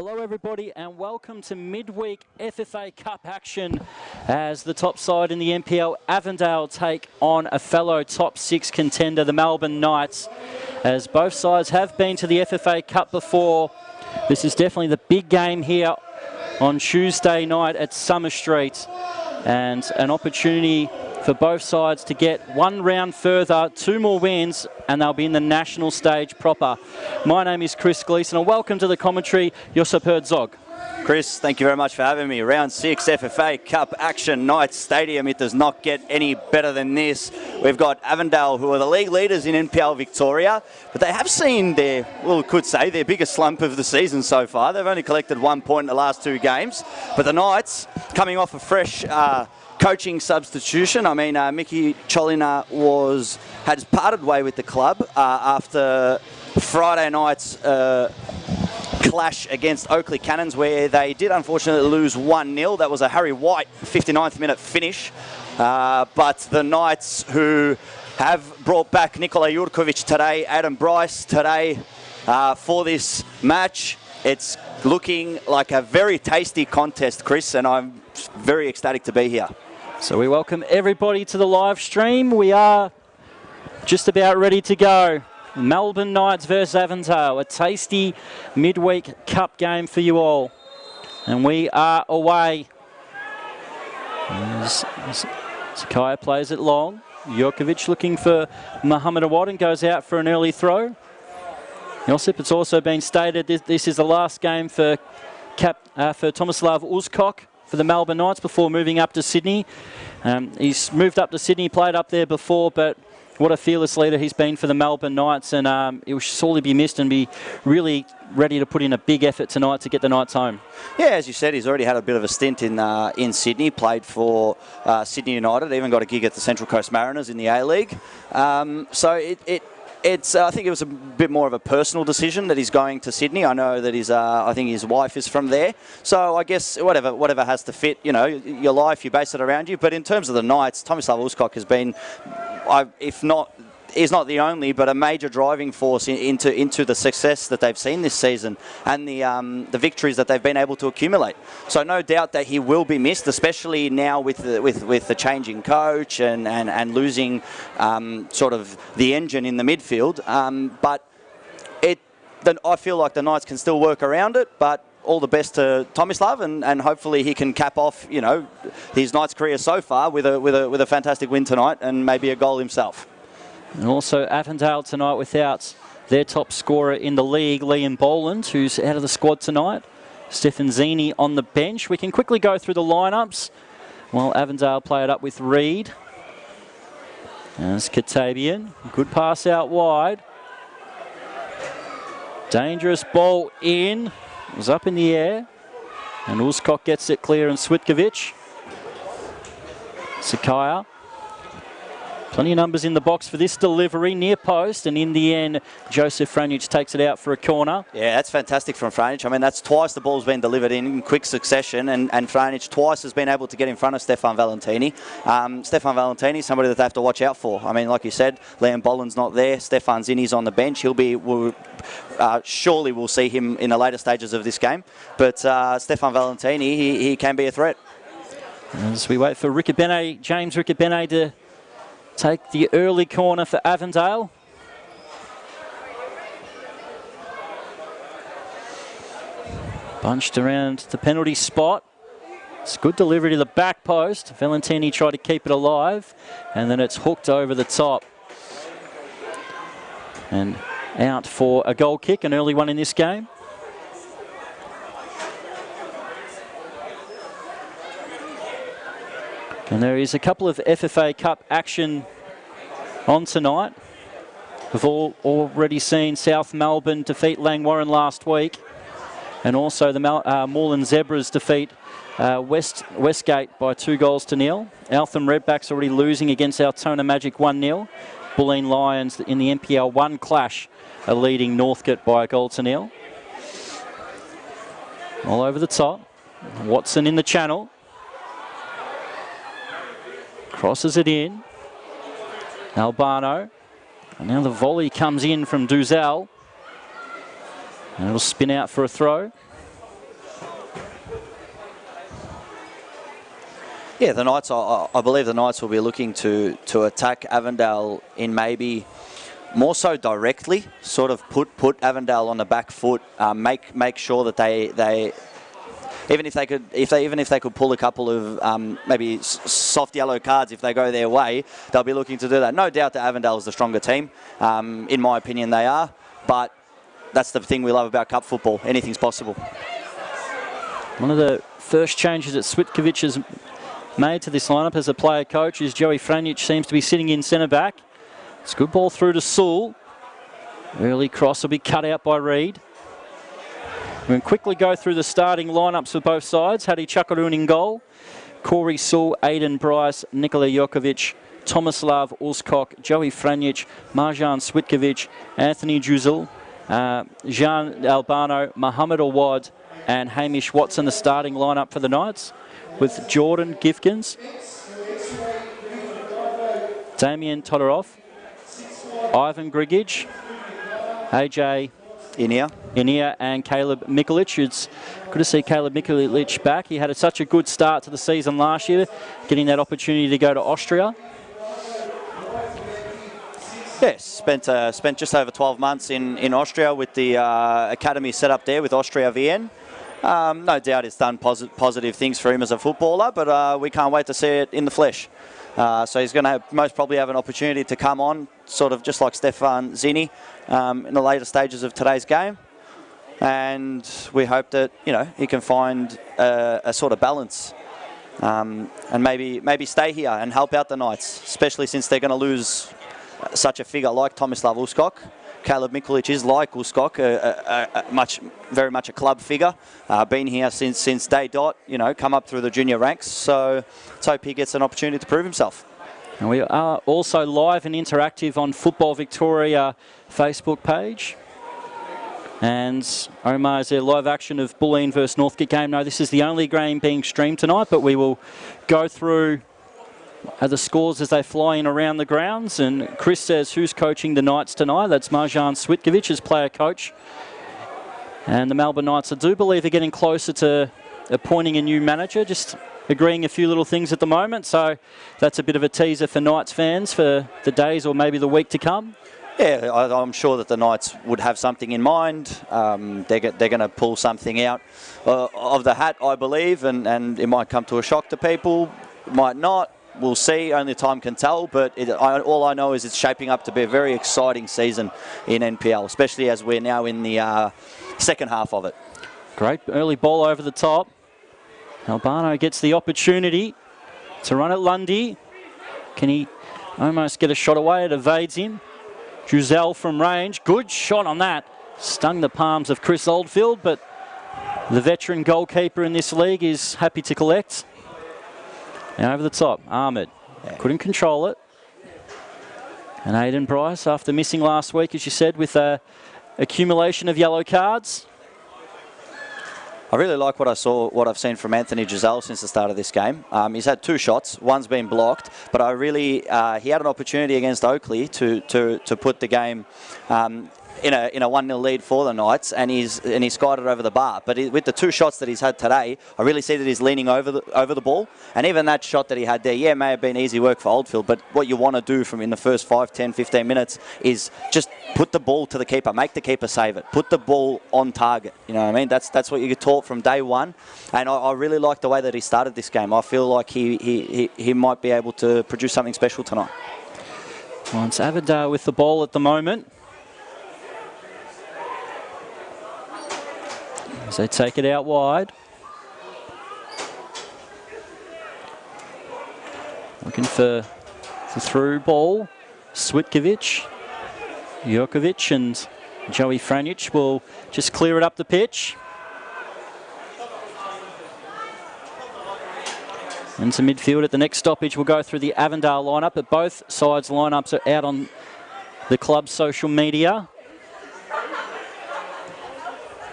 Hello everybody and welcome to midweek FFA Cup action as the top side in the NPL, Avondale, take on a fellow top 6 contender, the Melbourne Knights. As both sides have been to the FFA Cup before, this is definitely the big game here on Tuesday night at Summer Street, and an opportunity for both sides to get one round further, 2 more wins, and they'll be in the national stage proper. My name is Chris Gleeson, and welcome to the commentary, your superb Zog. Chris, thank you very much for having me. Round 6 FFA Cup action, Knights Stadium. It does not get any better than this. We've got Avondale, who are the league leaders in NPL Victoria, but they have seen their, well, could say, their biggest slump of the season so far. They've only collected 1 point in the last 2 games, but the Knights, coming off a fresh coaching substitution. I mean, Mickey Cholina had parted way with the club after Friday night's clash against Oakley Cannons, where they did unfortunately lose 1-0. That was a Harry White 59th minute finish. But the Knights, who have brought back Nikola Jurkovic today, Adam Bryce today for this match, it's looking like a very tasty contest, Chris, and I'm very ecstatic to be here. So we welcome everybody to the live stream. We are just about ready to go. Melbourne Knights versus Avondale, a tasty midweek cup game for you all. And we are away. Sakaya plays it long. Jurkovic looking for Muhammad Awad and goes out for an early throw. Josip, it's also been stated this is the last game for Tomislav Uzkok for the Melbourne Knights before moving up to Sydney. He's moved up to Sydney, played up there before, but what a fearless leader he's been for the Melbourne Knights, and he will sorely be missed and be really ready to put in a big effort tonight to get the Knights home. Yeah, as you said, he's already had a bit of a stint in Sydney, played for Sydney United, even got a gig at the Central Coast Mariners in the A-League. So I think it was a bit more of a personal decision that he's going to Sydney. I know that I think his wife is from there. So I guess whatever has to fit, you know, your life, you base it around you. But in terms of the Knights, Tomislav Uzkok has been, he's not the only, but a major driving force into the success that they've seen this season and the victories that they've been able to accumulate. So no doubt that he will be missed, especially now with the changing coach and losing sort of the engine in the midfield. But I feel like the Knights can still work around it, but all the best to Tomislav, and hopefully he can cap off, you know, his Knights career so far with a fantastic win tonight and maybe a goal himself. And also Avondale tonight without their top scorer in the league, Liam Boland, who's out of the squad tonight. Stefan Zini on the bench. We can quickly go through the lineups while Avondale play it up with Reed. There's Katabian. Good pass out wide. Dangerous ball in. It was up in the air. And Uzkok gets it clear, and Switkovic. Sakaya. Plenty of numbers in the box for this delivery, near post, and in the end, Joseph Franic takes it out for a corner. Yeah, that's fantastic from Franic. I mean, that's twice the ball's been delivered in quick succession, and Franic twice has been able to get in front of Stefan Valentini. Stefan Valentini, somebody that they have to watch out for. I mean, like you said, Liam Boland's not there. Stefan Zini's on the bench. Surely we'll see him in the later stages of this game. But Stefan Valentini, he can be a threat. As we wait for James Ricabene to take the early corner for Avondale. Bunched around the penalty spot. It's good delivery to the back post. Valentini tried to keep it alive, and then it's hooked over the top. And out for a goal kick, an early one in this game. And there is a couple of FFA Cup action on tonight. We've already seen South Melbourne defeat Langwarrin last week, and also the Moreland Zebras defeat Westgate by 2-0. Eltham Redbacks already losing against Altona Magic 1-0. Bulleen Lions in the NPL 1 clash are leading Northcote by 1-0. All over the top. Watson in the channel. Crosses it in. Albano. And now the volley comes in from Duzel. And it'll spin out for a throw. Yeah, the Knights, I believe the Knights will be looking to attack Avondale in maybe more so directly, sort of put Avondale on the back foot, make sure that they even if they could pull a couple of maybe soft yellow cards if they go their way, they'll be looking to do that. No doubt that Avondale is the stronger team. In my opinion, they are, but that's the thing we love about cup football. Anything's possible. One of the first changes that Switkovic has made to this lineup as a player coach is Joey Franjic seems to be sitting in centre back. It's a good ball through to Sewell. Early cross will be cut out by Reid. We can quickly go through the starting lineups for both sides. Hadi Chakarun in goal. Corey Sewell, Aidan Bryce, Nikola Jokovic, Tomislav Ulskok, Joey Franjic, Marjan Switkovic, Anthony Juzel, Jean Albano, Mohamed Awad and Hamish Watson, the starting lineup for the Knights, with Jordan Gifkins, Damien Todorov, Ivan Grigic, AJ Inia and Caleb Mikulic. It's good to see Caleb Mikulic back. He had such a good start to the season last year, getting that opportunity to go to Austria. Yes, spent just over 12 months in Austria with the academy set up there with Austria Vienna. No doubt it's done positive things for him as a footballer, but we can't wait to see it in the flesh. So he's going to most probably have an opportunity to come on, sort of just like Stefan Zini, in the later stages of today's game. And we hope that, you know, he can find a sort of balance and maybe stay here and help out the Knights, especially since they're going to lose such a figure like Tomislav Ulskok. Caleb Mikulic is like Ulskok, very much a club figure. Been here since day dot, you know, come up through the junior ranks. So let's hope he gets an opportunity to prove himself. And we are also live and interactive on Football Victoria Facebook page. And Omar, is there live action of Bulleen versus Northcote game? No, this is the only game being streamed tonight, but we will go through the scores as they fly in around the grounds. And Chris says, who's coaching the Knights tonight? That's Marjan Switkovic as player coach. And the Melbourne Knights, I do believe, are getting closer to appointing a new manager, just agreeing a few little things at the moment. So that's a bit of a teaser for Knights fans for the days or maybe the week to come. Yeah, I'm sure that the Knights would have something in mind. They're going to pull something out of the hat, I believe, and it might come to a shock to people, it might not. We'll see, only time can tell, but all I know is it's shaping up to be a very exciting season in NPL, especially as we're now in the second half of it. Great early ball over the top. Albano gets the opportunity to run at Lundy. Can he almost get a shot away? It evades him. Juzel from range. Good shot on that. Stung the palms of Chris Oldfield, but the veteran goalkeeper in this league is happy to collect. Now over the top, Ahmed couldn't control it. And Aidan Bryce, after missing last week, as you said, with a accumulation of yellow cards. I really like what I've seen from Anthony Giselle since the start of this game. He's had 2 shots, one's been blocked, but he had an opportunity against Oakley to put the game in a 1-0 lead for the Knights, and he's skied it over the bar. But with the 2 shots that he's had today, I really see that he's leaning over the ball. And even that shot that he had there, yeah, may have been easy work for Oldfield, but what you want to do from in the first 5, 10, 15 minutes is just put the ball to the keeper, make the keeper save it, put the ball on target. You know what I mean? That's what you get taught from day one. And I really like the way that he started this game. I feel like he might be able to produce something special tonight. Well, it's Avondale with the ball at the moment. As they take it out wide. Looking for the through ball. Switkovic, Jokovic and Joey Franjic will just clear it up the pitch. Into midfield at the next stoppage. We'll go through the Avondale lineup, but both sides' lineups are out on the club's social media.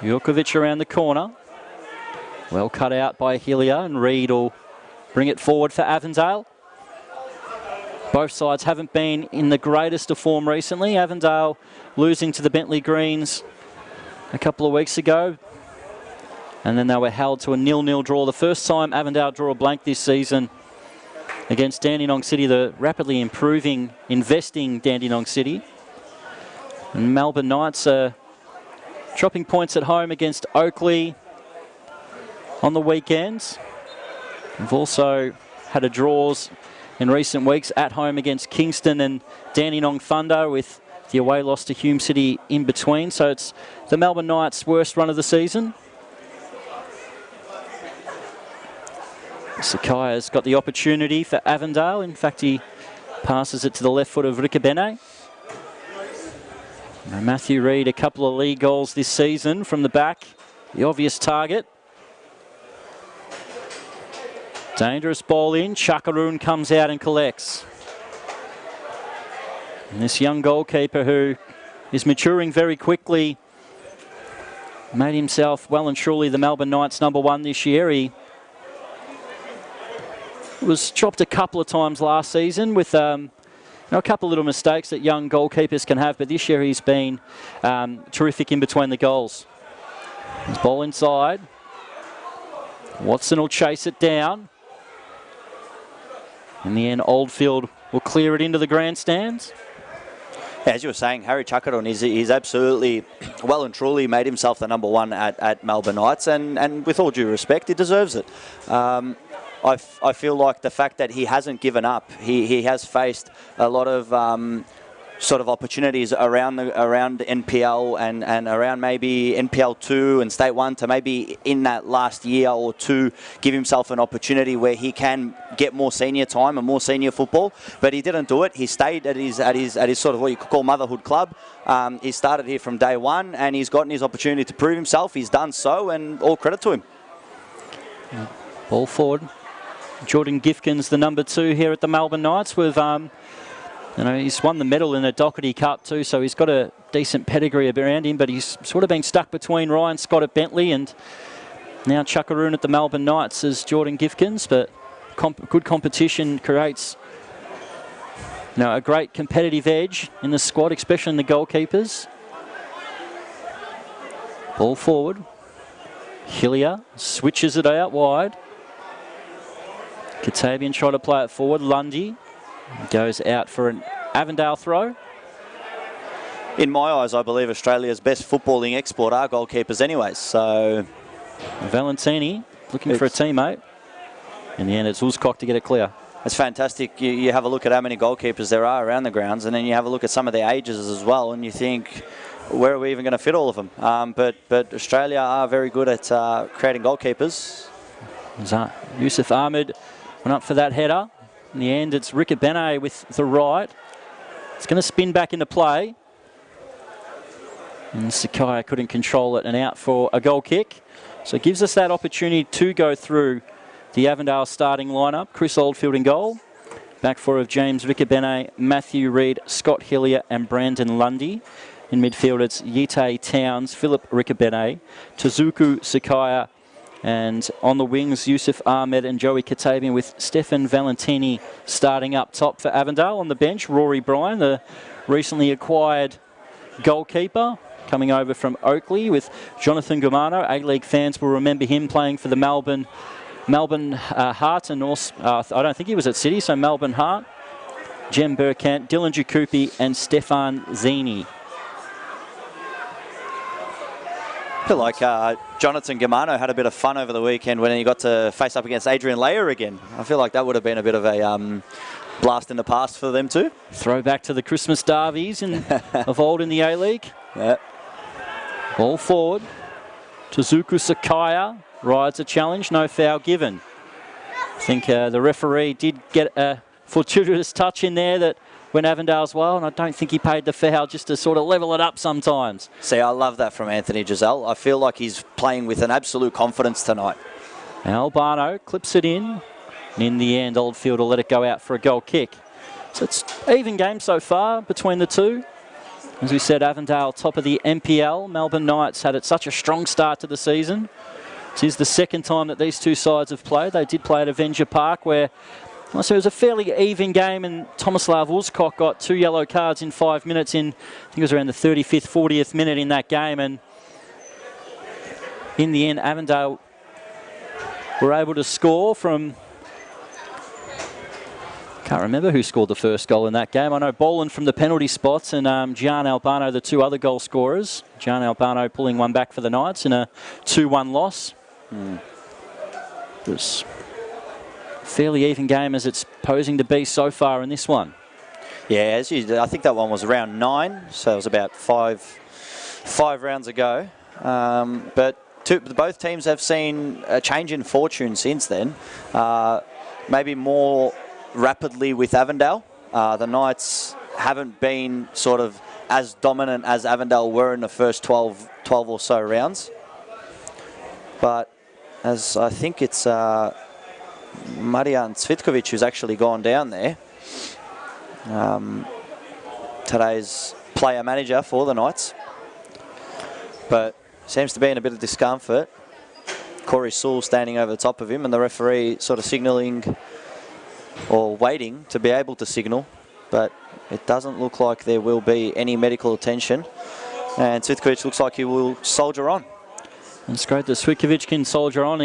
Jokovic around the corner. Well cut out by Hillier, and Reid will bring it forward for Avondale. Both sides haven't been in the greatest of form recently. Avondale losing to the Bentley Greens a couple of weeks ago. And then they were held to a 0-0 draw. The first time Avondale draw a blank this season against Dandenong City, the rapidly improving, investing Dandenong City. And Melbourne Knights are dropping points at home against Oakley on the weekends. We've also had a draws in recent weeks at home against Kingston and Dandenong Thunder, with the away loss to Hume City in between. So it's the Melbourne Knights' worst run of the season. Sakai's got the opportunity for Avondale. In fact, he passes it to the left foot of Rikabene. Matthew Reid, a couple of league goals this season from the back. The obvious target. Dangerous ball in. Chakaroon comes out and collects. And this young goalkeeper, who is maturing very quickly, made himself well and truly the Melbourne Knights #1 this year. He was chopped a couple of times last season with a couple of little mistakes that young goalkeepers can have, but this year he's been terrific in between the goals. His ball inside. Watson will chase it down. In the end, Oldfield will clear it into the grandstands. As you were saying, Harry Chakaron, he's absolutely well and truly made himself the #1 at Melbourne Knights, and with all due respect, he deserves it. I feel like the fact that he hasn't given up, he has faced a lot of sort of opportunities around NPL and around maybe NPL 2 and State 1 to maybe in that last year or two give himself an opportunity where he can get more senior time and more senior football, but he didn't do it. He stayed at his sort of what you could call motherhood club. He started here from day one, and he's gotten his opportunity to prove himself. He's done so, and all credit to him. Ball forward. Jordan Gifkins, the #2 here at the Melbourne Knights, with he's won the medal in the Doherty Cup too, so he's got a decent pedigree around him, but he's sort of been stuck between Ryan Scott at Bentley and now Chakaroon at the Melbourne Knights as Jordan Gifkins. But good competition creates a great competitive edge in the squad, especially in the goalkeepers. Ball forward. Hillier switches it out wide. Katabian tried to play it forward. Lundy goes out for an Avondale throw. In my eyes, I believe Australia's best footballing export are goalkeepers anyways. So Valentini looking for a teammate. In the end, it's Uzcock to get it clear. It's fantastic. You have a look at how many goalkeepers there are around the grounds, and then you have a look at some of their ages as well, and you think, where are we even going to fit all of them? But Australia are very good at creating goalkeepers. Yusuf Ahmed went up for that header. In the end, it's Rikabene with the right. It's going to spin back into play. And Sakai couldn't control it, and out for a goal kick. So it gives us that opportunity to go through the Avondale starting lineup. Chris Oldfield in goal. Back four of James Rikabene, Matthew Reid, Scott Hillier and Brandon Lundy. In midfield, it's Yite Towns, Philip Rikabene, Tazuku Sakaya, and on the wings, Yusuf Ahmed and Joey Katabian, with Stefan Valentini starting up top for Avondale. On the bench, Rory Bryan, the recently acquired goalkeeper, coming over from Oakley, with Jonathan Gumano. A-League fans will remember him playing for the Melbourne Heart, and also, I don't think he was at City, so Melbourne Heart. Jem Burkant, Dylan Jakupi and Stefan Zini. I feel like Jonathan Gumano had a bit of fun over the weekend when he got to face up against Adrian Leyer again. I feel like that would have been a bit of a blast in the past for them too. Throwback to the Christmas derbies of old in the A-League. Yep. Ball forward. Tazuku Sakaya rides a challenge, no foul given. I think the referee did get a fortuitous touch in there that went Avondale's well, and I don't think he paid the foul, just to sort of level it up sometimes. See, I love that from Anthony Giselle. I feel like he's playing with an absolute confidence tonight. Albano clips it in, and in the end, Oldfield will let it go out for a goal kick. So it's even game so far between the two. As we said, Avondale top of the NPL. Melbourne Knights had such a strong start to the season. This is the second time that these two sides have played. They did play at Avenger Park, where so it was a fairly even game, and Tomislav Uzcock got 2 yellow cards in 5 minutes in, I think it was around the 35th, 40th minute in that game. And in the end, Avondale were able to score from Can't remember who scored the first goal in that game. I know Boland from the penalty spots and Gian Albano, the two other goal scorers. Gian Albano pulling one back for the Knights in a 2-1 loss. It was a fairly even game as it's posing to be so far in this one. Yeah, I think that one was round 9, so it was about five rounds ago. But both teams have seen a change in fortune since then. Maybe more rapidly with Avondale. The Knights haven't been sort of as dominant as Avondale were in the first 12 or so rounds. But as I think it's Marijan Cvitkovic who's actually gone down there. Today's player manager for the Knights. But seems to be in a bit of discomfort. Corey Sewell standing over the top of him and the referee sort of signalling or waiting to be able to signal, but it doesn't look like there will be any medical attention. And Cvitkovic looks like he will soldier on. It's great that Cvitkovic can soldier on.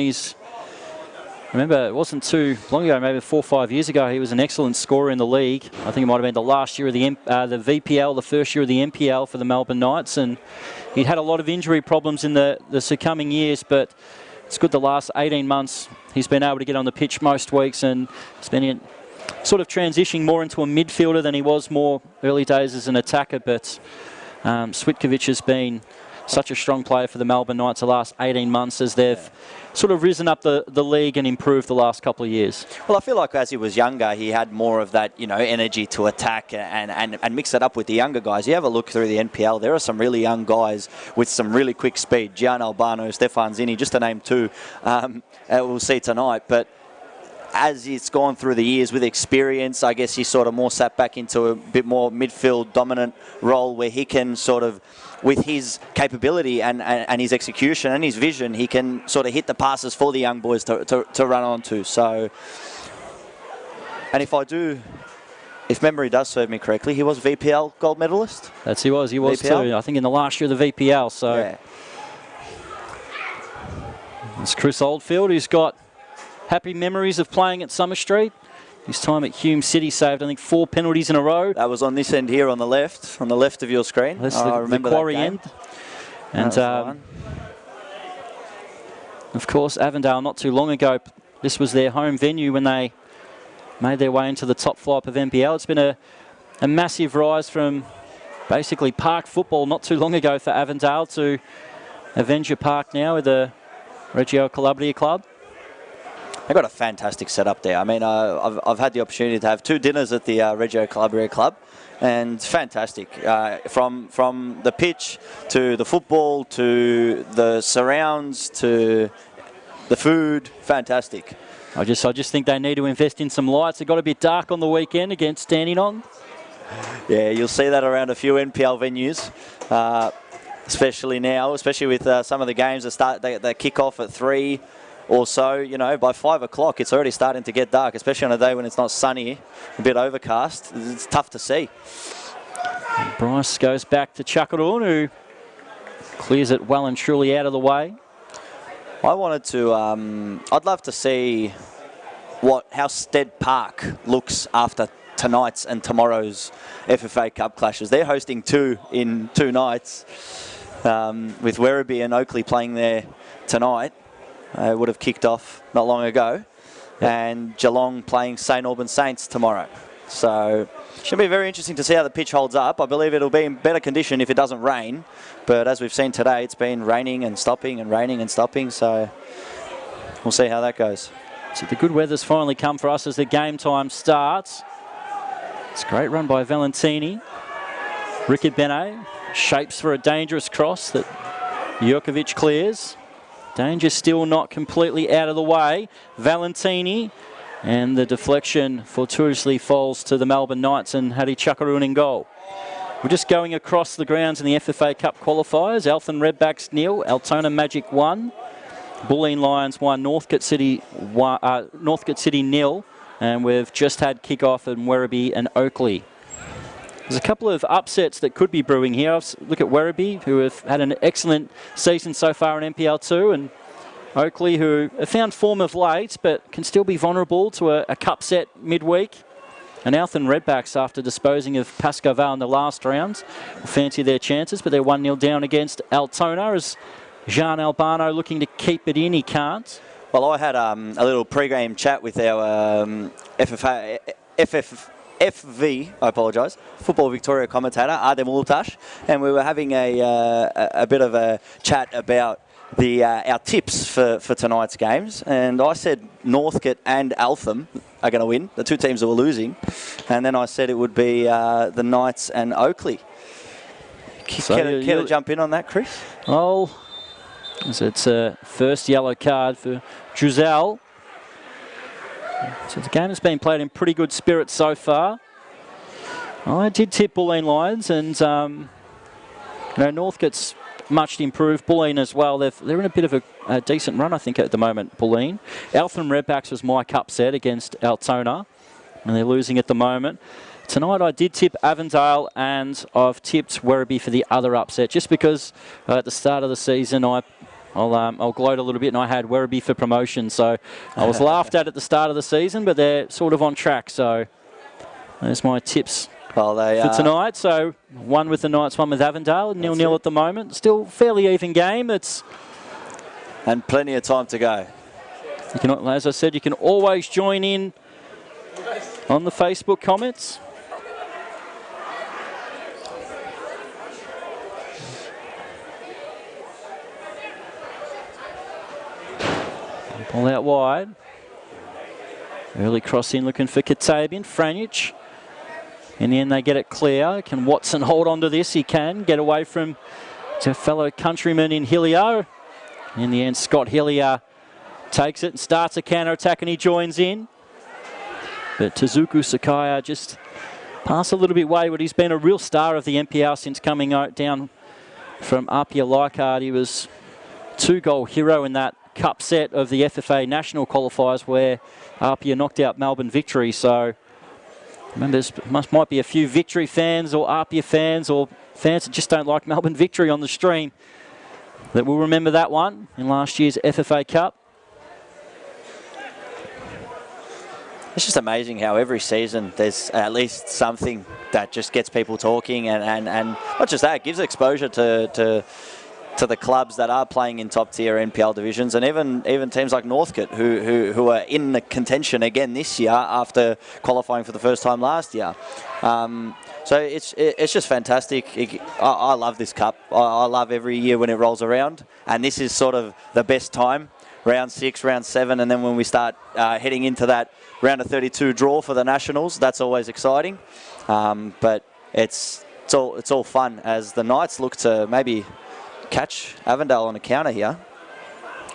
Remember, it wasn't too long ago, maybe 4 or 5 years ago, he was an excellent scorer in the league. I think it might have been the last year of the VPL, the first year of the MPL for the Melbourne Knights, and he'd had a lot of injury problems in the succeeding years, but it's good the last 18 months he's been able to get on the pitch most weeks, and it's been sort of transitioning more into a midfielder than he was more early days as an attacker. But Cvitkovic has been such a strong player for the Melbourne Knights the last 18 months as they've sort of risen up the league and improved the last couple of years. Well, I feel like as he was younger, he had more of that, energy to attack and mix it up with the younger guys. You have a look through the NPL, there are some really young guys with some really quick speed. Gian Albano, Stefan Zini, just to name two, we'll see tonight. But as it's gone through the years with experience, I guess he's sort of more sat back into a bit more midfield dominant role where he can sort of, with his capability and his execution and his vision, he can sort of hit the passes for the young boys to run onto. So, and if memory does serve me correctly, he was VPL gold medalist. He was VPL too. I think in the last year of the VPL. So yeah. It's Chris Oldfield who's got happy memories of playing at Summer Street. His time at Hume City saved, I think, 4 penalties in a row. That was on this end here on the left of your screen. That's I remember the quarry end. And of course, Avondale not too long ago, this was their home venue when they made their way into the top flight of NPL. It's been a massive rise from basically park football not too long ago for Avondale to Avenger Park now with the Reggio Calabria club. They've got a fantastic setup there. I mean, I've had the opportunity to have 2 dinners at the Reggio Calabria club, and fantastic. From the pitch to the football to the surrounds to the food, fantastic. I just think they need to invest in some lights. It got a bit dark on the weekend against Dandenong. Yeah, you'll see that around a few NPL venues, especially now, especially with some of the games that kick off at 3. Or so, by 5 o'clock, it's already starting to get dark, especially on a day when it's not sunny, a bit overcast. It's tough to see. And Bryce goes back to Chuckadoon, who clears it well and truly out of the way. I'd love to see how Stead Park looks after tonight's and tomorrow's FFA Cup clashes. They're hosting 2 in 2 nights, with Werribee and Oakley playing there tonight. Would have kicked off not long ago, and Geelong playing St Albans Saints tomorrow. So should be very interesting to see how the pitch holds up. I believe it'll be in better condition if it doesn't rain, but as we've seen today, it's been raining and stopping and raining and stopping, so we'll see how that goes. So the good weather's finally come for us as the game time starts. It's a great run by Valentini. Rickard Benet shapes for a dangerous cross that Jurkovic clears. Danger still not completely out of the way. Valentini, and the deflection fortuitously falls to the Melbourne Knights and Hadi Chuckaroon in goal. We're just going across the grounds in the FFA Cup qualifiers. Eltham Redbacks 0, Altona Magic 1, Bulleen Lions 1, Northcote City 0, and we've just had kickoff in Werribee and Oakley. There's a couple of upsets that could be brewing here. Look at Werribee, who have had an excellent season so far in NPL2, and Oakley, who have found form of late, but can still be vulnerable to a cup set midweek. And Alton Redbacks, after disposing of Pascoval in the last round, fancy their chances, but they're 1-0 down against Altona as Jean Albano looking to keep it in. He can't. Well, I had a little pre-game chat with our FFA, FV, I apologise, Football Victoria commentator, Adem Ultash, and we were having a bit of a chat about our tips for tonight's games, and I said Northcote and Eltham are going to win, the two teams that were losing, and then I said it would be the Knights and Oakley. Care to jump in on that, Chris? Oh, it's a first yellow card for Giselle. So the game has been played in pretty good spirit so far. I did tip Bulleen Lions, and Northcote's much improved. Bulleen as well. They're in a bit of a decent run, I think, at the moment. Bulleen. Eltham Redbacks was my cup set against Altona, and they're losing at the moment. Tonight I did tip Avondale, and I've tipped Werribee for the other upset, just because at the start of the season I'll gloat a little bit, and I had Werribee for promotion, so I was laughed at the start of the season, but they're sort of on track, so there's my tips for tonight. So one with the Knights, one with Avondale, 0-0 at the moment. Still fairly even game. And plenty of time to go. You can, as I said, you can always join in on the Facebook comments. Ball out wide. Early cross in looking for Katabian. Franich. In the end they get it clear. Can Watson hold on to this? He can. Get away from a fellow countryman in Hillier. In the end Scott Hillier takes it and starts a counter attack, and he joins in. But Tezuku Sakaya just passed a little bit wayward. He's been a real star of the NPL since coming out down from Apia Leichhardt. He was 2-goal hero in that cup set of the FFA national qualifiers where Apia knocked out Melbourne Victory. So remember, there might be a few Victory fans or Apia fans or fans that just don't like Melbourne Victory on the stream that will remember that one in last year's FFA Cup. It's just amazing how every season there's at least something that just gets people talking, and not just that, it gives exposure to the clubs that are playing in top tier NPL divisions, and even teams like Northcote who are in the contention again this year after qualifying for the first time last year. So it's just fantastic. I love this cup. I love every year when it rolls around, and this is sort of the best time. Round 6, round 7, and then when we start heading into that round of 32 draw for the Nationals, that's always exciting. But it's all fun as the Knights look to maybe catch Avondale on a counter here.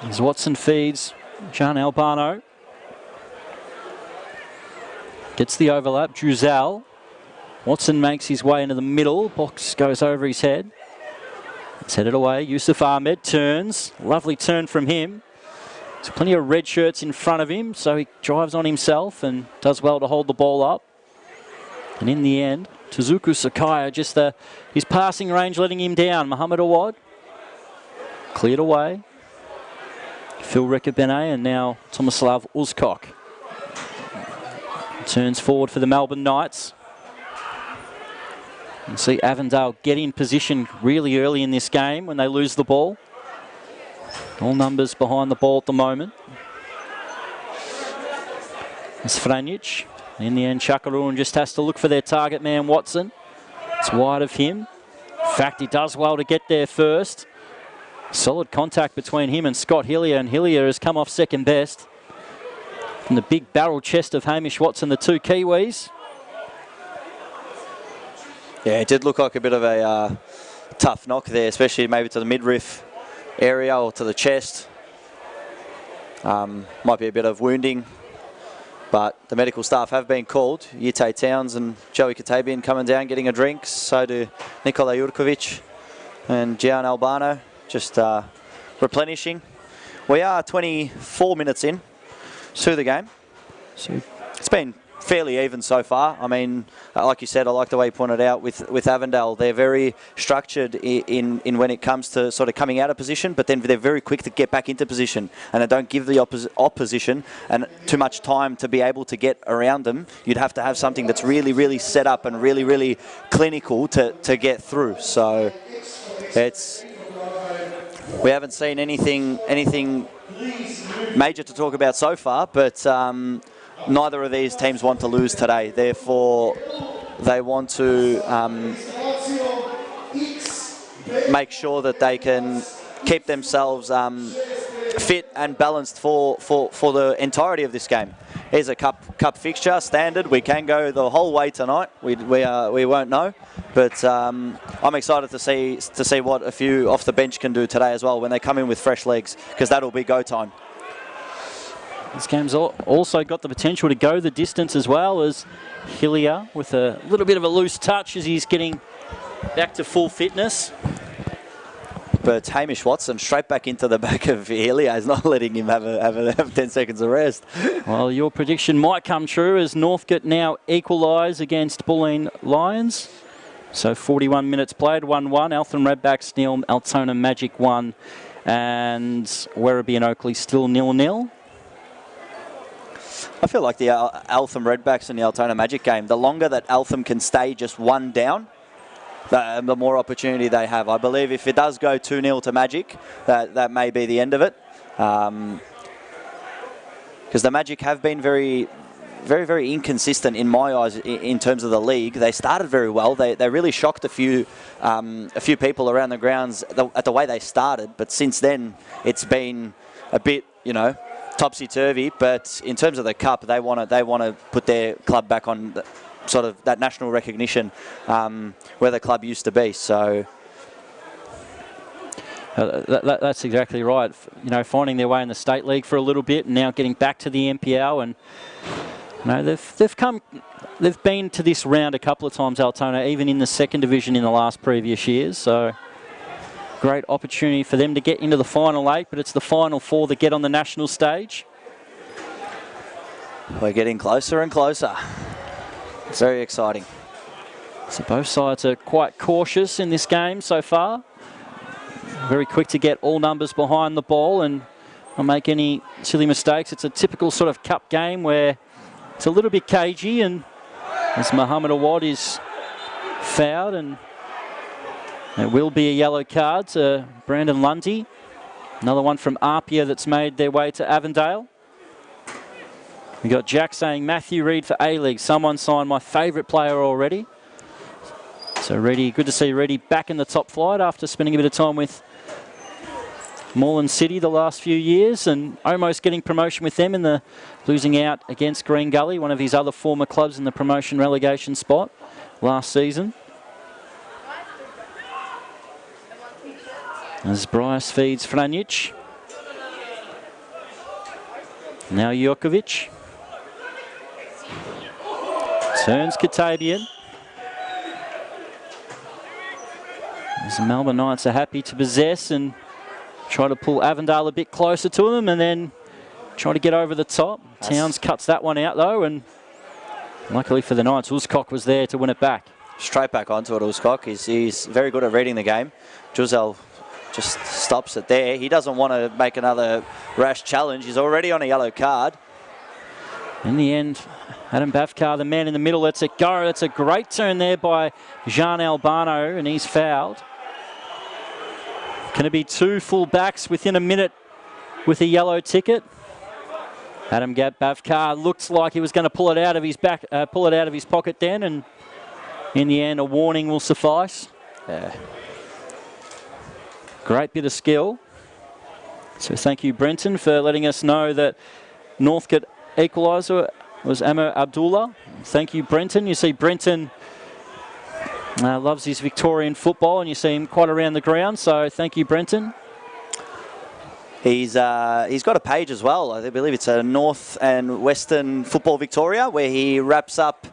As Watson feeds Jean Albano. Gets the overlap. Giselle. Watson makes his way into the middle. Box goes over his head. It's headed away. Yusuf Ahmed turns. Lovely turn from him. There's plenty of red shirts in front of him, so he drives on himself and does well to hold the ball up. And in the end, Tezuku Sakaya, just his passing range letting him down. Muhammad Awad cleared away. Phil Rekabene, and now Tomislav Uzkok turns forward for the Melbourne Knights. And see Avondale get in position really early in this game when they lose the ball. All numbers behind the ball at the moment. It's Franjic. In the end, Chakaroon just has to look for their target man, Watson. It's wide of him. In fact, he does well to get there first. Solid contact between him and Scott Hillier, and Hillier has come off second best. From the big barrel chest of Hamish Watson, the two Kiwis. Yeah, it did look like a bit of a tough knock there, especially maybe to the midriff area or to the chest. Might be a bit of wounding, but the medical staff have been called. Yite Towns and Joey Katabian coming down, getting a drink. So do Nikola Jurkovic and Gian Albano, just replenishing. We are 24 minutes in to the game. So it's been fairly even so far. I mean, like you said, I like the way you pointed out with Avondale. They're very structured in when it comes to sort of coming out of position, but then they're very quick to get back into position, and they don't give the opposition and too much time to be able to get around them. You'd have to have something that's really, really set up and really, really clinical to get through. So we haven't seen anything major to talk about so far, but neither of these teams want to lose today. Therefore, they want to make sure that they can keep themselves fit and balanced for the entirety of this game. Here's a cup fixture, standard. We can go the whole way tonight. We won't know, but I'm excited to see what a few off the bench can do today as well when they come in with fresh legs, because that'll be go time. This game's also got the potential to go the distance as well, as Hillier with a little bit of a loose touch as he's getting back to full fitness. But Hamish Watson straight back into the back of Hillier is not letting him have 10 seconds of rest. Well, your prediction might come true as Northcote now equalise against Bulleen Lions. So 41 minutes played, 1-1. Eltham Redbacks nil, Altona Magic 1, and Werribee and Oakley still 0-0. I feel like the Eltham Redbacks and the Altona Magic game, the longer that Eltham can stay just one down, the more opportunity they have. I believe if it does go 2-0 to Magic, that may be the end of it. Because the Magic have been very, very inconsistent in my eyes in terms of the league. They started very well. They really shocked a few people around the grounds at the way they started. But since then, it's been a bit, topsy-turvy. But in terms of the cup, they want to put their club back on sort of that national recognition where the club used to be. So that's exactly right. Finding their way in the state league for a little bit, and now getting back to the NPL, and they've been to this round a couple of times, Altona, even in the second division in the last previous years. So great opportunity for them to get into the final 8, but it's the final 4 that get on the national stage. We're getting closer and closer. It's very exciting. So both sides are quite cautious in this game so far. Very quick to get all numbers behind the ball and not make any silly mistakes. It's a typical sort of cup game where it's a little bit cagey, and as Muhammad Awad is fouled, and there will be a yellow card to Brandon Lundy. Another one from Apia that's made their way to Avondale. We got Jack saying Matthew Reid for A-League. Someone signed my favourite player already. So Reedy, good to see Reedy back in the top flight after spending a bit of time with Moreland City the last few years, and almost getting promotion with them in the losing out against Green Gully, one of his other former clubs in the promotion relegation spot last season. As Bryce feeds Franjic. Now Jokovic. Turns Katabian. As the Melbourne Knights are happy to possess and try to pull Avondale a bit closer to them, and then try to get over the top. Towns cuts that one out though, and luckily for the Knights, Uzcock was there to win it back. Straight back onto it, Uzcock. He's very good at reading the game. Juzel just stops it there. He doesn't want to make another rash challenge. He's already on a yellow card. In the end, Adam Bavkar, the man in the middle, lets it go. That's a great turn there by Jean Albano, and he's fouled. Can it be 2 full backs within a minute with a yellow ticket? Adam Bavkar looks like he was going to pull it out of his pocket then, and in the end, a warning will suffice. Yeah. Great bit of skill. So thank you, Brenton, for letting us know that Northcote equaliser was Amr Abdullah. Thank you, Brenton. You see Brenton loves his Victorian football, and you see him quite around the ground, so thank you, Brenton. He's got a page as well. I believe it's a North and Western Football Victoria, where he wraps up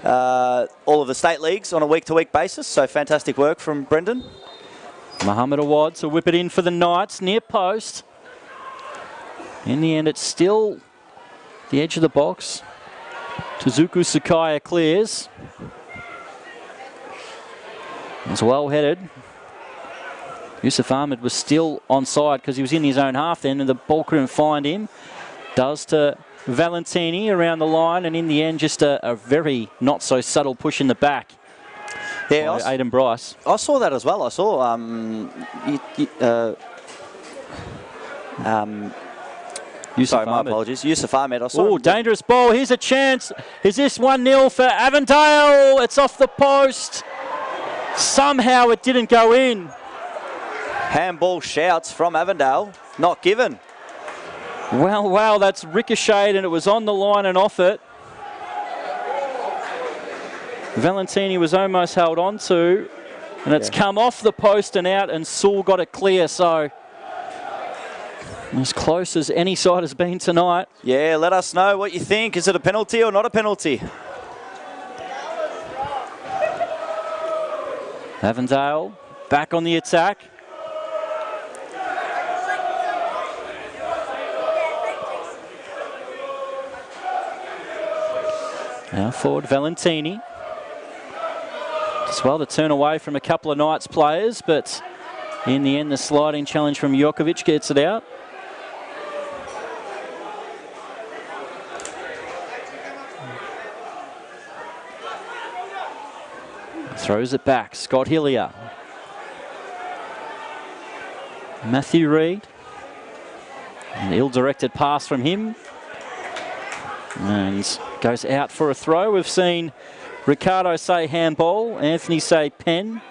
all of the state leagues on a week-to-week basis, so fantastic work from Brendan. Muhammad Awad to whip it in for the Knights, near post. In the end, it's still the edge of the box. Tuzuku Sakaya clears. It's well headed. Yusuf Ahmed was still onside because he was in his own half then, and the ball couldn't find him. Does to Valentini around the line, and in the end, just a very not so subtle push in the back. Yeah, Aidan Bryce. I saw that as well. I saw Yusuf my Ahmed. apologies. Yusuf Ahmed. I saw. Oh, dangerous ball. Here's a chance. Is this 1-0 for Avondale? It's off the post. Somehow it didn't go in. Handball shouts from Avondale. Not given. Well, that's ricocheted, and it was on the line and off it. Valentini was almost held on to, and it's come off the post and out, and Sewell got it clear, so as close as any side has been tonight. Yeah, let us know what you think. Is it a penalty or not a penalty? Avondale back on the attack. Now forward Valentini. As well to turn away from a couple of Knights players, but in the end the sliding challenge from Jokovic gets it out. Throws it back, Scott Hillier. Matthew Reid. An ill-directed pass from him. And goes out for a throw. We've seen Ricardo say handball, Anthony say pen.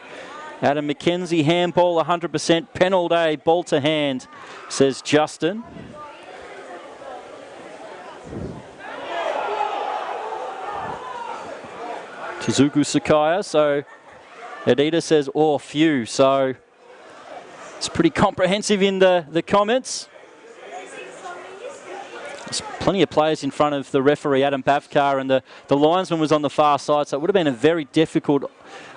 Adam McKenzie handball 100%, pen all day, ball to hand, says Justin. Tuzuku Sakaya, so Adita says, oh, phew. So it's pretty comprehensive in the comments. There's plenty of players in front of the referee, Adam Bavkar, and the linesman was on the far side, so it would have been a very difficult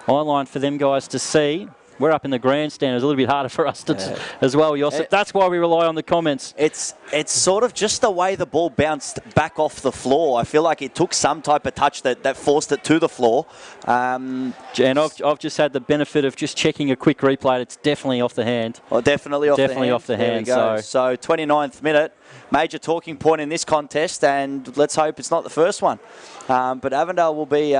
eye line for them guys to see. We're up in the grandstand. It's a little bit harder for us to as well, Josip. That's why we rely on the comments. It's sort of just the way the ball bounced back off the floor. I feel like it took some type of touch that forced it to the floor. And I've just had the benefit of just checking a quick replay. It's definitely off the hand. Oh, definitely off the hand. Definitely off the hand. So 29th minute, major talking point in this contest, and let's hope it's not the first one. But Avondale will be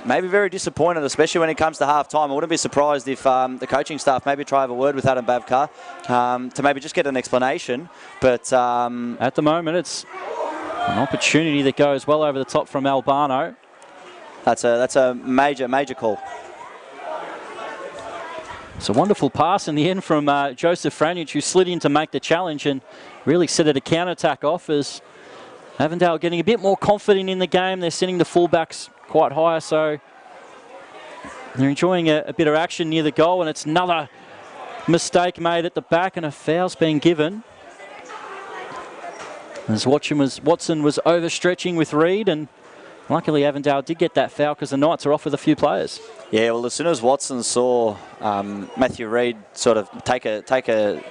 maybe very disappointed, especially when it comes to half-time. I wouldn't be surprised if the coaching staff maybe try have a word with Adam Bavkar to maybe just get an explanation. But at the moment, it's an opportunity that goes well over the top from Albano. That's a major call. It's a wonderful pass in the end from Joseph Franic, who slid in to make the challenge and really set it a counter-attack off as Avondale getting a bit more confident in the game. They're sending the fullbacks quite high, so they're enjoying a bit of action near the goal, and it's another mistake made at the back, and a foul's being given. As Watson was overstretching with Reid, and luckily Avondale did get that foul because the Knights are off with a few players. Yeah, well, as soon as Watson saw Matthew Reid sort of take a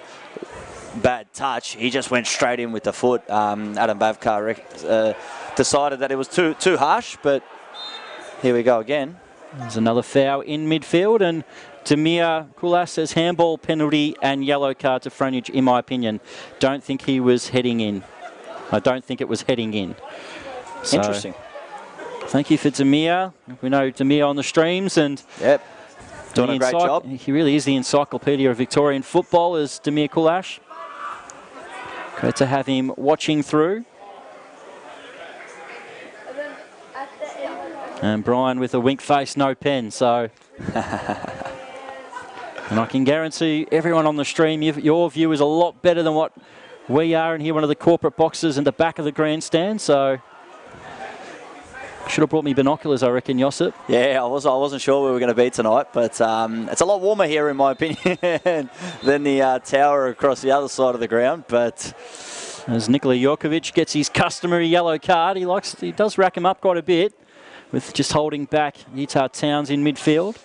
bad touch, he just went straight in with the foot. Adam Bavkar decided that it was too harsh, but here we go again. There's another foul in midfield, and Demir Kulas says handball, penalty, and yellow card to Franic, in my opinion. Don't think he was heading in. I don't think it was heading in. So, interesting. Thank you for Demir. We know Demir on the streams, and doing a great job. He really is the encyclopedia of Victorian football, is Demir Kulas. Great to have him watching through. And Brian with a wink face, no pen, so. And I can guarantee everyone on the stream, your view is a lot better than what we are in here, one of the corporate boxes in the back of the grandstand, so. Should have brought me binoculars, I reckon, Josip. Yeah, I wasn't sure where we were going to be tonight, but it's a lot warmer here, in my opinion, than the tower across the other side of the ground. But as Nikola Jokovic gets his customary yellow card, he does rack him up quite a bit with just holding back Utah Towns in midfield.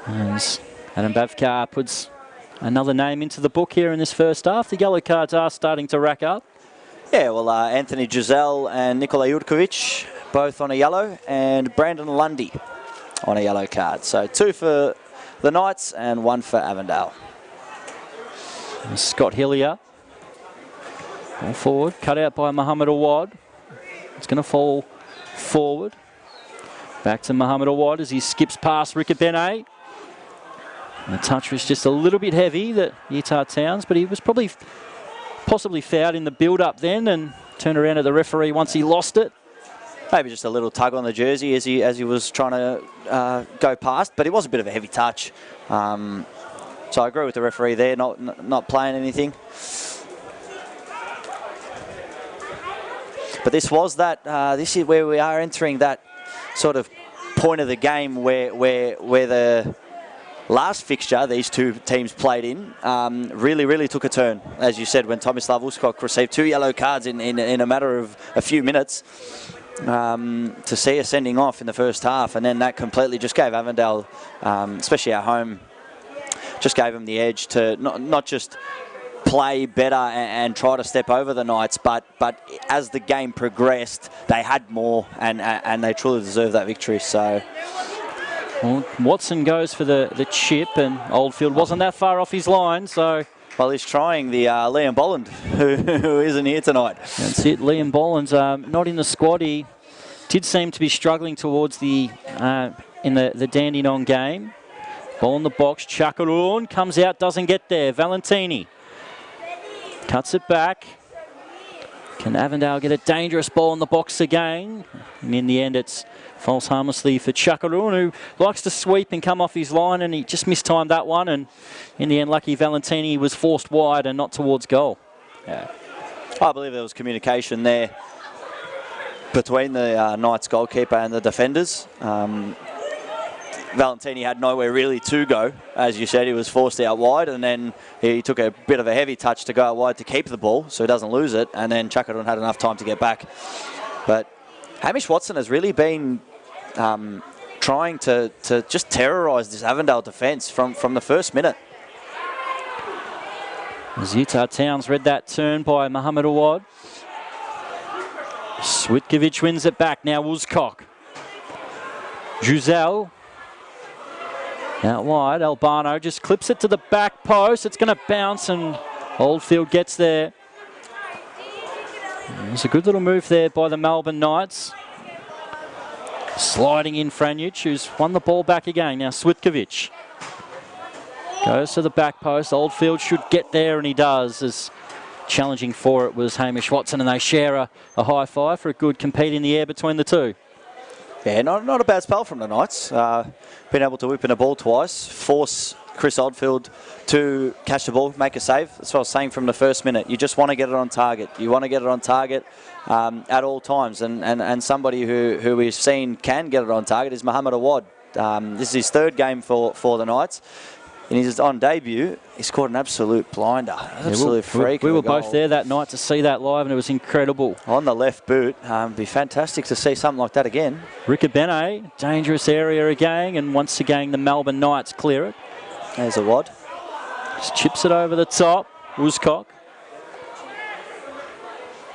As Adam Bavkar puts another name into the book here in this first half. The yellow cards are starting to rack up. Yeah, well, Anthony Giselle and Nikola Jurkovic both on a yellow, and Brandon Lundy on a yellow card. So 2 for the Knights and 1 for Avondale. Scott Hillier. Ball forward, cut out by Muhammad Awad. It's going to fall forward. Back to Muhammad Awad as he skips past Rikabene. The touch was just a little bit heavy, that Utah Towns, but he was possibly fouled in the build-up then and turned around at the referee once he lost it. Maybe just a little tug on the jersey as he was trying to go past, but it was a bit of a heavy touch. So I agree with the referee there, not playing anything. But this was that. This is where we are entering that sort of point of the game where the last fixture these two teams played in really took a turn. As you said, when Tomislav Uskok received 2 yellow cards in a matter of a few minutes, to see us sending off in the first half, and then that completely just gave Avondale, especially at home, just gave them the edge to not just play better and try to step over the Knights, but as the game progressed, they had more, and they truly deserved that victory. So. Well, Watson goes for the chip, and Oldfield wasn't that far off his line, so... Well, he's trying the Liam Bolland, who isn't here tonight. That's it. Liam Bolland's not in the squad. He did seem to be struggling towards the in the Dandenong game. Ball in the box. Chakaroon comes out, doesn't get there. Valentini cuts it back. Can Avondale get a dangerous ball in the box again? And in the end, it's false harmlessly for Chakaroon, who likes to sweep and come off his line, and he just mistimed that one. And in the end, lucky Valentini was forced wide and not towards goal. Yeah, I believe there was communication there between the Knights goalkeeper and the defenders. Valentini had nowhere really to go. As you said, he was forced out wide, and then he took a bit of a heavy touch to go out wide to keep the ball so he doesn't lose it, and then Chakaroon had enough time to get back. But Hamish Watson has really been trying to just terrorise this Avondale defence from the first minute. As Utah Towns read that turn by Muhammad Awad. Switkovic wins it back. Now Uzkok. Giselle. Out wide. Albano just clips it to the back post. It's going to bounce, and Oldfield gets there. It's a good little move there by the Melbourne Knights. Sliding in Franjic, who's won the ball back again. Now Switkovic goes to the back post. Oldfield should get there, and he does. As challenging for it was Hamish Watson, and they share a high five for a good compete in the air between the two. Yeah, not a bad spell from the Knights. Been able to whip in a ball twice, force Chris Oldfield to catch the ball, make a save. That's what I was saying from the first minute. You just want to get it on target. You want to get it on target at all times. And somebody who we've seen can get it on target is Muhammad Awad. This is his 3rd game for the Knights. In his on debut, he scored an absolute blinder. Absolute freak. We were both there that night to see that live, and it was incredible. On the left boot. Be fantastic to see something like that again. Rikabene, dangerous area again, and once again the Melbourne Knights clear it. There's a wad. Just chips it over the top. Uzkok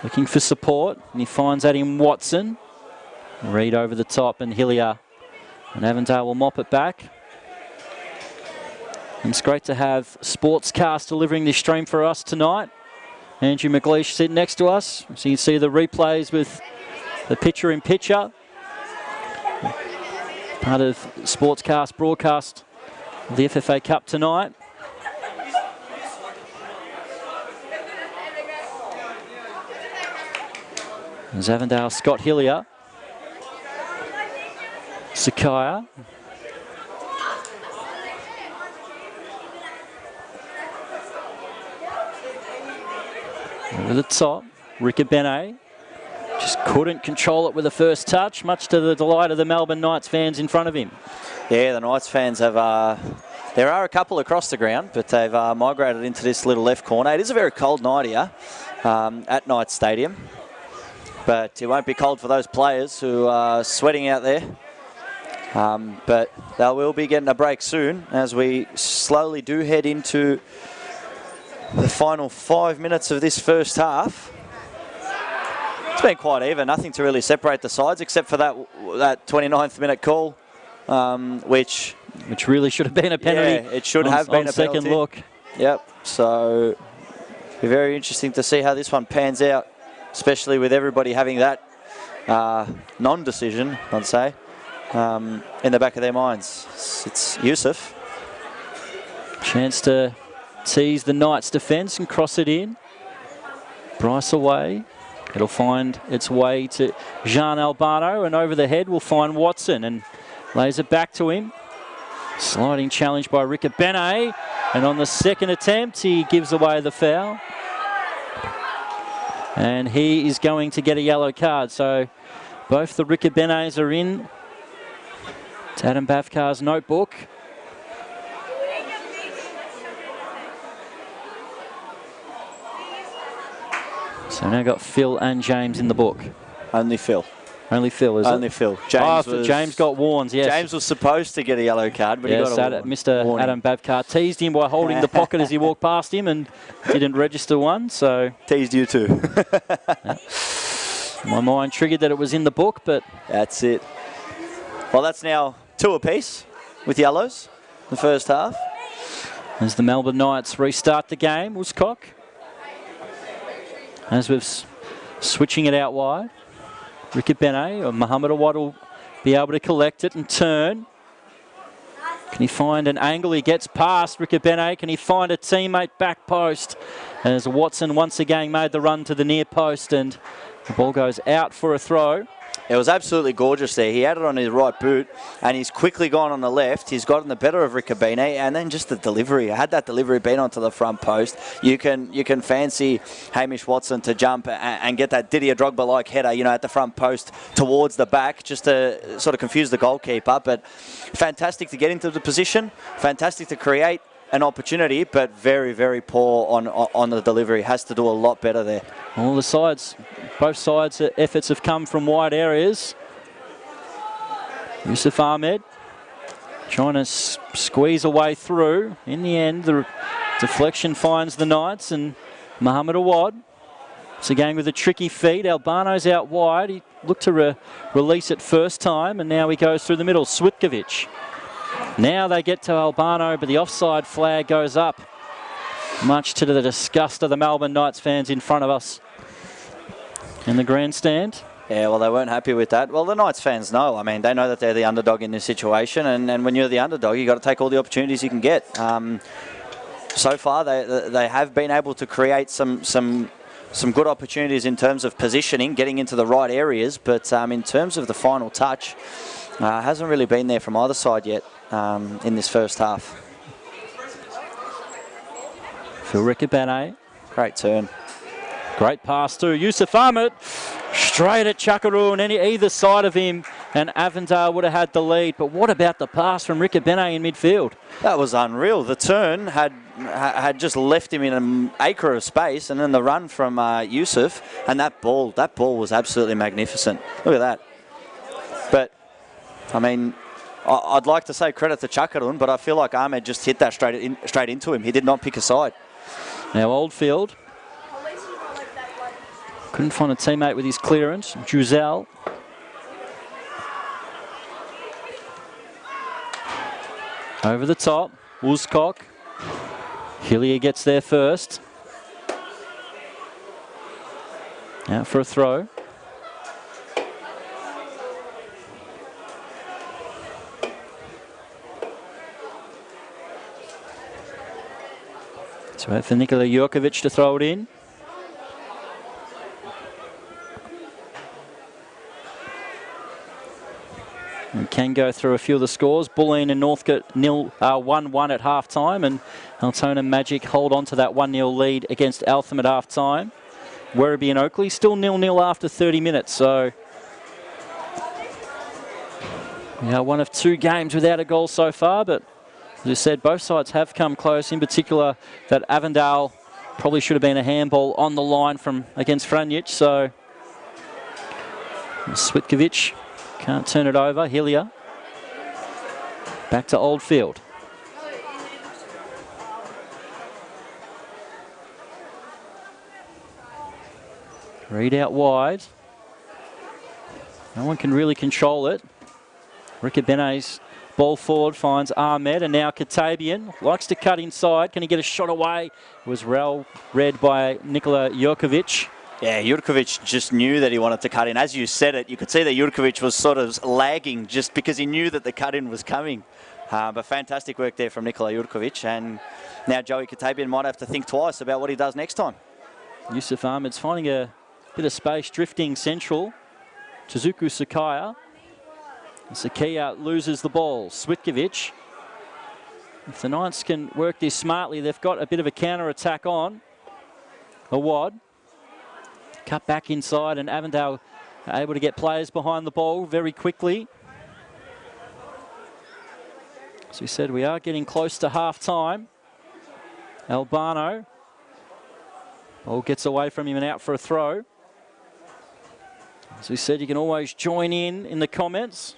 looking for support, and he finds that in Watson. Reed over the top, and Hillier. And Avondale will mop it back. And it's great to have Sportscast delivering this stream for us tonight. Andrew McLeish sitting next to us. So you can see the replays with the picture-in-picture. Part of Sportscast broadcast of the FFA Cup tonight. There's Avondale, Scott Hillier. Sakaya. Over the top, Rikabene just couldn't control it with the first touch, much to the delight of the Melbourne Knights fans in front of him. Yeah, the Knights fans have, there are a couple across the ground, but they've migrated into this little left corner. It is a very cold night here at Knights Stadium, but it won't be cold for those players who are sweating out there. But they will be getting a break soon as we slowly do head into the final 5 minutes of this first half. It's been quite even, nothing to really separate the sides except for that 29th minute call, which really should have been a penalty. Yeah, it should have been a penalty. Second look. Yep, so it'll be very interesting to see how this one pans out, especially with everybody having that non-decision, I'd say, in the back of their minds. It's Yusuf. Chance to tease the Knights defence and cross it in. Bryce away. It'll find its way to Jean Albano, and over the head we'll find Watson and lays it back to him. Sliding challenge by Ricabene, and on the second attempt he gives away the foul. And he is going to get a yellow card. So both the Ricabenes are in. It's Adam Bavkar's notebook. So now got Phil and James in the book. Only Phil. Only Phil, is it? Only Phil. James got warned, yes. James was supposed to get a yellow card, but he got a warning. Mr. Adam Bavkar teased him by holding the pocket as he walked past him and didn't register one, so... Teased you too. Yeah. My mind triggered that it was in the book, but... That's it. Well, that's now 2 apiece with yellows, the first half. As the Melbourne Knights restart the game, Wooscock. As we're switching it out wide. Ricabene or Muhammad Awad will be able to collect it and turn. Can he find an angle? He gets past Ricabene. Can he find a teammate back post? As Watson once again made the run to the near post, and the ball goes out for a throw. It was absolutely gorgeous there. He had it on his right boot and he's quickly gone on the left. He's gotten the better of Ricabene, and then just the delivery. Had that delivery been onto the front post, you can fancy Hamish Watson to jump and get that Didier Drogba-like header, you know, at the front post towards the back, just to sort of confuse the goalkeeper. But fantastic to get into the position, fantastic to create an opportunity, but very, very poor on the delivery. Has to do a lot better there. All the sides, both sides' efforts have come from wide areas. Yusuf Ahmed trying to squeeze a way through. In the end, the deflection finds the Knights, and Muhammad Awad. It's again with a tricky feed. Albano's out wide. He looked to release it first time, and now he goes through the middle. Switkovic. Now they get to Albano, but the offside flag goes up, much to the disgust of the Melbourne Knights fans in front of us in the grandstand. Yeah, well, they weren't happy with that. Well, the Knights fans know. I mean, they know that they're the underdog in this situation, and when you're the underdog, you've got to take all the opportunities you can get. So far, they have been able to create some good opportunities in terms of positioning, getting into the right areas, but in terms of the final touch, hasn't really been there from either side yet in this first half. Phil Ricabene. Great turn. Great pass through. Yusuf Ahmed straight at Chakaru, and either side of him, and Avondale would have had the lead. But what about the pass from Ricabene in midfield? That was unreal. The turn had just left him in an acre of space, and then the run from Yusuf, and that ball was absolutely magnificent. Look at that. But I mean, I'd like to say credit to Chakarun, but I feel like Ahmed just hit that straight into him. He did not pick a side. Now Oldfield couldn't find a teammate with his clearance. Juzel. Over the top. Wooscock. Hillier gets there first. Out for a throw. So wait for Nikola Jurkovic to throw it in. We can go through a few of the scores. Bulleen and Northcote 1-1 at half-time, and Altona Magic hold on to that 1-0 lead against Eltham at half-time. Werribee and Oakley still 0-0 after 30 minutes, so we are one of 2 games without a goal so far, but as I said, both sides have come close. In particular, that Avondale probably should have been a handball on the line from against Franjic, so Switkovic can't turn it over. Hillier. Back to Oldfield. Read out wide. No one can really control it. Rickabene's ball forward finds Ahmed, and now Katabian likes to cut inside. Can he get a shot away? It was well read by Nikola Jurkovic. Yeah, Jurkovic just knew that he wanted to cut in. As you said it, you could see that Jurkovic was sort of lagging just because he knew that the cut-in was coming. But fantastic work there from Nikola Jurkovic. And now Joey Katabian might have to think twice about what he does next time. Yusuf Ahmed's finding a bit of space, drifting central. Chizuku Sakaya. Sakia loses the ball. Switkovic. If the Knights can work this smartly, they've got a bit of a counter-attack on. Awad. Cut back inside, and Avondale able to get players behind the ball very quickly. As we said, we are getting close to half-time. Albano. Ball gets away from him and out for a throw. As we said, you can always join in the comments.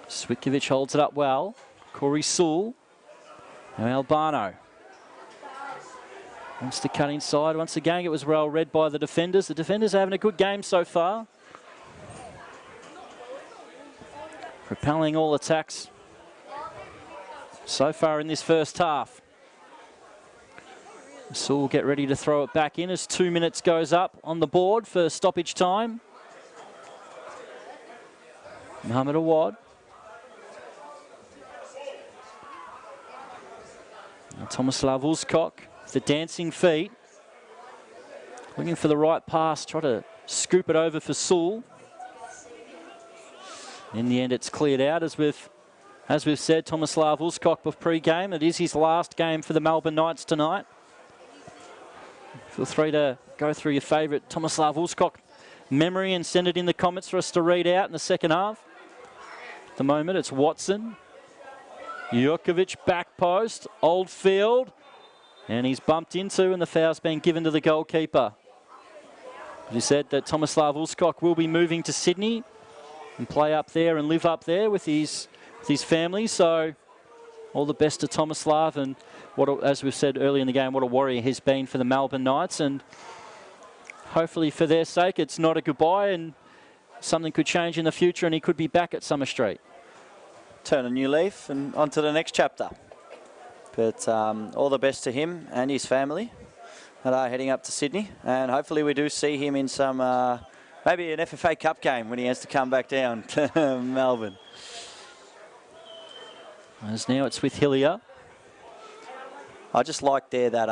Switkovic holds it up well. Corey Sewell. Now Albano. Wants to cut inside. Once again, it was well read by the defenders. The defenders are having a good game so far. Propelling all attacks so far in this first half. Sewell will get ready to throw it back in as 2 minutes goes up on the board for stoppage time. Mohamed Awad. Tomislav Uzkok, the dancing feet. Looking for the right pass, try to scoop it over for Sewell. In the end, it's cleared out. As we've said, Tomislav Uzkok of pre-game. It is his last game for the Melbourne Knights tonight. Feel free to go through your favourite Tomislav Uzkok memory and send it in the comments for us to read out in the second half. At the moment, it's Watson. Jurkovic back post, Oldfield, and he's bumped into, and the foul's been given to the goalkeeper. As you said, that Tomislav Uzkok will be moving to Sydney and play up there and live up there with his family. So all the best to Tomislav, and as we've said earlier in the game, what a warrior he's been for the Melbourne Knights, and hopefully for their sake it's not a goodbye and something could change in the future and he could be back at Summer Street. Turn a new leaf and on to the next chapter. But all the best to him and his family that are heading up to Sydney, and hopefully we do see him in some maybe an FFA Cup game when he has to come back down to Melbourne. As now it's with Hillier. I just liked there that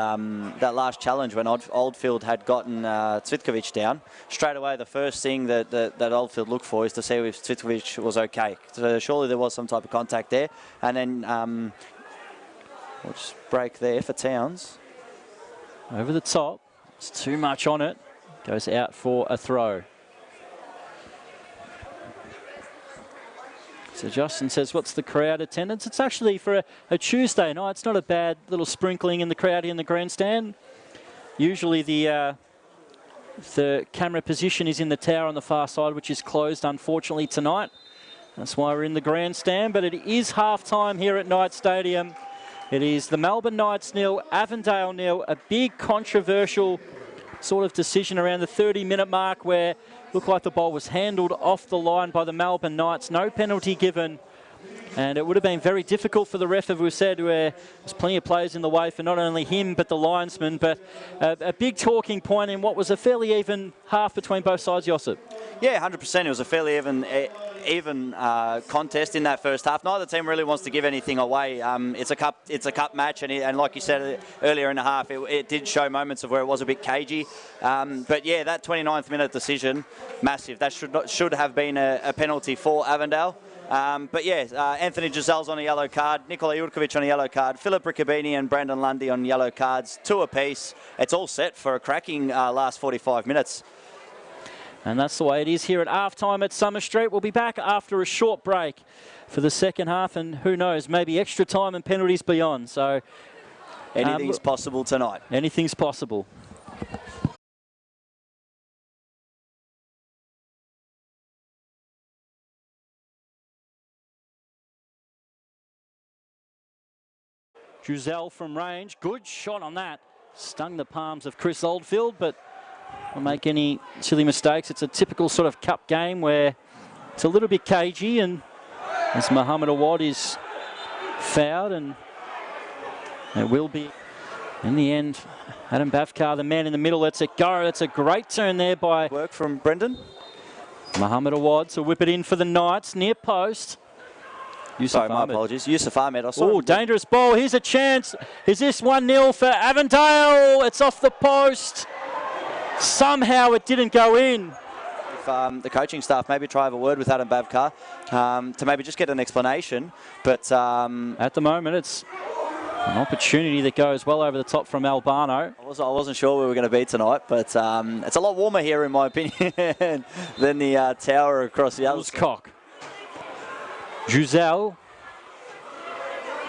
that last challenge when Oldfield had gotten Cvitkovic down. Straight away, the first thing that Oldfield looked for is to see if Cvitkovic was okay. So surely there was some type of contact there. And then we'll just break there for Towns. Over the top. It's too much on it. Goes out for a throw. So Justin says, what's the crowd attendance? It's actually for a Tuesday night. It's not a bad little sprinkling in the crowd in the grandstand. Usually the camera position is in the tower on the far side, which is closed, unfortunately, tonight. That's why we're in the grandstand. But it is half-time here at Knight Stadium. It is the Melbourne Knights 0, Avondale 0. A big controversial sort of decision around the 30-minute mark where looked like the ball was handled off the line by the Melbourne Knights. No penalty given. And it would have been very difficult for the ref, as we said, where there's plenty of players in the way for not only him but the linesman. But a big talking point in what was a fairly even half between both sides, Josip. Yeah, 100%. It was a fairly even contest in that first half. Neither team really wants to give anything away. It's a cup match, and like you said earlier in the half, it did show moments of where it was a bit cagey. But yeah, that 29th minute decision, massive. That should have been a penalty for Avondale. But yeah, Anthony Giselle's on a yellow card, Nikola Jurkovic on a yellow card, Philip Riccobeni and Brandon Lundy on yellow cards, 2 apiece. It's all set for a cracking last 45 minutes. And that's the way it is here at halftime at Summer Street. We'll be back after a short break for the second half, and who knows, maybe extra time and penalties beyond. So Anything's possible tonight. Anything's possible. Giselle from range, good shot on that. Stung the palms of Chris Oldfield, but won't make any silly mistakes. It's a typical sort of cup game where it's a little bit cagey, and as Muhammad Awad is fouled, and it will be, in the end, Adam Bavkar, the man in the middle, lets it go. That's a great turn there by work from Brendan. Muhammad Awad to whip it in for the Knights, near post. Sorry, my apologies. Yusuf Ahmed. Oh, dangerous ball. Here's a chance. Is this 1-0 for Avondale? It's off the post. Somehow it didn't go in. If the coaching staff maybe try have a word with Adam Bavkar to maybe just get an explanation. But at the moment, it's an opportunity that goes well over the top from Albano. I wasn't sure we were going to be tonight, but it's a lot warmer here, in my opinion, than the tower across the other side. Cock. Giselle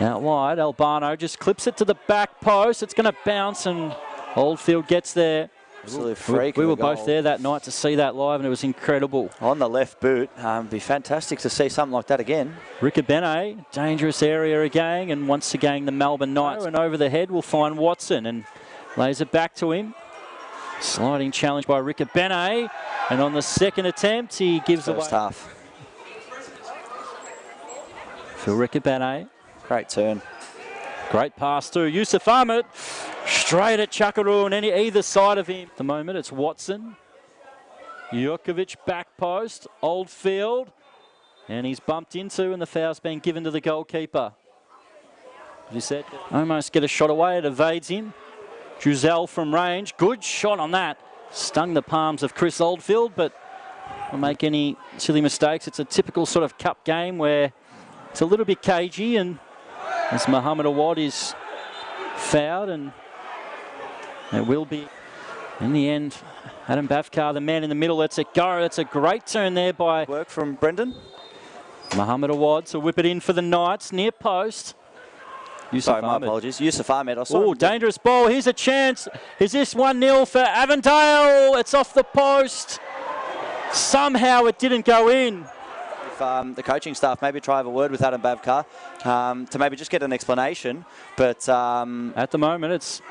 out wide. Albano just clips it to the back post. It's going to bounce, and Oldfield gets there. Absolute freak. We were both there that night to see that live, and it was incredible. On the left boot. It'd be fantastic to see something like that again. Riccobene, dangerous area again, and once again the Melbourne Knights. And over the head will find Watson, and lays it back to him. Sliding challenge by Riccobene, and on the second attempt he gives away. First half. For Riccobene. Great turn. Great pass through. Yusuf Ahmed straight at Chakaru and either side of him. At the moment it's Watson. Jukovic back post. Oldfield. And he's bumped into, and the foul's been given to the goalkeeper. As you said, almost get a shot away. It evades him. Giselle from range. Good shot on that. Stung the palms of Chris Oldfield, but won't make any silly mistakes. It's a typical sort of cup game where it's a little bit cagey, and as Muhammad Awad is fouled, and it will be, in the end, Adam Bavkar, the man in the middle, lets it go. That's a great turn there by work from Brendan. Muhammad Awad to whip it in for the Knights, near post. Sorry, my apologies. Yusuf Ahmed. Oh, dangerous ball. Here's a chance. Is this 1-0 for Avondale? It's off the post. Somehow it didn't go in. If the coaching staff maybe try have a word with Adam Bavkar to maybe just get an explanation. But at the moment it's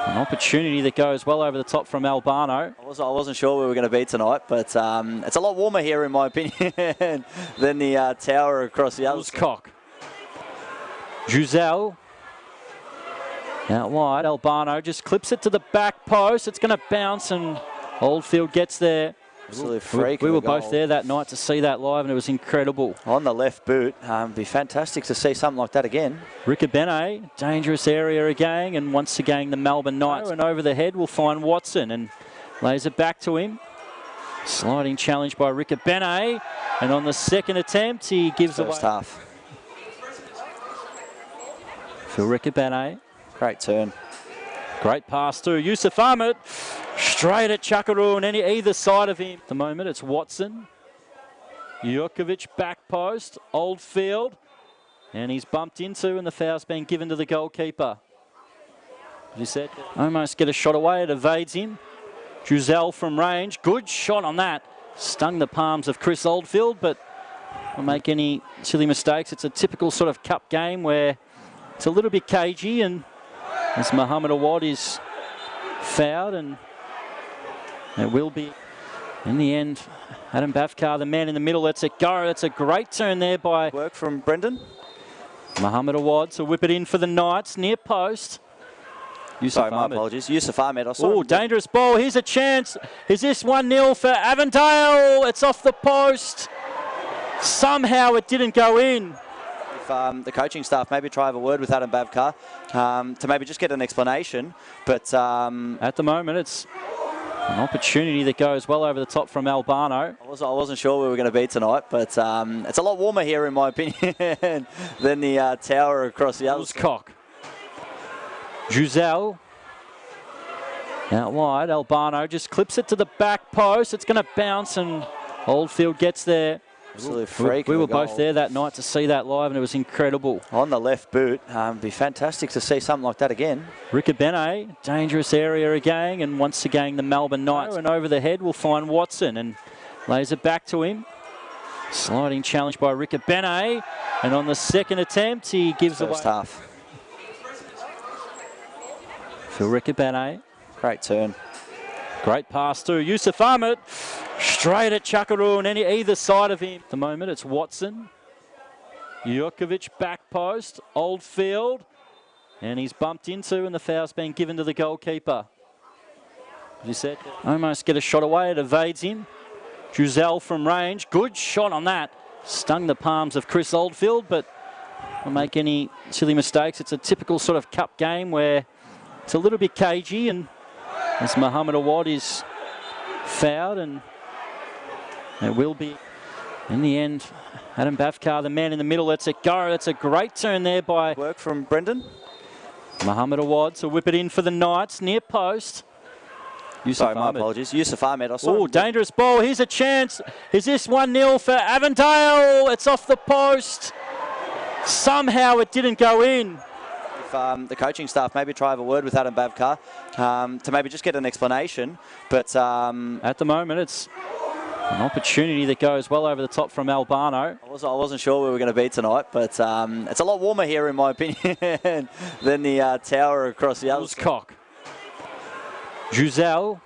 an opportunity that goes well over the top from Albano. I wasn't sure we were going to be tonight, but it's a lot warmer here, in my opinion, than the tower across the other side. Cock. Giselle out wide. Albano just clips it to the back post. It's going to bounce, and Oldfield gets there. Absolute freak. We were both there that night to see that live, and it was incredible. On the left boot. It'd be fantastic to see something like that again. Riccobene, dangerous area again, and once again the Melbourne Knights. And over the head will find Watson, and lays it back to him. Sliding challenge by Riccobene, and on the second attempt he gives away. First half. For Riccobene. Great turn. Great pass through. Yusuf Ahmed straight at Chakaru and either side of him. At the moment it's Watson. Jukovic back post. Oldfield. And he's bumped into, and the foul's been given to the goalkeeper. As you said, almost get a shot away. It evades him. Giselle from range. Good shot on that. Stung the palms of Chris Oldfield, but won't make any silly mistakes. It's a typical sort of cup game where it's a little bit cagey, and as Muhammad Awad is fouled, and it will be, in the end, Adam Bavkar, the man in the middle, lets it go. That's a great turn there by work from Brendan. Muhammad Awad to whip it in for the Knights, near post. Sorry, my apologies. Yusuf Ahmed. Oh, dangerous ball. Here's a chance. Is this 1-0 for Avondale? It's off the post. Somehow it didn't go in. If the coaching staff maybe try have a word with Adam Bavkar to maybe just get an explanation. But at the moment it's an opportunity that goes well over the top from Albano. I wasn't sure we were going to be tonight, but it's a lot warmer here, in my opinion, than the tower across the other side. Cock. Giselle out wide. Albano just clips it to the back post. It's going to bounce, and Oldfield gets there. Absolute freak. We were both there that night to see that live, and it was incredible. On the left boot. Be fantastic to see something like that again. Riccobene, dangerous area again, and once again the Melbourne Knights. And over the head will find Watson and lays it back to him. Sliding challenge by Riccobene, and on the second attempt he gives away. First half. For Riccobene. Great turn. Great pass through Yusuf Ahmed. Straight at Chakaru and either side of him. At the moment it's Watson. Jukovic back post. Oldfield. And he's bumped into, and the foul's been given to the goalkeeper. As you said, almost get a shot away. It evades him. Giselle from range. Good shot on that. Stung the palms of Chris Oldfield, but don't make any silly mistakes. It's a typical sort of cup game where it's a little bit cagey, and as Mohammed Awad is fouled, and it will be, in the end, Adam Bavkar, the man in the middle, lets it go. That's a great turn there by Work from Brendan. Mohammed Awad, so whip it in for the Knights, near post. Sorry, my apologies. Yusuf Ahmed. Oh, dangerous ball. Here's a chance. Is this 1-0 for Avondale? It's off the post. Somehow it didn't go in. If the coaching staff maybe try have a word with Adam Bavkar to maybe just get an explanation. But at the moment, it's an opportunity that goes well over the top from Albano. I wasn't sure we were going to be tonight, but it's a lot warmer here, in my opinion, than the tower across the other. Cock. Giselle.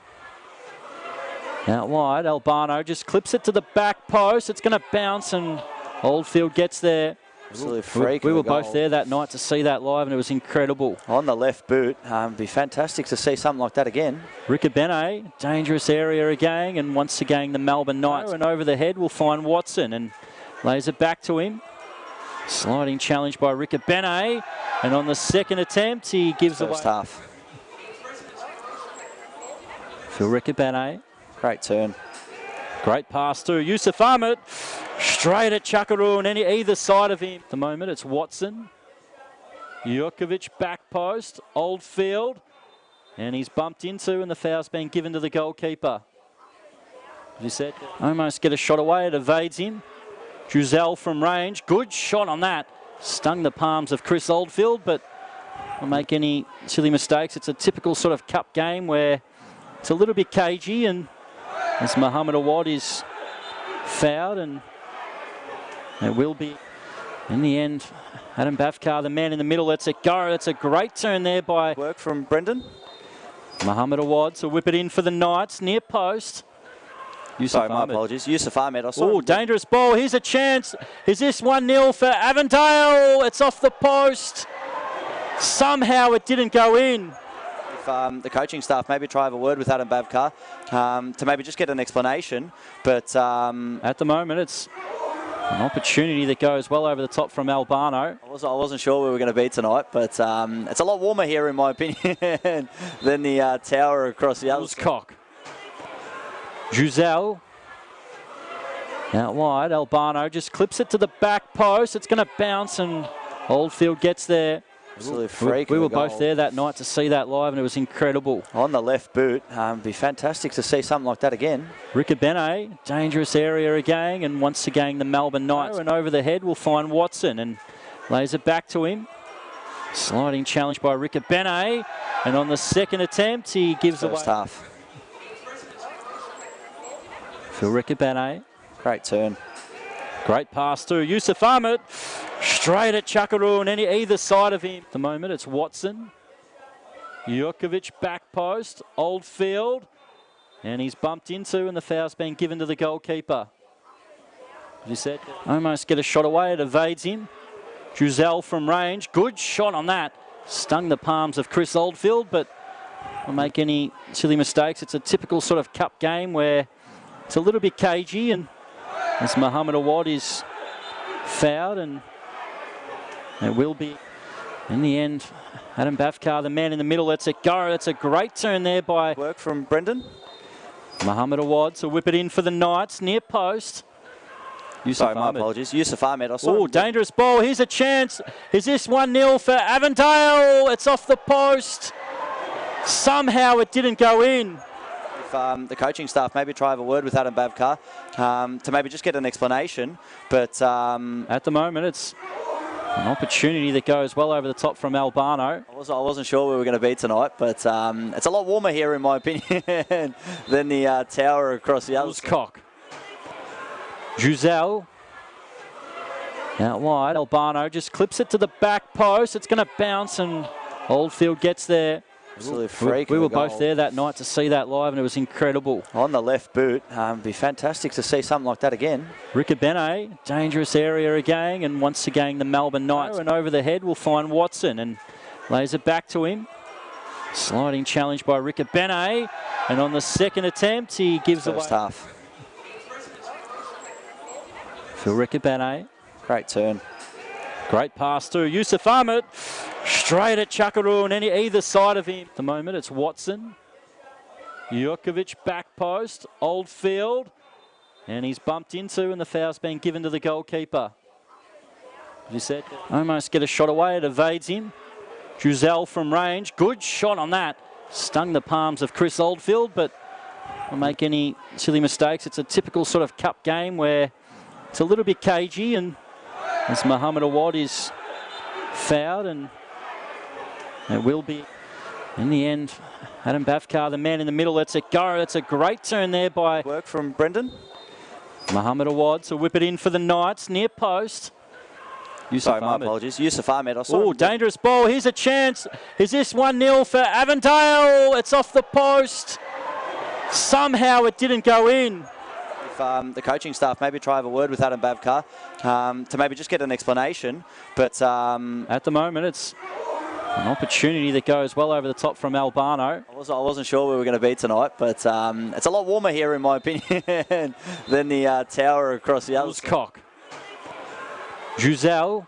Out wide, Albano just clips it to the back post. It's going to bounce, and Oldfield gets there. Absolute freak. We were both there that night to see that live, and it was incredible. On the left boot. Be fantastic to see something like that again. Riccobene, dangerous area again, and once again the Melbourne Knights. And over the head will find Watson and lays it back to him. Sliding challenge by Riccobene, and on the second attempt he gives away. First half. For Riccobene. Great turn. Great pass through Yusuf Ahmed. Straight at Chakaru and either side of him. At the moment it's Watson. Jukovic back post. Oldfield. And he's bumped into, and the foul's been given to the goalkeeper. As you said, almost get a shot away. It evades him. Giselle from range. Good shot on that. Stung the palms of Chris Oldfield, but don't make any silly mistakes. It's a typical sort of cup game where it's a little bit cagey, and as Mohammed Awad is fouled, and it will be, in the end, Adam Bavkar, the man in the middle, lets it go. That's a great turn there by Work from Brendan. Mohammed Awad, so whip it in for the Knights, near post. Sorry, my apologies. Yusuf Ahmed. Oh, dangerous ball. Here's a chance. Is this 1-0 for Avondale? It's off the post. Somehow it didn't go in. If the coaching staff maybe try have a word with Adam Bavkar to maybe just get an explanation. But at the moment it's an opportunity that goes well over the top from Albano. I wasn't sure we were going to be tonight, but it's a lot warmer here, in my opinion, than the tower across the other. Cock. Giselle. Out wide, Albano just clips it to the back post. It's going to bounce, and Oldfield gets there. Absolute freak. We were both there that night to see that live, and it was incredible. On the left boot. Be fantastic to see something like that again. Riccobene, dangerous area again, and once again the Melbourne Knights. And over the head will find Watson and lays it back to him. Sliding challenge by Riccobene, and on the second attempt he gives away. First half. For Riccobene. Great turn. Great pass through Yusuf Ahmed. Straight at Chakaru and either side of him. At the moment it's Watson. Jukovic back post. Oldfield. And he's bumped into, and the foul's been given to the goalkeeper. As you said, almost get a shot away. It evades him. Giselle from range. Good shot on that. Stung the palms of Chris Oldfield, but don't make any silly mistakes. It's a typical sort of cup game where it's a little bit cagey, and as Mohammed Awad is fouled, and it will be, in the end, Adam Bavkar, the man in the middle, lets it go. That's a great turn there by Work from Brendan. Mohammed Awad, so whip it in for the Knights, near post. Sorry, my apologies. Yusuf Ahmed. Oh, dangerous ball. Here's a chance. Is this 1-0 for Avondale? It's off the post. Somehow it didn't go in. If The coaching staff maybe try have a word with Adam Bavkar to maybe just get an explanation. But at the moment, it's an opportunity that goes well over the top from Albano. I wasn't sure we were going to be tonight, but it's a lot warmer here, in my opinion, than the tower across the other side. Cock. Giselle. Out wide, Albano just clips it to the back post. It's going to bounce, and Oldfield gets there. Absolute freak. We were both there that night to see that live, and it was incredible. On the left boot. Be fantastic to see something like that again. Ricabene, dangerous area again, and once again the Melbourne Knights. And over the head, we'll find Watson, and lays it back to him. Sliding challenge by Ricabene, and on the second attempt, he gives away. First half. Phil Ricabene. Great turn. Great pass through Yusuf Ahmed. Straight at Chakaru on either side of him. At the moment, it's Watson. Jukovic back post. Oldfield. And he's bumped into, and the foul's been given to the goalkeeper. As you said, almost get a shot away. It evades him. Giselle from range. Good shot on that. Stung the palms of Chris Oldfield, but won't make any silly mistakes. It's a typical sort of cup game where it's a little bit cagey, and as Muhammad Awad is fouled, and it will be, in the end, Adam Bavkar, the man in the middle, lets it go. That's a great turn there by work from Brendan. Muhammad Awad to whip it in for the Knights, near post. Sorry, my apologies. Yusuf Ahmed. Oh, dangerous ball. Here's a chance. Is this 1-0 for Avondale? It's off the post. Somehow it didn't go in. The coaching staff maybe try have a word with Adam Bavkar to maybe just get an explanation. But at the moment, it's an opportunity that goes well over the top from Albano. I wasn't sure we were going to be tonight, but it's a lot warmer here, in my opinion, than the tower across the other side. Cock. Giselle.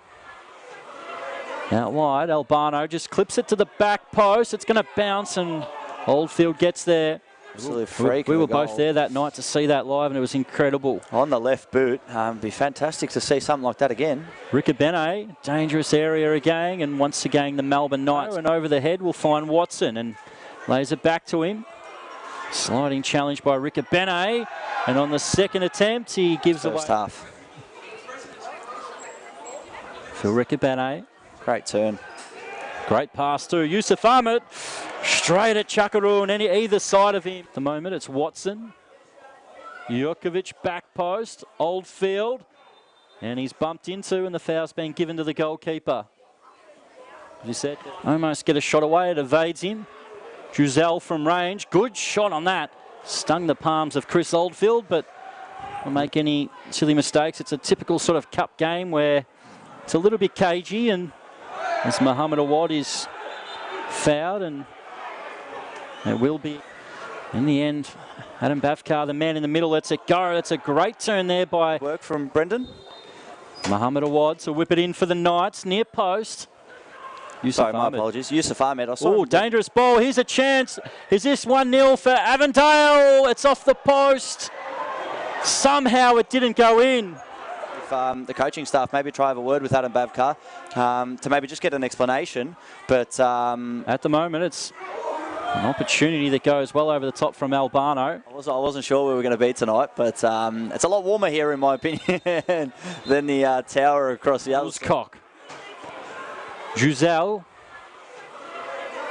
Out wide, Albano just clips it to the back post. It's going to bounce, and Oldfield gets there. Absolute freak. We were both there that night to see that live, and it was incredible. On the left boot. Be fantastic to see something like that again. Ricabene, dangerous area again, and once again the Melbourne Knights. And over the head, we'll find Watson, and lays it back to him. Sliding challenge by Ricabene, and on the second attempt, he gives away. First half. Phil Ricabene. Great turn. Great pass through Yusuf Ahmed. Straight at Chakaru on either side of him. At the moment, it's Watson. Jukovic back post. Oldfield. And he's bumped into, and the foul's been given to the goalkeeper. As you said, almost get a shot away. It evades him. Giselle from range. Good shot on that. Stung the palms of Chris Oldfield, but won't make any silly mistakes. It's a typical sort of cup game where it's a little bit cagey, and as Muhammad Awad is fouled, and it will be, in the end, Adam Bavkar, the man in the middle, lets it go. That's a great turn there by work from Brendan. Muhammad Awad to whip it in for the Knights, near post. Sorry, my apologies. Yusuf Ahmed. Oh, dangerous ball. Here's a chance. Is this 1-0 for Avondale? It's off the post. Somehow it didn't go in. The coaching staff maybe try have a word with Adam Bavkar to maybe just get an explanation. But at the moment, it's an opportunity that goes well over the top from Albano. I wasn't sure we were going to be tonight, but it's a lot warmer here, in my opinion, than the tower across the other side. Cock. Giselle.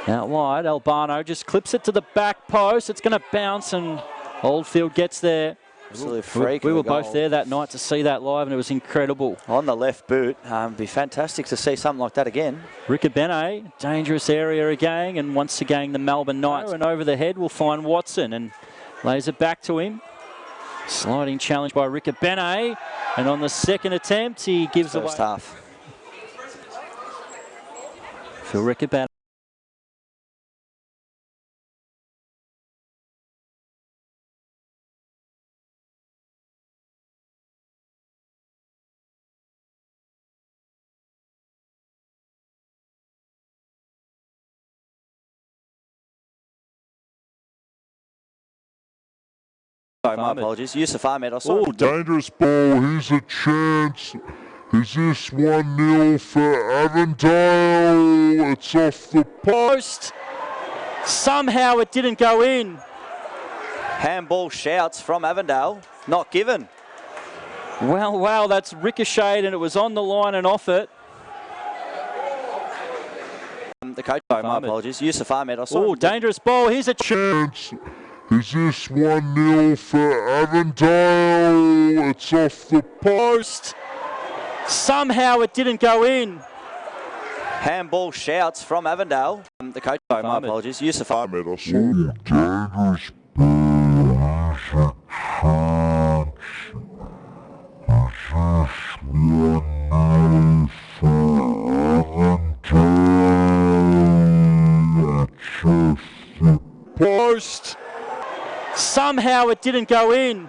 Out wide, Albano just clips it to the back post. It's going to bounce, and Oldfield gets there. Absolute freak. We were both there that night to see that live, and it was incredible. On the left boot. Be fantastic to see something like that again. Ricabene, dangerous area again, and once again the Melbourne Knights. And over the head, we'll find Watson, and lays it back to him. Sliding challenge by Ricabene, and on the second attempt, he gives away. First half. Phil Ricabene. Sorry, my apologies. Yusuf Ahmed. Oh, dangerous ball. Here's a chance. Is this 1-0 for Avondale? It's off the post. Somehow it didn't go in. Handball shouts from Avondale. Not given. Well, wow, that's ricocheted and it was on the line and off it. The coach, sorry, my apologies. Yusuf Ahmed. I saw. Oh, dangerous ball. Here's a chance. Is this 1-0 for Avondale? It's off the post. Somehow it didn't go in. Handball shouts from Avondale. The coach, sorry, my apologies. Yusuf Ahmed. I saw. Dangerous Post. Somehow it didn't go in.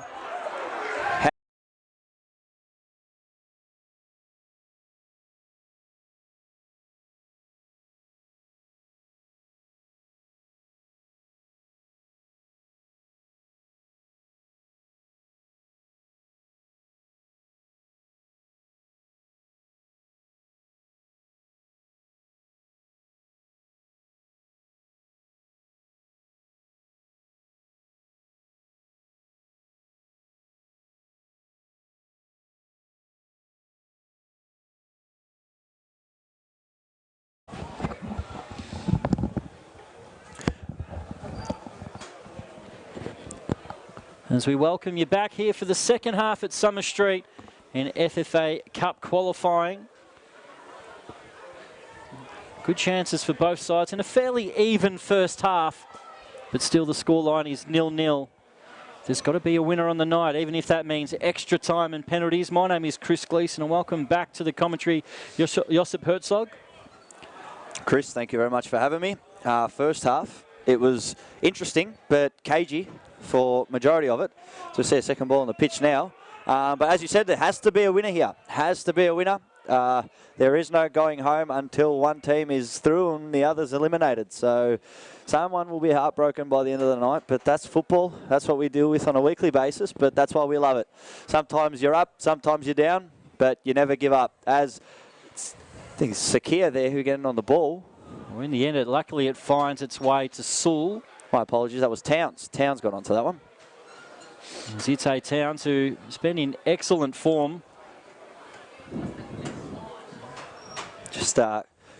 As we welcome you back here for the second half at Summer Street in FFA Cup qualifying. Good chances for both sides and a fairly even first half, but still the scoreline is 0-0. There's got to be a winner on the night, even if that means extra time and penalties. My name is Chris Gleeson and welcome back to the commentary, Josip Herzog. Chris, thank you very much for having me. First half, it was interesting, but cagey for majority of it. So we see a second ball on the pitch now. But as you said, there has to be a winner here. Has to be a winner. There is no going home until one team is through and the other's eliminated. So someone will be heartbroken by the end of the night, but that's football. That's what we deal with on a weekly basis, but that's why we love it. Sometimes you're up, sometimes you're down, but you never give up. As I think it's Sakia there who getting on the ball. Well, in the end, luckily it finds its way to Sewell. My apologies, that was Towns. Towns got onto that one. Zite Towns, who's been in excellent form. Just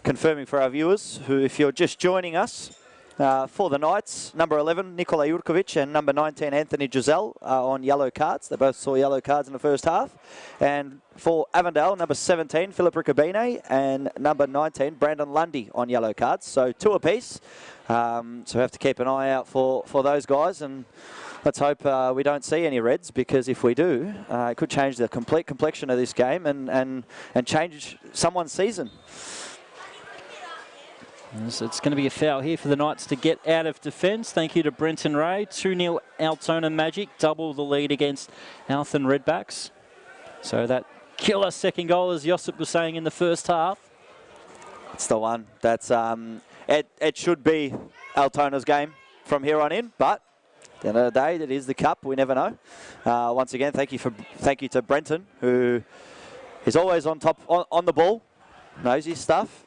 confirming for our viewers, who, if you're just joining us, for the Knights, number 11, Nikola Jurkovic, and number 19, Anthony Giselle, on yellow cards. They both saw yellow cards in the first half. And for Avondale, number 17, Philip Riccobene, and number 19, Brandon Lundy, on yellow cards. So 2 apiece. So we have to keep an eye out for those guys. And let's hope we don't see any reds, because if we do, it could change the complete complexion of this game and change someone's season. It's going to be a foul here for the Knights to get out of defence. Thank you to Brenton Ray. 2-0 Altona Magic, double the lead against Alton Redbacks. So that killer second goal, as Josip was saying in the first half. It's the one. That's it should be Altona's game from here on in, but at the end of the day, it is the cup. We never know. Once again, thank you to Brenton, who is always on top on the ball, knows his stuff.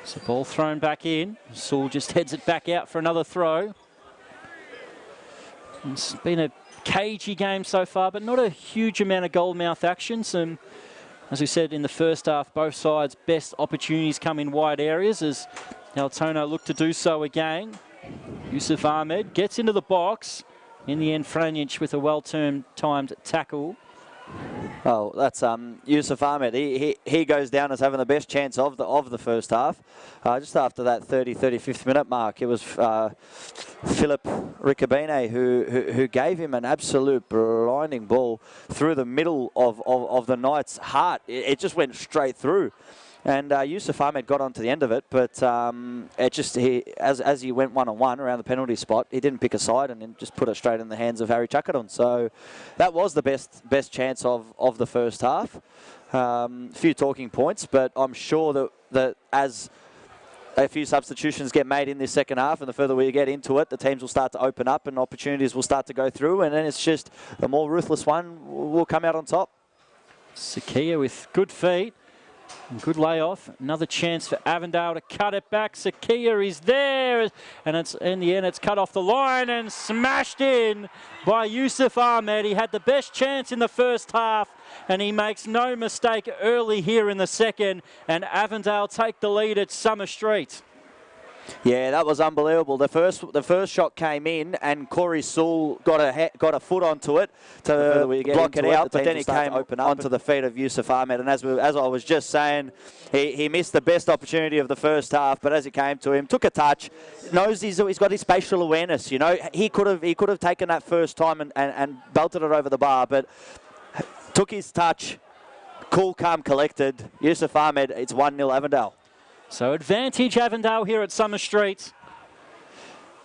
So ball thrown back in. Sewell just heads it back out for another throw. It's been a cagey game so far, but not a huge amount of goal-mouth action. Some, as we said in the first half, both sides' best opportunities come in wide areas as Altona look to do so again. Yusuf Ahmed gets into the box. In the end, Franjic with a well-timed tackle. Oh, that's Yusuf Ahmed. He goes down as having the best chance of the first half. Just after that 35th minute mark, it was Philip Riccobene who gave him an absolute blinding ball through the middle of the Knights' heart. It just went straight through. And Yusuf Ahmed got onto the end of it, but as he went one-on-one around the penalty spot, he didn't pick a side and then just put it straight in the hands of Harry Chakadon. So that was the best chance of the first half. Few talking points, but I'm sure that as a few substitutions get made in this second half, and the further we get into it, the teams will start to open up and opportunities will start to go through, and then it's just the more ruthless one will come out on top. Sakia with good feet. Good layoff. Another chance for Avondale to cut it back. Sakia is there, and it's in the end it's cut off the line and smashed in by Yusuf Ahmed. He had the best chance in the first half, and he makes no mistake early here in the second, and Avondale take the lead at Summer Street. Yeah, that was unbelievable. The first shot came in, and Corey Sewell got a foot onto it to block it out, but then he came onto the feet of Yusuf Ahmed. And as I was just saying, he missed the best opportunity of the first half, but as it came to him, took a touch, knows he's got his spatial awareness. You know, he could have taken that first time and belted it over the bar, but took his touch, cool, calm, collected. Yusuf Ahmed, it's 1-0 Avondale. So advantage Avondale here at Summer Street.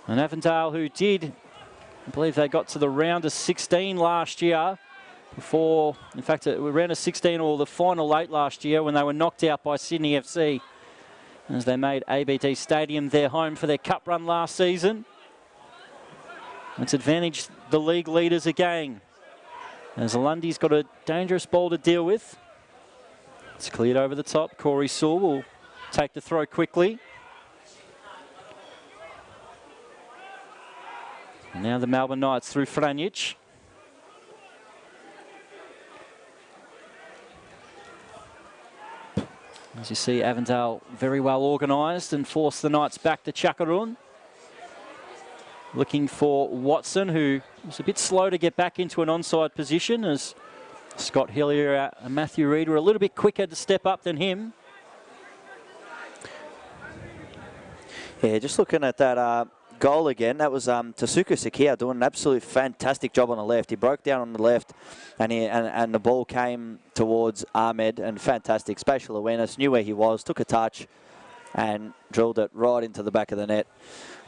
And Avondale, who did, I believe they got to the round of 16 last year. Before, in fact, it was round of 16 or the final 8 last year when they were knocked out by Sydney FC. As they made ABD Stadium their home for their cup run last season. It's advantage the league leaders again. As Lundy's got a dangerous ball to deal with. It's cleared over the top. Corey Sewell will take the throw quickly. And now the Melbourne Knights through Franjic. As you see, Avondale very well organised and forced the Knights back to Chakarun. Looking for Watson, who was a bit slow to get back into an onside position, as Scott Hillier and Matthew Reid were a little bit quicker to step up than him. Yeah, just looking at that goal again, that was Tasuku Sakia doing an absolute fantastic job on the left. He broke down on the left, and the ball came towards Ahmed, and fantastic spatial awareness, knew where he was, took a touch, and drilled it right into the back of the net.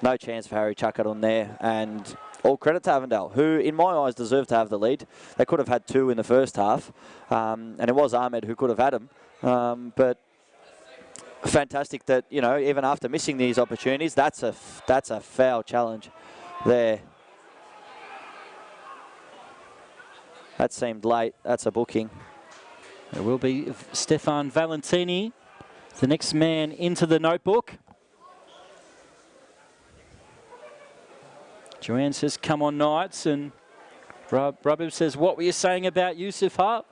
No chance for Harry Chakarun there, and all credit to Avondale, who in my eyes deserved to have the lead. They could have had 2 in the first half, and it was Ahmed who could have had them, but fantastic that, you know, even after missing these opportunities, that's a foul challenge there. That seemed late. That's a booking. It will be Stefan Valentini, the next man into the notebook. Joanne says, come on, Knights. And Rabib says, what were you saying about Yusuf Hart?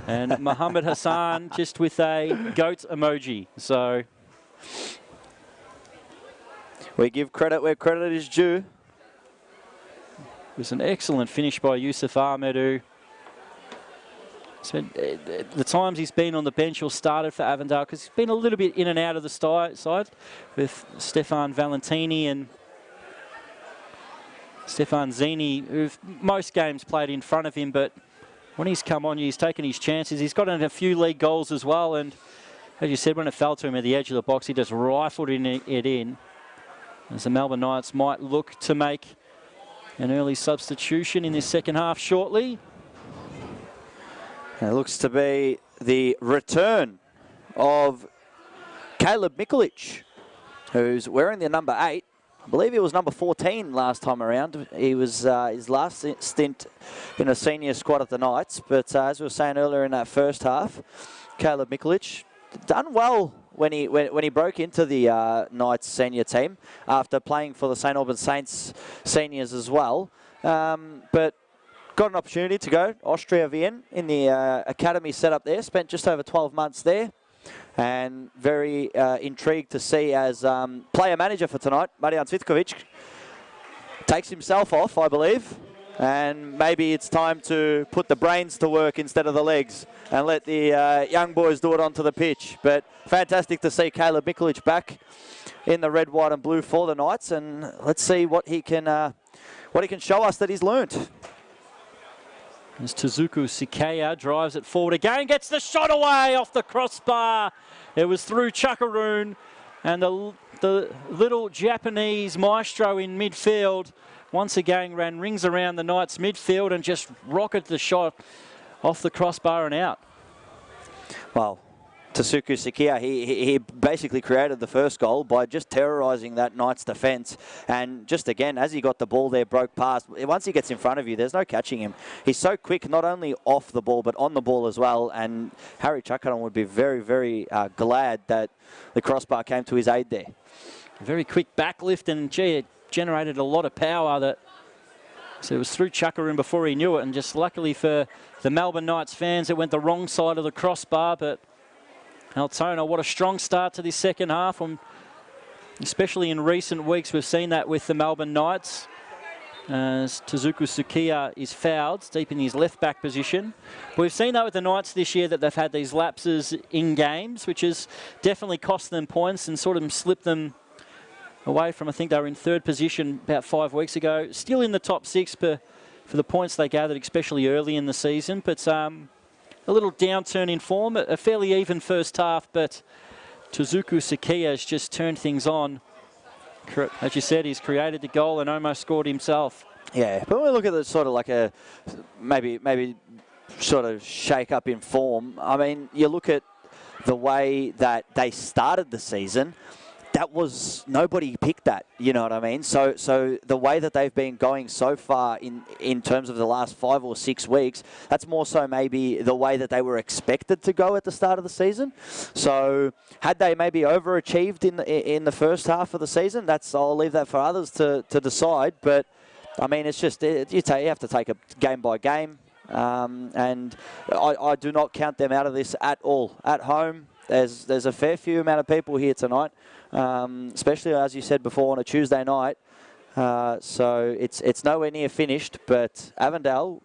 And Mohammed Hassan just with a goat emoji. So we give credit where credit is due. It was an excellent finish by Yusuf Ahmed, who spent the times he's been on the bench or started for Avondale, because he's been a little bit in and out of the side with Stefan Valentini and Stefan Zini, who've most games played in front of him, but when he's come on, he's taken his chances. He's got in a few league goals as well, and as you said, when it fell to him at the edge of the box, he just rifled it in. As the Melbourne Knights might look to make an early substitution in this second half shortly. It looks to be the return of Caleb Mikulic, who's wearing the number 8. I believe he was number 14 last time around. He was his last stint in a senior squad at the Knights. But as we were saying earlier in that first half, Caleb Mikulic done well when he broke into the Knights senior team after playing for the St Albans Saints seniors as well. But got an opportunity to go Austria Vienna in the academy set up there. Spent just over 12 months there. And very intrigued to see as player manager for tonight, Marijan Cvitkovic takes himself off, I believe. And maybe it's time to put the brains to work instead of the legs and let the young boys do it onto the pitch. But fantastic to see Caleb Mikulic back in the red, white and blue for the Knights. And let's see what he can show us that he's learnt. As Tasuku Sakia drives it forward again, gets the shot away off the crossbar. It was through Chakarun, and the little Japanese maestro in midfield once again ran rings around the Knights midfield and just rocketed the shot off the crossbar and out. Well, Tasuku Sakia, he basically created the first goal by just terrorising that Knights defence. And just again, as he got the ball there, broke past. Once he gets in front of you, there's no catching him. He's so quick, not only off the ball, but on the ball as well. And Harry Chakaran would be very, very glad that the crossbar came to his aid there. Very quick backlift, and gee, it generated a lot of power. So it was through Chakaran before he knew it, and just luckily for the Melbourne Knights fans, it went the wrong side of the crossbar. But Altona, what a strong start to this second half. Especially in recent weeks, we've seen that with the Melbourne Knights, as Tasuku Sakia is fouled deep in his left-back position. But we've seen that with the Knights this year, that they've had these lapses in games, which has definitely cost them points and sort of slipped them away from, I think they were in third position about 5 weeks ago. Still in the top 6 for the points they gathered, especially early in the season. But a little downturn in form, a fairly even first half, but Tasuku Sakia has just turned things on. As you said, he's created the goal and almost scored himself. Yeah, but when we look at the sort of like a maybe sort of shake up in form, I mean, you look at the way that they started the season, that was, nobody picked that, you know what I mean? So the way that they've been going so far in terms of the last 5 or 6 weeks, that's more so maybe the way that they were expected to go at the start of the season. So had they maybe overachieved in the first half of the season, I'll leave that for others to decide. But I mean, it's just, you have to take it game by game. And I do not count them out of this at all. At home, there's a fair few amount of people here tonight. Especially, as you said before, on a Tuesday night. So it's nowhere near finished, but Avondale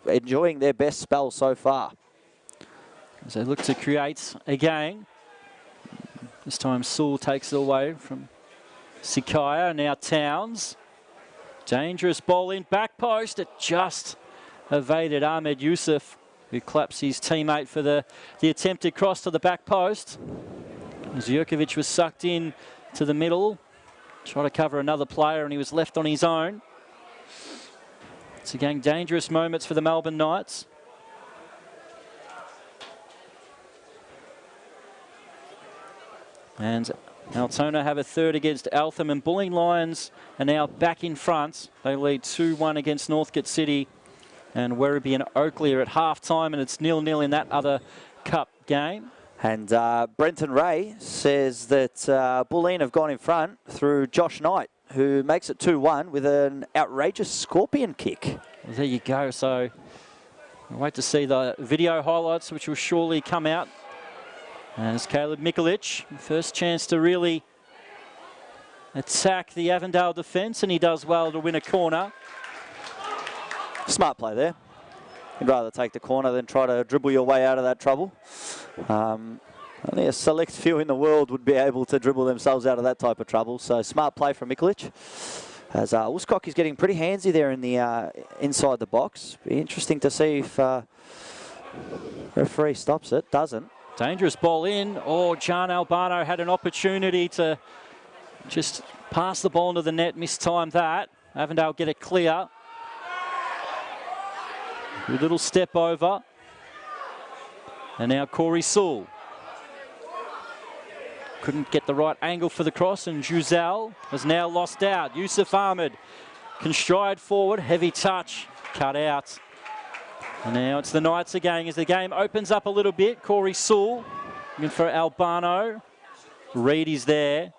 enjoying their best spell so far. As they look to create again. This time Sewell takes it away from Sikaya. Now Towns. Dangerous ball in, back post. It just evaded Ahmed Youssef, who claps his teammate for the attempted cross to the back post. Zjurkovic was sucked in to the middle, trying to cover another player, and he was left on his own. It's again dangerous moments for the Melbourne Knights. And Altona have a third against Eltham, and Bulleen Lions are now back in front. They lead 2-1 against Northcote City, and Werribee and Oakley are at half-time, and it's 0-0 in that other cup game. And Brenton Ray says that Bulleen have gone in front through Josh Knight, who makes it 2-1 with an outrageous scorpion kick. Well, there you go. So we'll wait to see the video highlights, which will surely come out. As Caleb Mikulic, first chance to really attack the Avondale defence, and he does well to win a corner. Smart play there. You'd rather take the corner than try to dribble your way out of that trouble. Only a select few in the world would be able to dribble themselves out of that type of trouble. So smart play from Mikulic. As Wooscock is getting pretty handsy there in the inside the box. Be interesting to see if referee stops it. Doesn't. Dangerous ball in. Oh, John Albano had an opportunity to just pass the ball into the net. Mistimed that. Avondale get it clear. A little step over. And now Corey Sewell. Couldn't get the right angle for the cross, and Juzel has now lost out. Yusuf Ahmed can stride forward. Heavy touch. Cut out. And now it's the Knights again as the game opens up a little bit. Corey Sewell looking for Albano. Reed is there.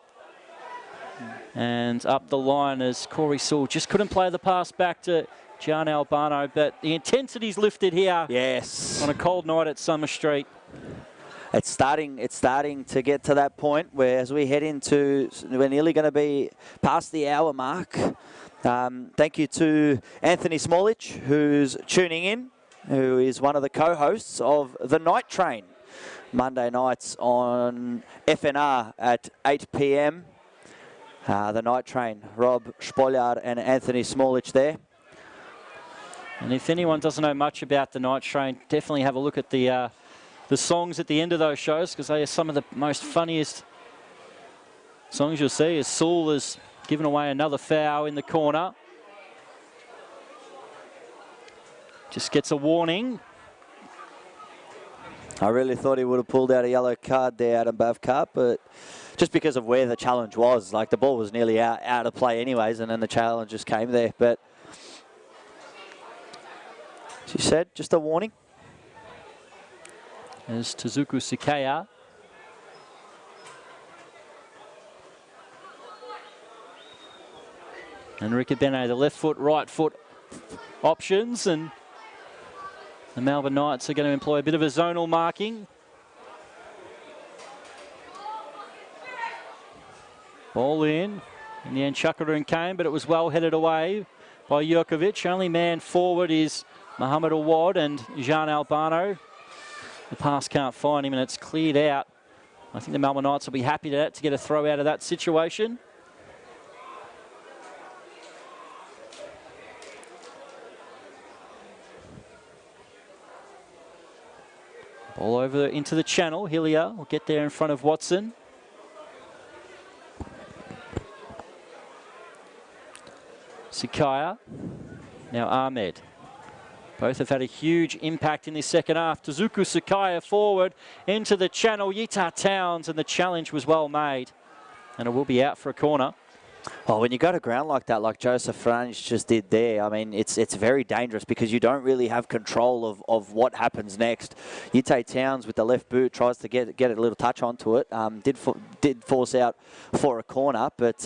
And up the line as Corey Sewell just couldn't play the pass back to Gian Albano, but the intensity's lifted here. Yes. On a cold night at Summer Street. It's starting to get to that point where, as we head into, we're nearly going to be past the hour mark. Thank you to Anthony Smolich, who's tuning in, who is one of the co-hosts of The Night Train, Monday nights on FNR at 8 p.m. The Night Train, Rob Spollard and Anthony Smolich there. And if anyone doesn't know much about The Night Train, definitely have a look at the songs at the end of those shows, because they are some of the most funniest songs you'll see. As Sewell has given away another foul in the corner. Just gets a warning. I really thought he would have pulled out a yellow card there, Adam Bavkar, but just because of where the challenge was, like the ball was nearly out of play anyways, and then the challenge just came there. But as you said, just a warning. As Tezuku Sikaya. And Rikabene, the left foot, right foot options, and the Melbourne Knights are going to employ a bit of a zonal marking. Ball in the end Chakaroon came, but it was well headed away by Jurkovic. Only man forward is Mohamed Awad and Jean Albano. The pass can't find him and it's cleared out. I think the Melbourne Knights will be happy to get a throw out of that situation. Ball over into the channel. Hillier will get there in front of Watson. Sikaya. Now Ahmed. Both have had a huge impact in this second half. Tezuku Sikaya forward into the channel. Yita Towns, and the challenge was well made. And it will be out for a corner. Oh, when you go to ground like that, like Joseph Franch just did there, I mean, it's very dangerous because you don't really have control of what happens next. Yite Towns with the left boot tries to get a little touch onto it. Did force out for a corner, but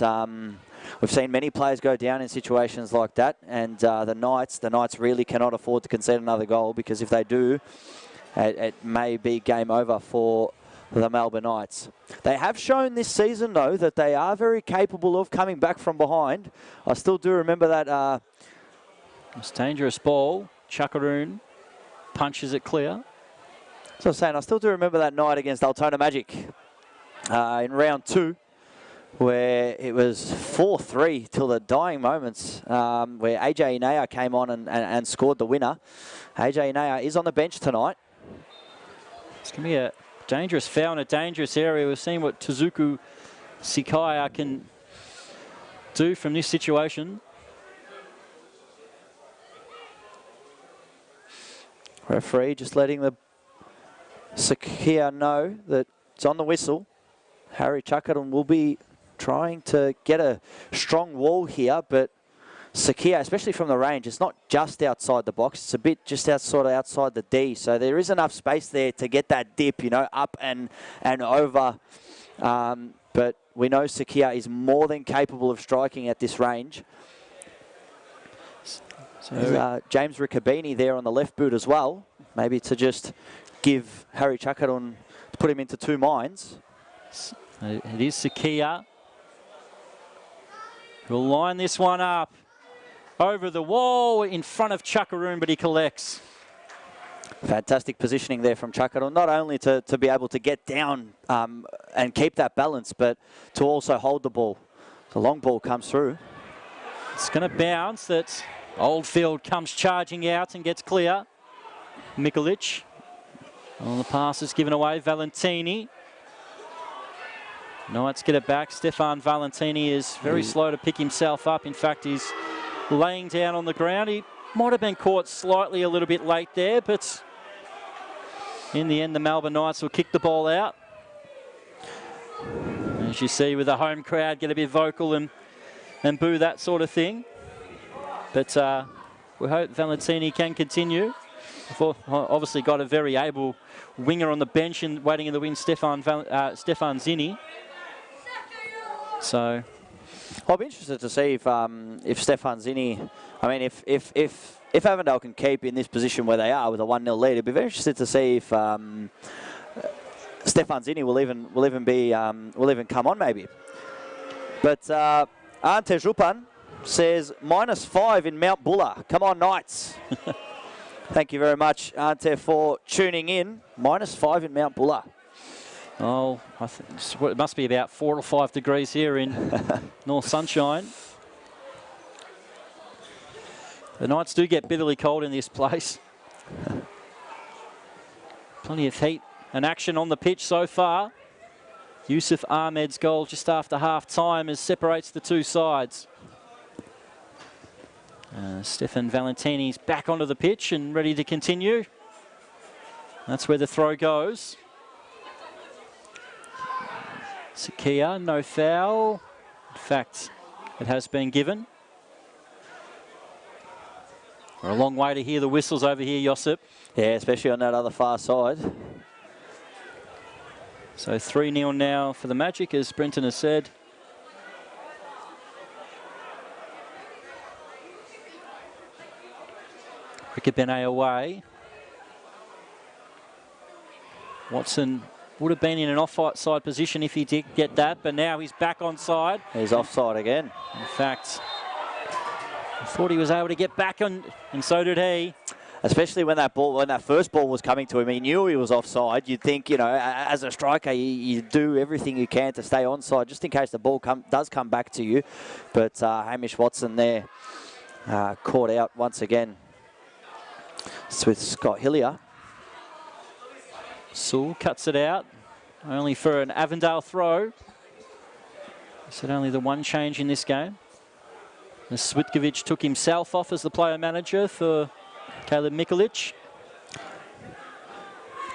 we've seen many players go down in situations like that, and the Knights really cannot afford to concede another goal, because if they do, it may be game over for the Melbourne Knights. They have shown this season, though, that they are very capable of coming back from behind. I still do remember that. It's dangerous ball. Chakaroon punches it clear. So I'm saying, I still do remember that night against Altona Magic in round 2, where it was 4-3 till the dying moments, where AJ Inea came on and scored the winner. AJ Inea is on the bench tonight. It's going to be a dangerous foul in a dangerous area. We've seen what Tezuku Sikaya can do from this situation. Referee just letting the Sikaya know that it's on the whistle. Harry Chakaroon will be trying to get a strong wall here, but Sikaya, especially from the range, it's not just outside the box, it's a bit just outside the D, so there is enough space there to get that dip, you know, up and over. But we know Sikaya is more than capable of striking at this range. So James Ricabini there on the left boot as well, maybe to just give Harry Chakaroon, to put him into two minds. It is Sikaya who'll line this one up over the wall in front of Chakaroon, but he collects. Fantastic positioning there from Chakaroon, not only to be able to get down and keep that balance, but to also hold the ball. The long ball comes through. It's going to bounce. That Oldfield comes charging out and gets clear. Mikulic. On the pass is given away. Valentini. Knights get it back. Stefan Valentini is very slow to pick himself up. In fact, he's laying down on the ground. He might have been caught slightly a little bit late there, but in the end, the Melbourne Knights will kick the ball out. As you see, with the home crowd get a bit vocal and boo that sort of thing. But we hope Valentini can continue. We've obviously got a very able winger on the bench and waiting in the wing, Stefan Zini. So I'll be interested to see if Stefan Zini, I mean, if Avondale can keep in this position where they are with a 1-0 lead, I'd be very interested to see if Stefan Zini will even come on maybe. But Ante Rupan says -5 in Mount Buller. Come on, Knights. Thank you very much, Ante, for tuning in. -5 in Mount Buller. Oh, I think it must be about 4 or 5 degrees here in North Sunshine. The Knights do get bitterly cold in this place. Plenty of heat and action on the pitch so far. Yusuf Ahmed's goal just after half-time as separates the two sides. Stefan Valentini's back onto the pitch and ready to continue. That's where the throw goes. Sakia, no foul. In fact, it has been given. We're a long way to hear the whistles over here, Josip. Yeah, especially on that other far side. So 3-0 now for the Magic, as Brenton has said. Cricket Benet away. Watson would have been in an offside position if he did get that, but now he's back onside. He's offside again. In fact, I thought he was able to get back on, and so did he. Especially when that first ball was coming to him, he knew he was offside. You'd think, you know, as a striker, you do everything you can to stay onside, just in case the ball does come back to you. But Hamish Watson there caught out once again. It's with Scott Hillier. Sewell cuts it out, only for an Avondale throw. Said only the one change in this game. As Switkovic took himself off as the player manager for Caleb Mikulic.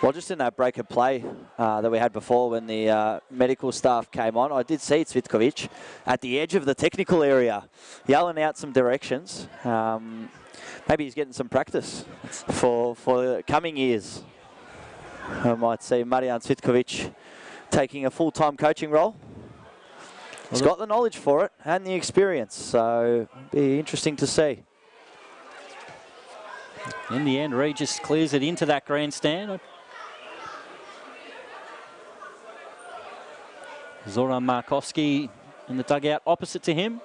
Well, just in that break of play that we had before when the medical staff came on, I did see Cvitkovic at the edge of the technical area, yelling out some directions. Maybe he's getting some practice for the coming years. I might see Marijan Cvitkovic taking a full-time coaching role. He's got the knowledge for it and the experience, so it'll be interesting to see. In the end, Regis clears it into that grandstand. Zoran Markovski in the dugout opposite to him.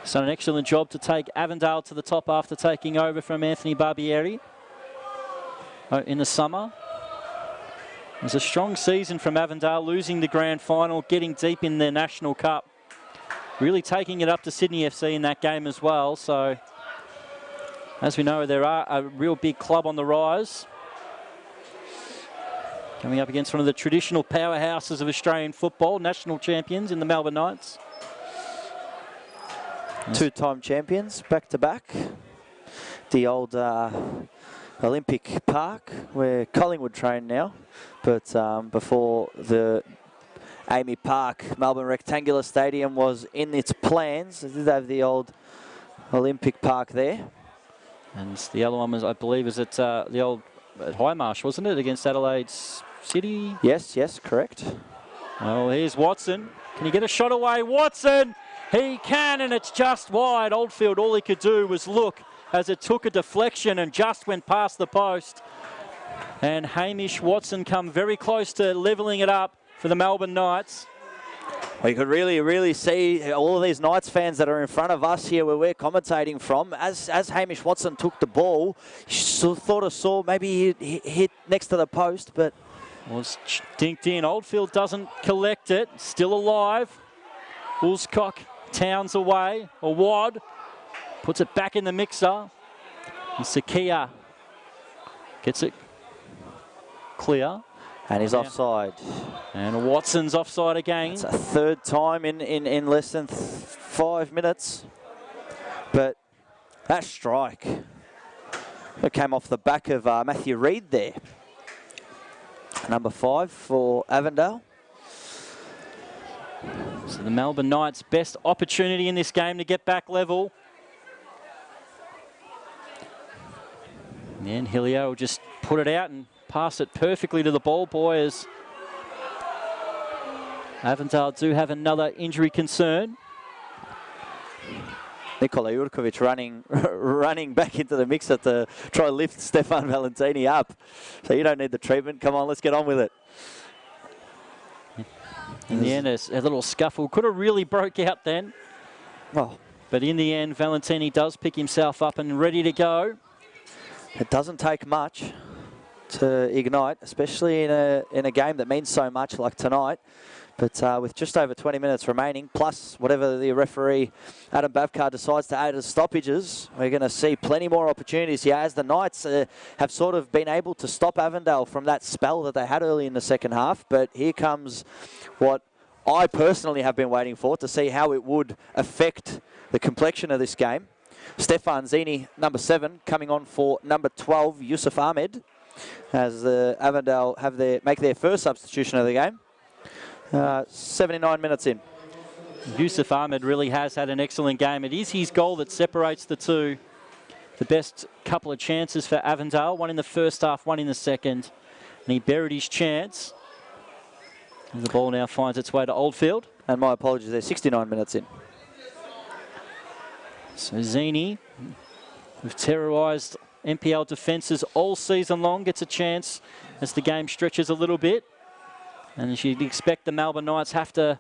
He's done an excellent job to take Avondale to the top after taking over from Anthony Barbieri in the summer. It was a strong season from Avondale, losing the grand final, getting deep in the National Cup. Really taking it up to Sydney FC in that game as well. So, as we know, there are a real big club on the rise. Coming up against one of the traditional powerhouses of Australian football, national champions in the Melbourne Knights. Two-time champions, back-to-back. The old Olympic Park, where Collingwood train now. But before the Amy Park, Melbourne Rectangular Stadium was in its plans. They did have the old Olympic Park there. And the other one was, I believe, is at the old Highmarsh, wasn't it, against Adelaide City? Yes, correct. Well, here's Watson. Can he get a shot away? Watson! He can, and it's just wide. Oldfield, all he could do was look as it took a deflection and just went past the post. And Hamish Watson come very close to levelling it up for the Melbourne Knights. Well, you could really see all of these Knights fans that are in front of us here where we're commentating from. As Hamish Watson took the ball, you thought of saw maybe he hit next to the post, but... Well, it's dinked in. Oldfield doesn't collect it. Still alive. Woolscock, Towns away. A wad. Puts it back in the mixer. And Sakia gets it clear. And he's offside. And Watson's offside again. It's a third time in less than 5 minutes. But that strike, it came off the back of Matthew Reid there. Number 5 for Avondale. So the Melbourne Knights' best opportunity in this game to get back level. And Hillier will just put it out and pass it perfectly to the ball boy, as Avondale do have another injury concern. Nikola Jurkovic running back into the mixer to try to lift Stefan Valentini up. So you don't need the treatment. Come on, let's get on with it. In the end, a little scuffle. Could have really broke out then. Well, but in the end, Valentini does pick himself up and ready to go. It doesn't take much to ignite, especially in a game that means so much like tonight. But with just over 20 minutes remaining, plus whatever the referee, Adam Bavkar, decides to add as stoppages, we're going to see plenty more opportunities here as the Knights have sort of been able to stop Avondale from that spell that they had early in the second half. But here comes what I personally have been waiting for, to see how it would affect the complexion of this game. Stefan Zini, number 7, coming on for number 12, Yusuf Ahmed. as the Avondale make their first substitution of the game. 79 minutes in. Yusuf Ahmed really has had an excellent game. It is his goal that separates the two. The best couple of chances for Avondale, one in the first half, one in the second. And he buried his chance. And the ball now finds its way to Oldfield. And my apologies, they're 69 minutes in. So Zini, who've terrorised NPL defences all season long, gets a chance as the game stretches a little bit. And as you'd expect, the Melbourne Knights have to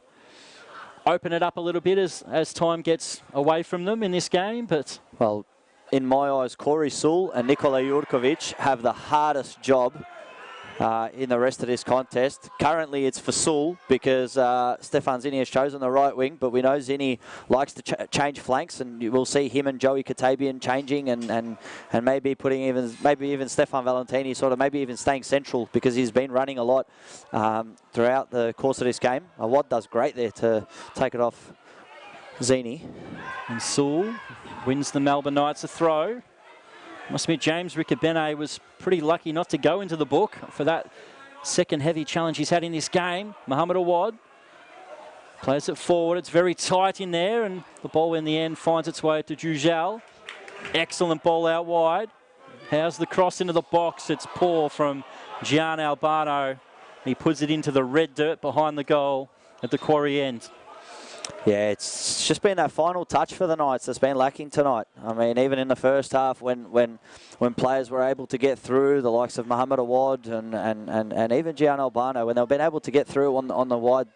open it up a little bit as time gets away from them in this game. But well, in my eyes, Corey Sewell and Nikola Jurkovic have the hardest job in the rest of this contest. Currently, it's for Sewell because Stefan Zini has chosen the right wing, but we know Zini likes to change flanks, and we'll see him and Joey Katabian changing, and maybe putting even Stefan Valentini maybe even staying central because he's been running a lot throughout the course of this game. Awad does great there to take it off Zini. And Sewell wins the Melbourne Knights a throw. Must admit, James Riccobene was pretty lucky not to go into the book for that second heavy challenge he's had in this game. Mohammed Awad plays it forward. It's very tight in there, and the ball in the end finds its way to Jujal. Excellent ball out wide. How's the cross into the box? It's poor from Gian Albano. He puts it into the red dirt behind the goal at the quarry end. Yeah, it's just been that final touch for the Knights that's been lacking tonight. I mean, even in the first half when players were able to get through, the likes of Mohammed Awad and even Gian Albano, when they've been able to get through on the wide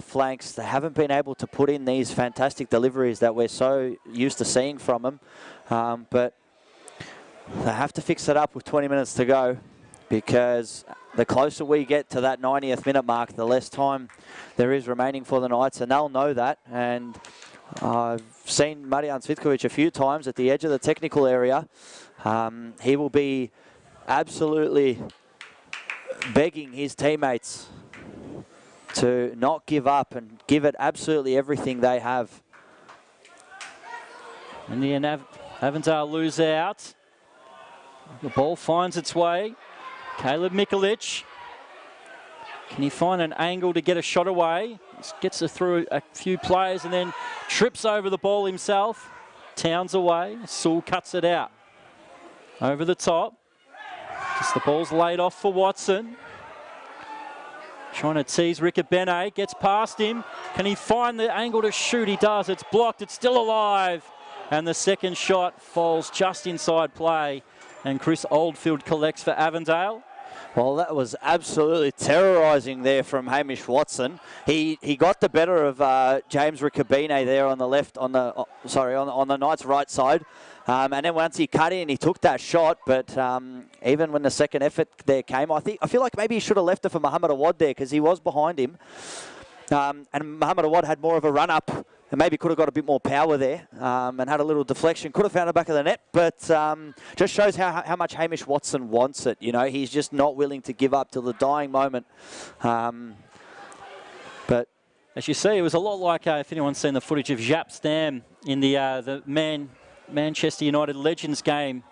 flanks, they haven't been able to put in these fantastic deliveries that we're so used to seeing from them. But they have to fix it up with 20 minutes to go, because the closer we get to that 90th minute mark, the less time there is remaining for the Knights, and they'll know that. And I've seen Marijan Cvitkovic a few times at the edge of the technical area. He will be absolutely begging his teammates to not give up and give it absolutely everything they have. In the end, Avondale lose out. The ball finds its way. Caleb Mikulic. Can he find an angle to get a shot away? Gets it through a few players and then trips over the ball himself. Towns away. Sewell cuts it out. Over the top. Just the ball's laid off for Watson. Trying to tease Riccobene. Gets past him. Can he find the angle to shoot? He does. It's blocked. It's still alive. And the second shot falls just inside play. And Chris Oldfield collects for Avondale. Well, that was absolutely terrorising there from Hamish Watson. He got the better of James Riccobene there on the left, on the Knights' right side. And then once he cut in, he took that shot. But even when the second effort there came, I feel like maybe he should have left it for Mohammed Awad there, because he was behind him. And Mohammed Awad had more of a run-up and maybe could have got a bit more power there and had a little deflection. Could have found the back of the net, but just shows how much Hamish Watson wants it. You know, he's just not willing to give up till the dying moment. But as you see, it was a lot like, if anyone's seen the footage of Jaap Stam in the Manchester United Legends game,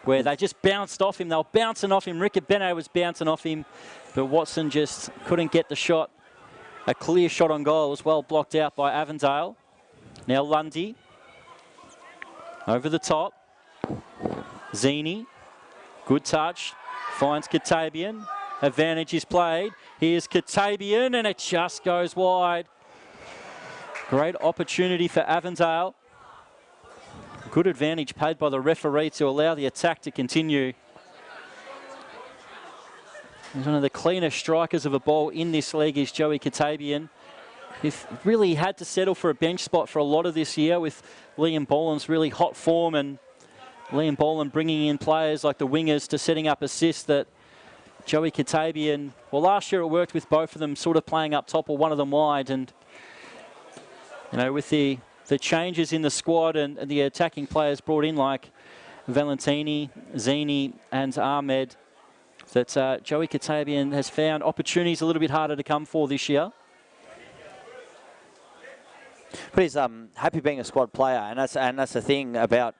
where they just bounced off him. They were bouncing off him. Riccobene was bouncing off him, but Watson just couldn't get the shot. A clear shot on goal was well blocked out by Avondale. Now Lundy. Over the top. Zini. Good touch. Finds Katabian. Advantage is played. Here's Katabian, and it just goes wide. Great opportunity for Avondale. Good advantage paid by the referee to allow the attack to continue. He's one of the cleanest strikers of a ball in this league is Joey Katabian. He's really had to settle for a bench spot for a lot of this year with Liam Boland's really hot form, and Liam Boland bringing in players like the wingers to setting up assists that Joey Katabian, well, last year it worked with both of them sort of playing up top or one of them wide, and you know, with the changes in the squad and the attacking players brought in like Valentini, Zini and Ahmed, that Joey Katabian has found opportunities a little bit harder to come for this year. But he's happy being a squad player, and that's the thing about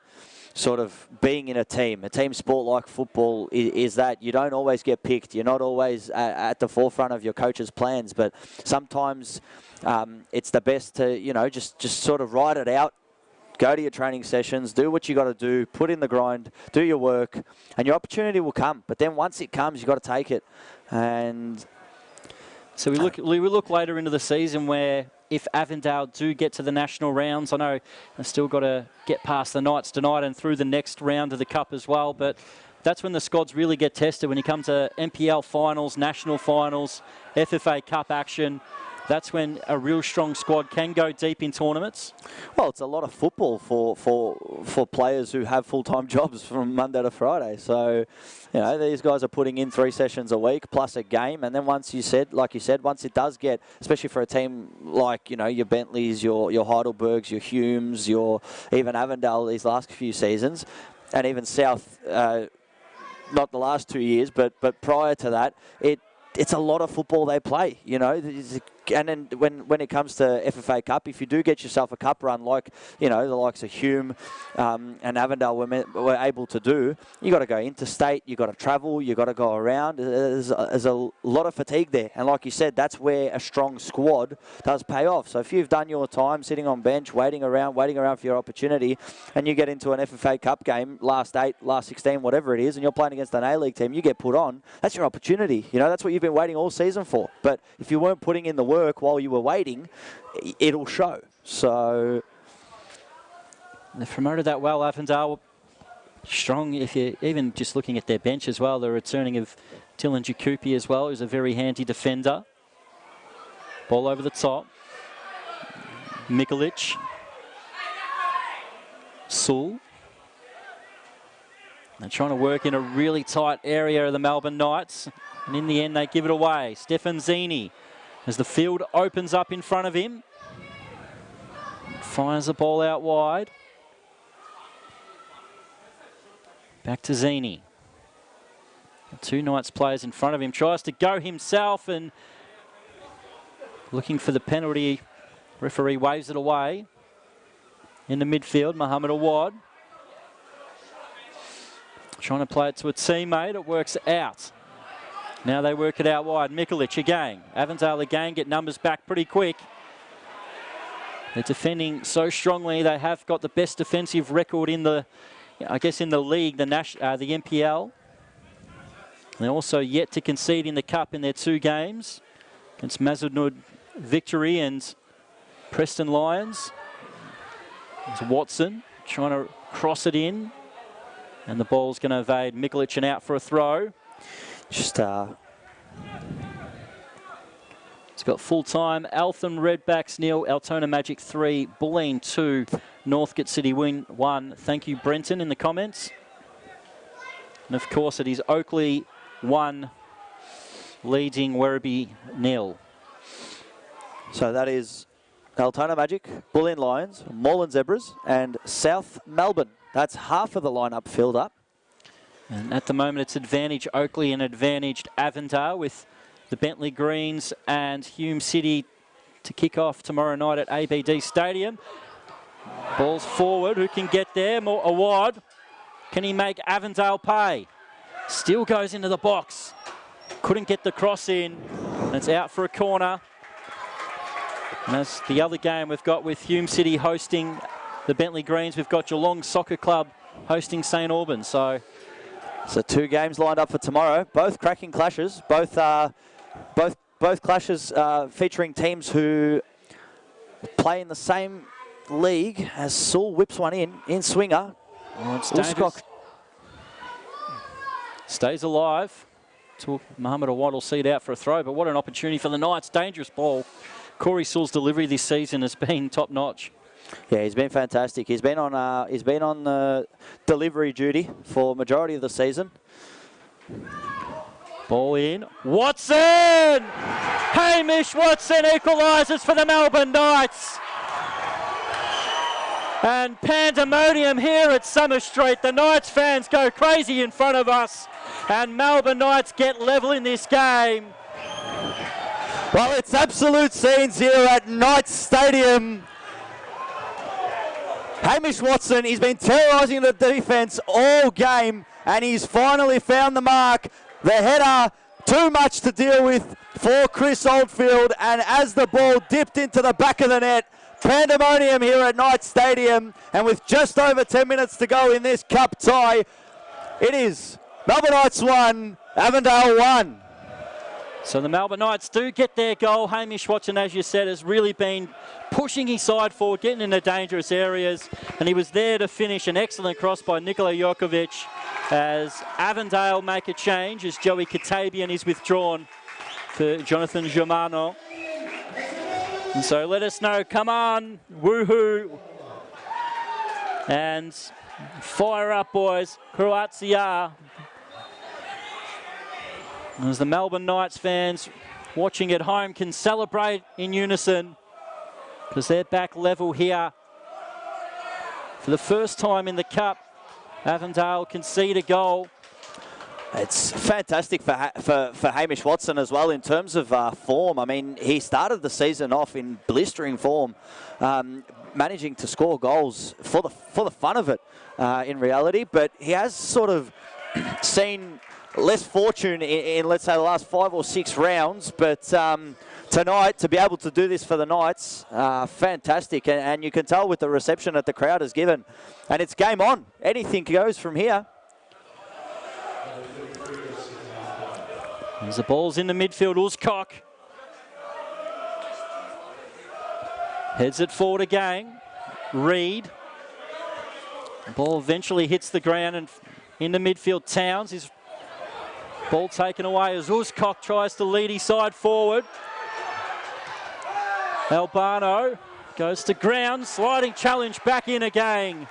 sort of being in a team sport like football is that you don't always get picked. You're not always at the forefront of your coach's plans, but sometimes it's the best to, you know, just sort of ride it out. Go to your training sessions, do what you got to do, put in the grind, do your work, and your opportunity will come. But then once it comes, you got to take it. And so we look later into the season where if Avondale do get to the national rounds, I know they've still got to get past the Knights tonight and through the next round of the Cup as well. But that's when the squads really get tested. When you come to NPL finals, national finals, FFA Cup action, that's when a real strong squad can go deep in tournaments. Well, it's a lot of football for players who have full-time jobs from Monday to Friday. So, you know, these guys are putting in 3 sessions a week plus a game. And then once like you said, once it does get, especially for a team like, you know, your Bentleys, your Heidelbergs, your Humes, your even Avondale these last few seasons, and even South, not the last 2 years, but prior to that, it's a lot of football they play, you know. And then when it comes to FFA Cup, if you do get yourself a cup run like, you know, the likes of Hume and Avondale were able to do, you got to go interstate, you got to travel, you got to go around. There's a lot of fatigue there. And like you said, that's where a strong squad does pay off. So if you've done your time sitting on bench, waiting around for your opportunity, and you get into an FFA Cup game, last 8, last 16, whatever it is, and you're playing against an A-League team, you get put on, that's your opportunity. You know, that's what you've been waiting all season for. But if you weren't putting in the work while you were waiting, it'll show. So they've promoted that well. Avondale strong. If you're even just looking at their bench as well, the returning of Dylan Jacoupy as well, who's a very handy defender. Ball over the top. Mikulic. Sewell. They're trying to work in a really tight area of the Melbourne Knights, and in the end they give it away. Stefan Zini, as the field opens up in front of him, fires the ball out wide. Back to Zini. 2 Knights players in front of him. Tries to go himself and looking for the penalty. Referee waves it away. In the midfield, Muhammad Awad. Trying to play it to a teammate. It works out. Now they work it out wide. Mikulic again. Avondale again get numbers back pretty quick. They're defending so strongly. They have got the best defensive record in the, I guess, in the league, the NPL. They're also yet to concede in the Cup in their 2 games against Mazudnud Victory and Preston Lions. There's Watson trying to cross it in, and the ball's going to evade Mikulic and out for a throw. Just it's got full time. Eltham Redbacks nil, Altona Magic 3, Bulleen 2, Northcote City win 1. Thank you, Brenton, in the comments. And of course, it is Oakley 1, leading Werribee 0. So that is Altona Magic, Bulleen Lions, Moreland Zebras, and South Melbourne. That's half of the lineup filled up. And at the moment, it's advantage Oakley and advantaged Avondale, with the Bentley Greens and Hume City to kick off tomorrow night at ABD Stadium. Ball's forward. Who can get there? More Awad. Can he make Avondale pay? Still goes into the box. Couldn't get the cross in. And it's out for a corner. And that's the other game we've got with Hume City hosting the Bentley Greens. We've got Geelong Soccer Club hosting St Albans. So 2 games lined up for tomorrow. Both cracking clashes. Both clashes featuring teams who play in the same league. As Sewell whips one in swinger. Oh, it's dangerous. Stays alive. Muhammad Awad will see it out for a throw, but what an opportunity for the Knights. Dangerous ball. Corey Sewell's delivery this season has been top notch. Yeah, he's been fantastic. He's been on delivery duty for majority of the season. Ball in. Watson! Hamish Watson equalises for the Melbourne Knights. And pandemonium here at Summer Street. The Knights fans go crazy in front of us. And Melbourne Knights get level in this game. Well, it's absolute scenes here at Knights Stadium. Hamish Watson, he's been terrorising the defence all game, and he's finally found the mark. The header, too much to deal with for Chris Oldfield, and as the ball dipped into the back of the net, pandemonium here at Knights Stadium, and with just over 10 minutes to go in this cup tie, it is Melbourne Knights 1, Avondale 1. So the Melbourne Knights do get their goal. Hamish Watson, as you said, has really been pushing his side forward, getting into dangerous areas, and he was there to finish an excellent cross by Nikola Jokovic as Avondale make a change as Joey Katabian is withdrawn for Jonathan Germano. And so let us know, come on, woohoo, and fire up, boys, Croatia. As the Melbourne Knights fans watching at home can celebrate in unison because they're back level here. For the first time in the Cup, Avondale concede a goal. It's fantastic for Hamish Watson as well in terms of form. I mean, he started the season off in blistering form, managing to score goals for the fun of it in reality, but he has sort of seen less fortune in, let's say, the last 5 or 6 rounds, but tonight, to be able to do this for the Knights, fantastic, and you can tell with the reception that the crowd has given, and it's game on. Anything goes from here. As the ball's in the midfield, Uzcock heads it forward again. Reed. The ball eventually hits the ground, and in the midfield, Towns is ball taken away as Uzcock tries to lead his side forward. Albano goes to ground, sliding challenge back in again.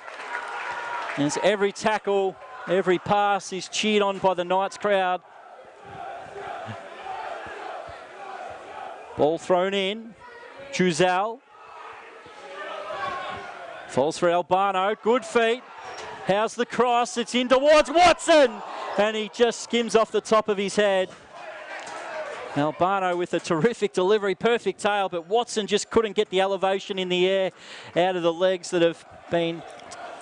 As every tackle, every pass is cheered on by the Knights crowd. Ball thrown in. Chuzal. Falls for Albano. Good feet. How's the cross? It's in towards Watson. And he just skims off the top of his head. Albano with a terrific delivery, perfect tail, but Watson just couldn't get the elevation in the air out of the legs that have been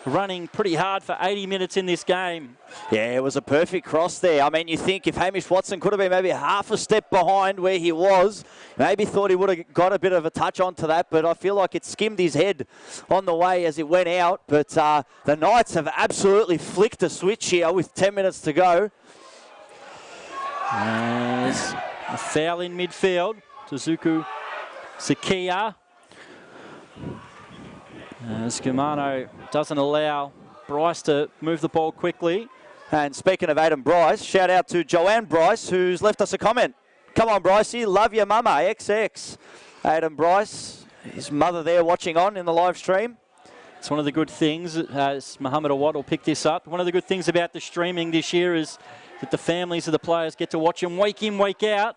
running pretty hard for 80 minutes in this game. Yeah, it was a perfect cross there. I mean, you think if Hamish Watson could have been maybe half a step behind where he was, maybe thought he would have got a bit of a touch onto that, but I feel like it skimmed his head on the way as it went out. But the Knights have absolutely flicked a switch here with 10 minutes to go. There's a foul in midfield. Suzuku Sakia. Scumano doesn't allow Bryce to move the ball quickly. And speaking of Aidan Bryce, shout out to Joanne Bryce, who's left us a comment. Come on, Brycey, love your mama, XX. Aidan Bryce, his mother there watching on in the live stream. It's one of the good things, as Mohammed Awad will pick this up, one of the good things about the streaming this year is that the families of the players get to watch them week in, week out.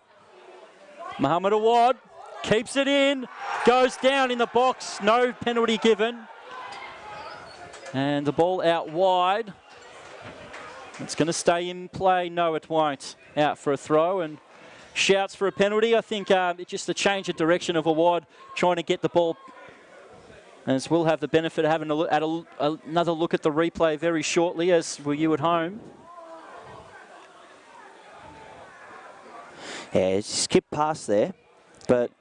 Mohammed Awad keeps it in, goes down in the box, no penalty given. And the ball out wide. It's going to stay in play. No, it won't. Out for a throw and shouts for a penalty. I think it's just a change of direction of Awad trying to get the ball. As we'll have the benefit of having another look at the replay very shortly, as will you at home. Yeah, he skipped past there, but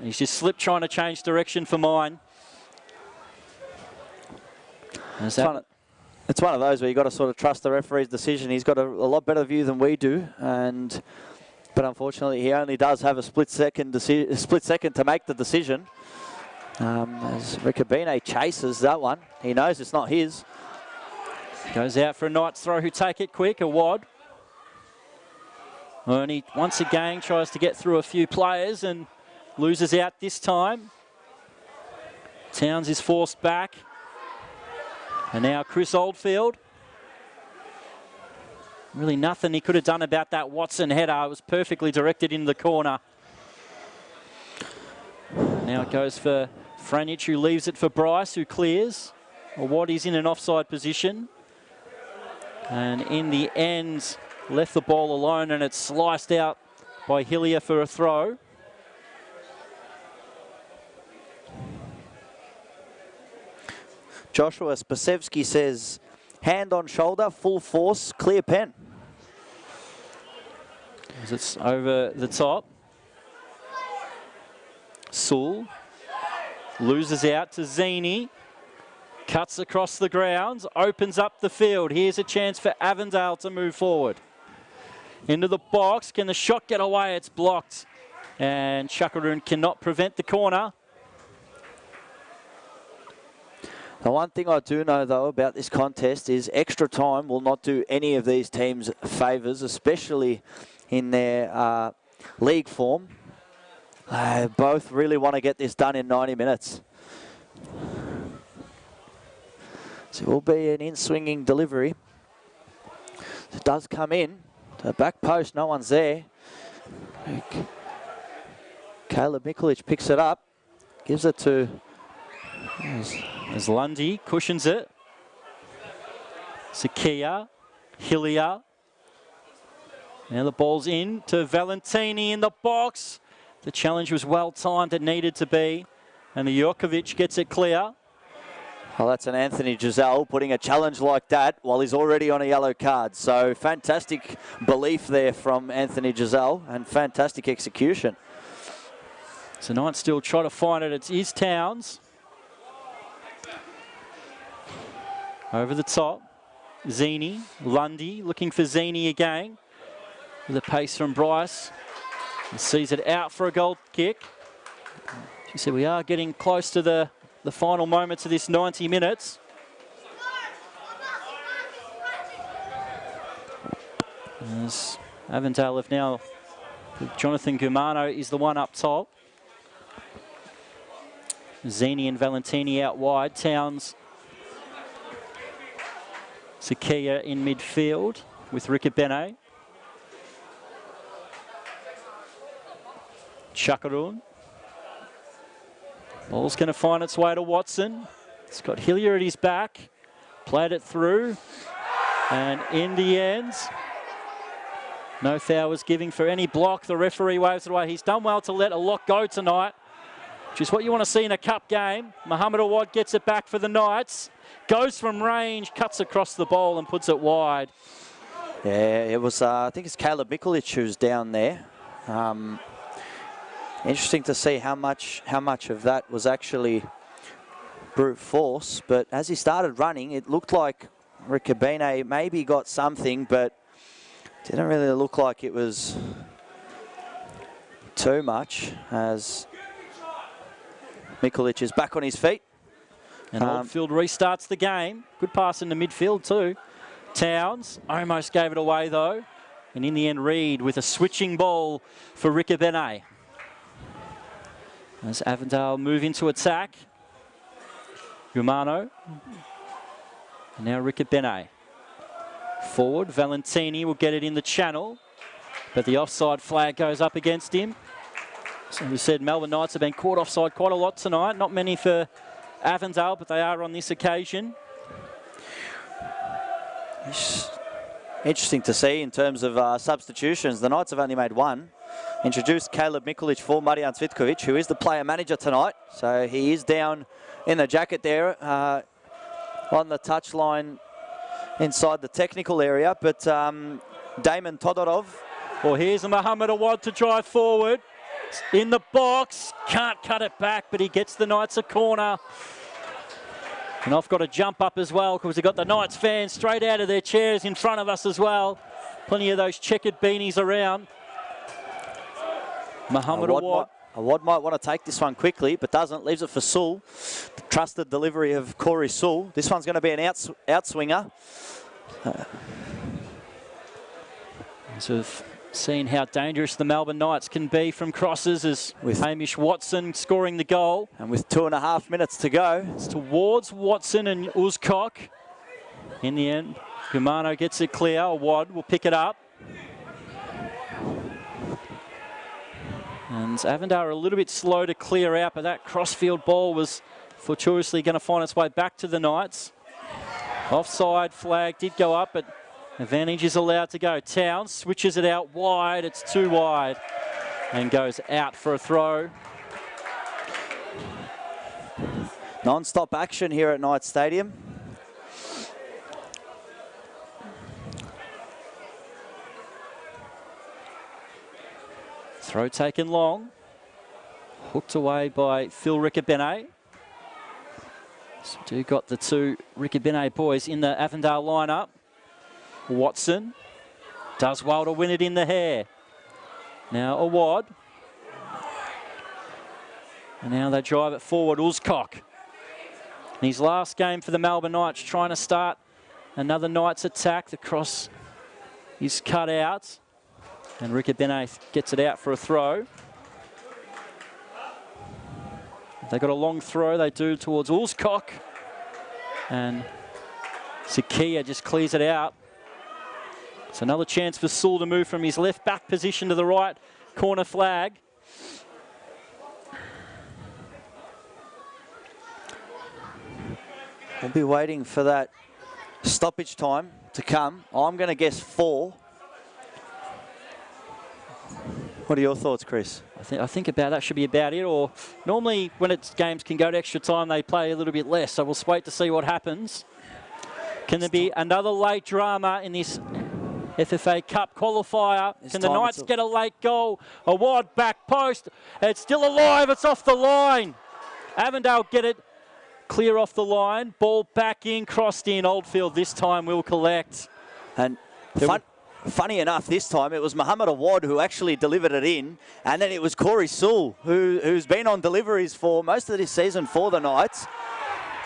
he's just slipped trying to change direction for mine. It's one of those where you've got to sort of trust the referee's decision. He's got a lot better view than we do, but unfortunately he only does have a split second to make the decision. As Ricabine chases that one, he knows it's not his. Goes out for a Knights throw who take it quick, Awad. And he once again tries to get through a few players and loses out this time. Towns is forced back. And now Chris Oldfield. Really nothing he could have done about that Watson header. It was perfectly directed in the corner. Now it goes for Franic, who leaves it for Bryce, who clears. Awad is in an offside position. And in the end, left the ball alone, and it's sliced out by Hillier for a throw. Joshua Spasevsky says, hand on shoulder, full force, clear pen. As it's over the top. Sewell loses out to Zini. Cuts across the grounds, opens up the field. Here's a chance for Avondale to move forward. Into the box, can the shot get away? It's blocked. And Chakaroon cannot prevent the corner. The one thing I do know, though, about this contest is extra time will not do any of these teams favours, especially in their league form. Both really want to get this done in 90 minutes. So it will be an in-swinging delivery. It does come in. The back post, no one's there. Caleb Mikulic picks it up, gives it to... As Lundy cushions it. Sakia, Hillier. Now the ball's in to Valentini in the box. The challenge was well timed, it needed to be. And the Jokovic gets it clear. Well, that's an Anthony Giselle putting a challenge like that while he's already on a yellow card. So fantastic belief there from Anthony Giselle and fantastic execution. So Knights still try to find it. It is Towns. Over the top, Zini, Lundy looking for Zini again. With a pace from Bryce. He sees it out for a goal kick. She said we are getting close to the final moments of this 90 minutes. As Avondale have now, Jonathan Gumano is the one up top. Zini and Valentini out wide. Towns, Sakia in midfield with Ricabene. Chakaroon. Ball's going to find its way to Watson. It's got Hillier at his back. Played it through. And in the end, no foul was given for any block. The referee waves it away. He's done well to let a lock go tonight, which is what you want to see in a cup game. Mohammed Awad gets it back for the Knights. Goes from range, cuts across the bowl and puts it wide. Yeah, it was, I think it's Caleb Mikulic who's down there. Interesting to see how much of that was actually brute force. But as he started running, it looked like Ricabene maybe got something, but didn't really look like it was too much, as Mikulic is back on his feet. And Oldfield restarts the game. Good pass into midfield too. Towns almost gave it away though. And in the end, Reed with a switching ball for Ricabene. As Avondale move into attack. Gumano. And now Ricabene. Forward, Valentini will get it in the channel. But the offside flag goes up against him. So we said Melbourne Knights have been caught offside quite a lot tonight. Not many for Avondale, but they are on this occasion. Interesting to see in terms of substitutions. The Knights have only made one. Introduced Caleb Mikulic for Marijan Cvitkovic, who is the player manager tonight. So he is down in the jacket there on the touchline inside the technical area. But Damon Todorov. Well, here's Mohammed Awad to drive forward. In the box, can't cut it back, but he gets the Knights a corner. And I've got to jump up as well because we've got the Knights fans straight out of their chairs in front of us as well. Plenty of those checkered beanies around. Mohammed Awad. Awad might want to take this one quickly, but doesn't. Leaves it for Sewell. The trusted delivery of Corey Sewell. This one's going to be an outswinger. So we've seen how dangerous the Melbourne Knights can be from crosses, as with Hamish Watson scoring the goal. And with 2.5 minutes to go. It's towards Watson and Uzkok. In the end, Gumano gets it clear. Awad will pick it up. And Avondale are a little bit slow to clear out, but that crossfield ball was fortuitously going to find its way back to the Knights. Offside flag did go up, but advantage is allowed to go. Towns switches it out wide. It's too wide and goes out for a throw. Non-stop action here at Knights Stadium. Throw taken long. Hooked away by Phil Riccobene. So do got the two Riccobene boys in the Avondale lineup. Watson does well to win it in the hair. Now Awad. And now they drive it forward. Uzcock. In his last game for the Melbourne Knights, trying to start another Knights attack. The cross is cut out. And Riccobene gets it out for a throw. They got a long throw, they do, towards Uzcock. And Sakia just clears it out. It's another chance for Sewell to move from his left back position to the right corner flag. We'll be waiting for that stoppage time to come. I'm going to guess 4. What are your thoughts, Chris? I think about that should be about it. Or normally when it's games can go to extra time, they play a little bit less. So we'll wait to see what happens. Can there be another late drama in this FFA Cup qualifier? Can the Knights get a late goal? Awad back post. It's still alive. It's off the line. Avondale get it clear off the line. Ball back in, crossed in. Oldfield this time will collect. And funny enough, this time it was Muhammad Awad who actually delivered it in, and then it was Corey Sewell who's been on deliveries for most of this season for the Knights.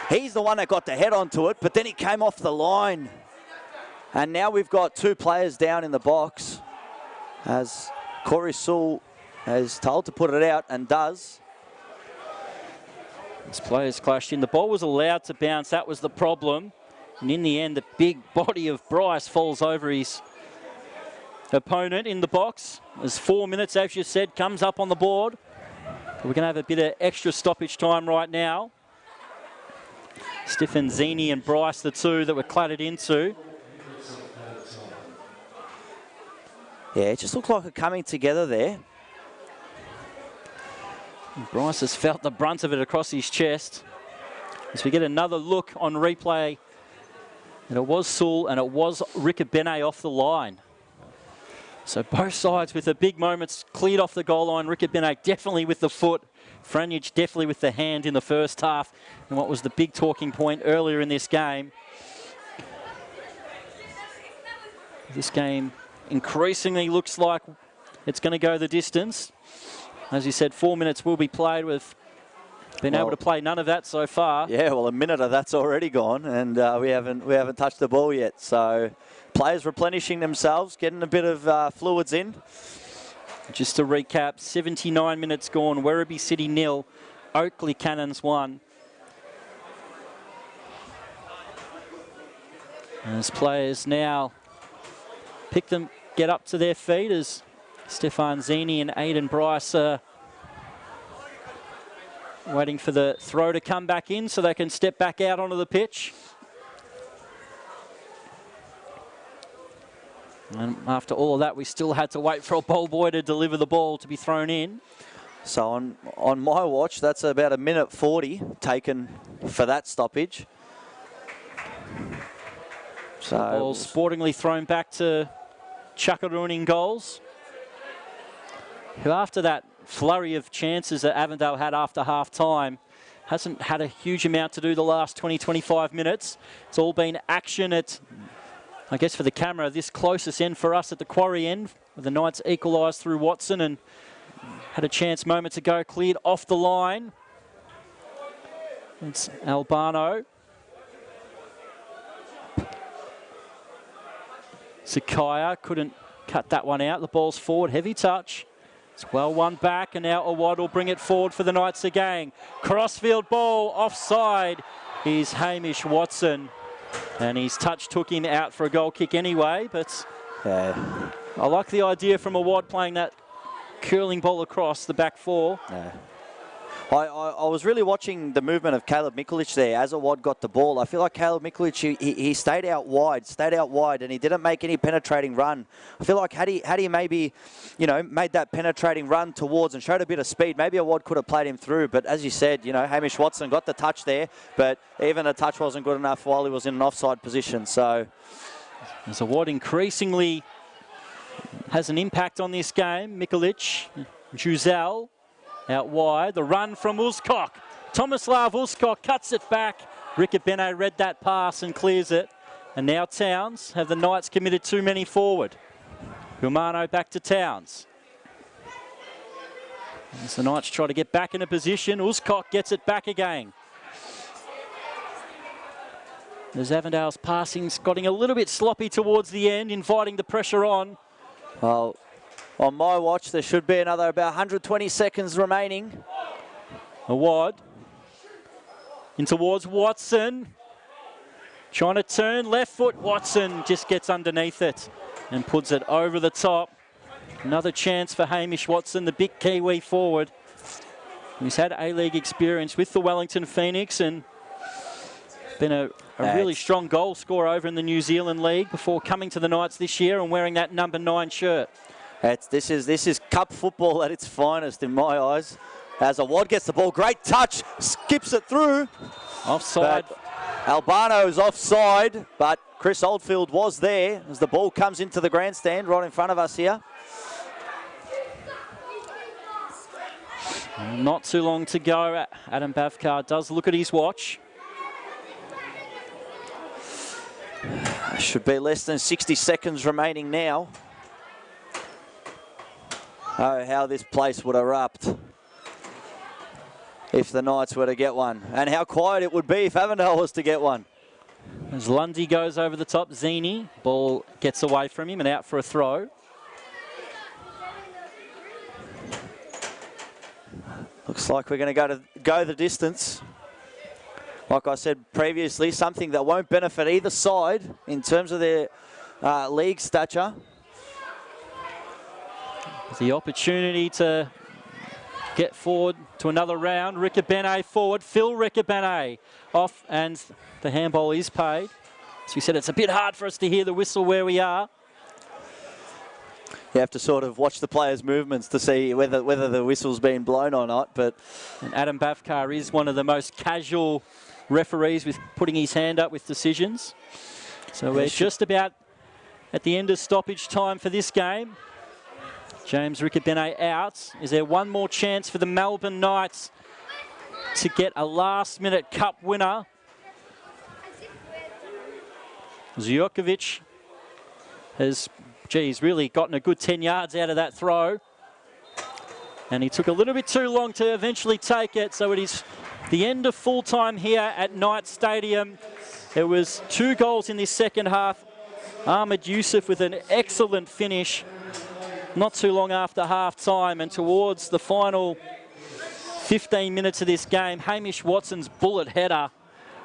He's the one that got the head onto it, but then he came off the line. And now we've got 2 players down in the box as Corey Sewell is told to put it out and does. This players clashed in. The ball was allowed to bounce. That was the problem. And in the end, the big body of Bryce falls over his opponent in the box. There's 4 minutes, as you said, comes up on the board. We're going to have a bit of extra stoppage time right now. Stephen Zini and Bryce, the two that were clattered into. Yeah, it just looked like a coming together there. And Bryce has felt the brunt of it across his chest. As we get another look on replay, and it was Sewell and it was Riccobene off the line. So both sides with the big moments cleared off the goal line. Riccobene definitely with the foot. Franic definitely with the hand in the first half. And what was the big talking point earlier in this game. This game increasingly looks like it's going to go the distance. As you said, 4 minutes will be played. We've been able to play none of that so far. Yeah, well, a minute of that's already gone, and we haven't touched the ball yet. So players replenishing themselves, getting a bit of fluids in. Just to recap, 79 minutes gone. Werribee City 0, Oakley Cannons 1. As players now get up to their feet as Stefan Zini and Aidan Bryce are waiting for the throw to come back in so they can step back out onto the pitch. And after all of that, we still had to wait for a ball boy to deliver the ball to be thrown in. So on my watch, that's about 1:40 taken for that stoppage. So the ball sportingly thrown back to Chakaroon in goals, who after that flurry of chances that Avondale had after half-time hasn't had a huge amount to do the last 20-25 minutes. It's all been action at, I guess for the camera, this closest end for us at the quarry end, where the Knights equalised through Watson and had a chance moments ago, cleared off the line. It's Albano. Sakaya couldn't cut that one out. The ball's forward, heavy touch. It's well won back, and now Awad will bring it forward for the Knights again. Crossfield ball, offside is Hamish Watson. And his touch took him out for a goal kick anyway, but I like the idea from Awad playing that curling ball across the back four. I was really watching the movement of Caleb Mikulich there as Awad got the ball. I feel like Caleb Mikulich, he stayed out wide, and he didn't make any penetrating run. I feel like had he maybe, made that penetrating run towards and showed a bit of speed, maybe Awad could have played him through. But as you said, Hamish Watson got the touch there, but even the touch wasn't good enough while he was in an offside position. So as Awad increasingly has an impact on this game, Mikulich, Juzel out wide, the run from Uzkok. Tomislav Uzkok cuts it back. Ricabene read that pass and clears it. And now Towns. Have the Knights committed too many forward? Humano back to Towns. As the Knights try to get back in a position, Uzkok gets it back again. As Avondale's passing's getting a little bit sloppy towards the end, inviting the pressure on. Well, on my watch, there should be another about 120 seconds remaining. Awad in towards Watson. Trying to turn left foot. Watson just gets underneath it and puts it over the top. Another chance for Hamish Watson, the big Kiwi forward. He's had A-League experience with the Wellington Phoenix and been a really strong goal scorer over in the New Zealand League before coming to the Knights this year and wearing that number 9 shirt. This is cup football at its finest in my eyes. As Awad gets the ball, great touch, skips it through. Offside. Albano's offside, but Chris Oldfield was there as the ball comes into the grandstand right in front of us here. Not too long to go. Adam Bavkar does look at his watch. Should be less than 60 seconds remaining now. Oh, how this place would erupt if the Knights were to get one. And how quiet it would be if Avondale was to get one. As Lundy goes over the top, Zini, ball gets away from him and out for a throw. Looks like we're going to go the distance. Like I said previously, something that won't benefit either side in terms of their league stature. The opportunity to get forward to another round. Ricabene forward. Phil Ricabene off, and the handball is paid. As we said, it's a bit hard for us to hear the whistle where we are. You have to sort of watch the players' movements to see whether the whistle's been blown or not. And Adam Bavkar is one of the most casual referees with putting his hand up with decisions. So we're just about at the end of stoppage time for this game. James Ricabene out. Is there one more chance for the Melbourne Knights to get a last-minute cup winner? Zjokovic has, really gotten a good 10 yards out of that throw. And he took a little bit too long to eventually take it. So it is the end of full time here at Knights Stadium. It was 2 goals in this second half. Ahmed Youssef with an excellent finish not too long after half time, and towards the final 15 minutes of this game, Hamish Watson's bullet header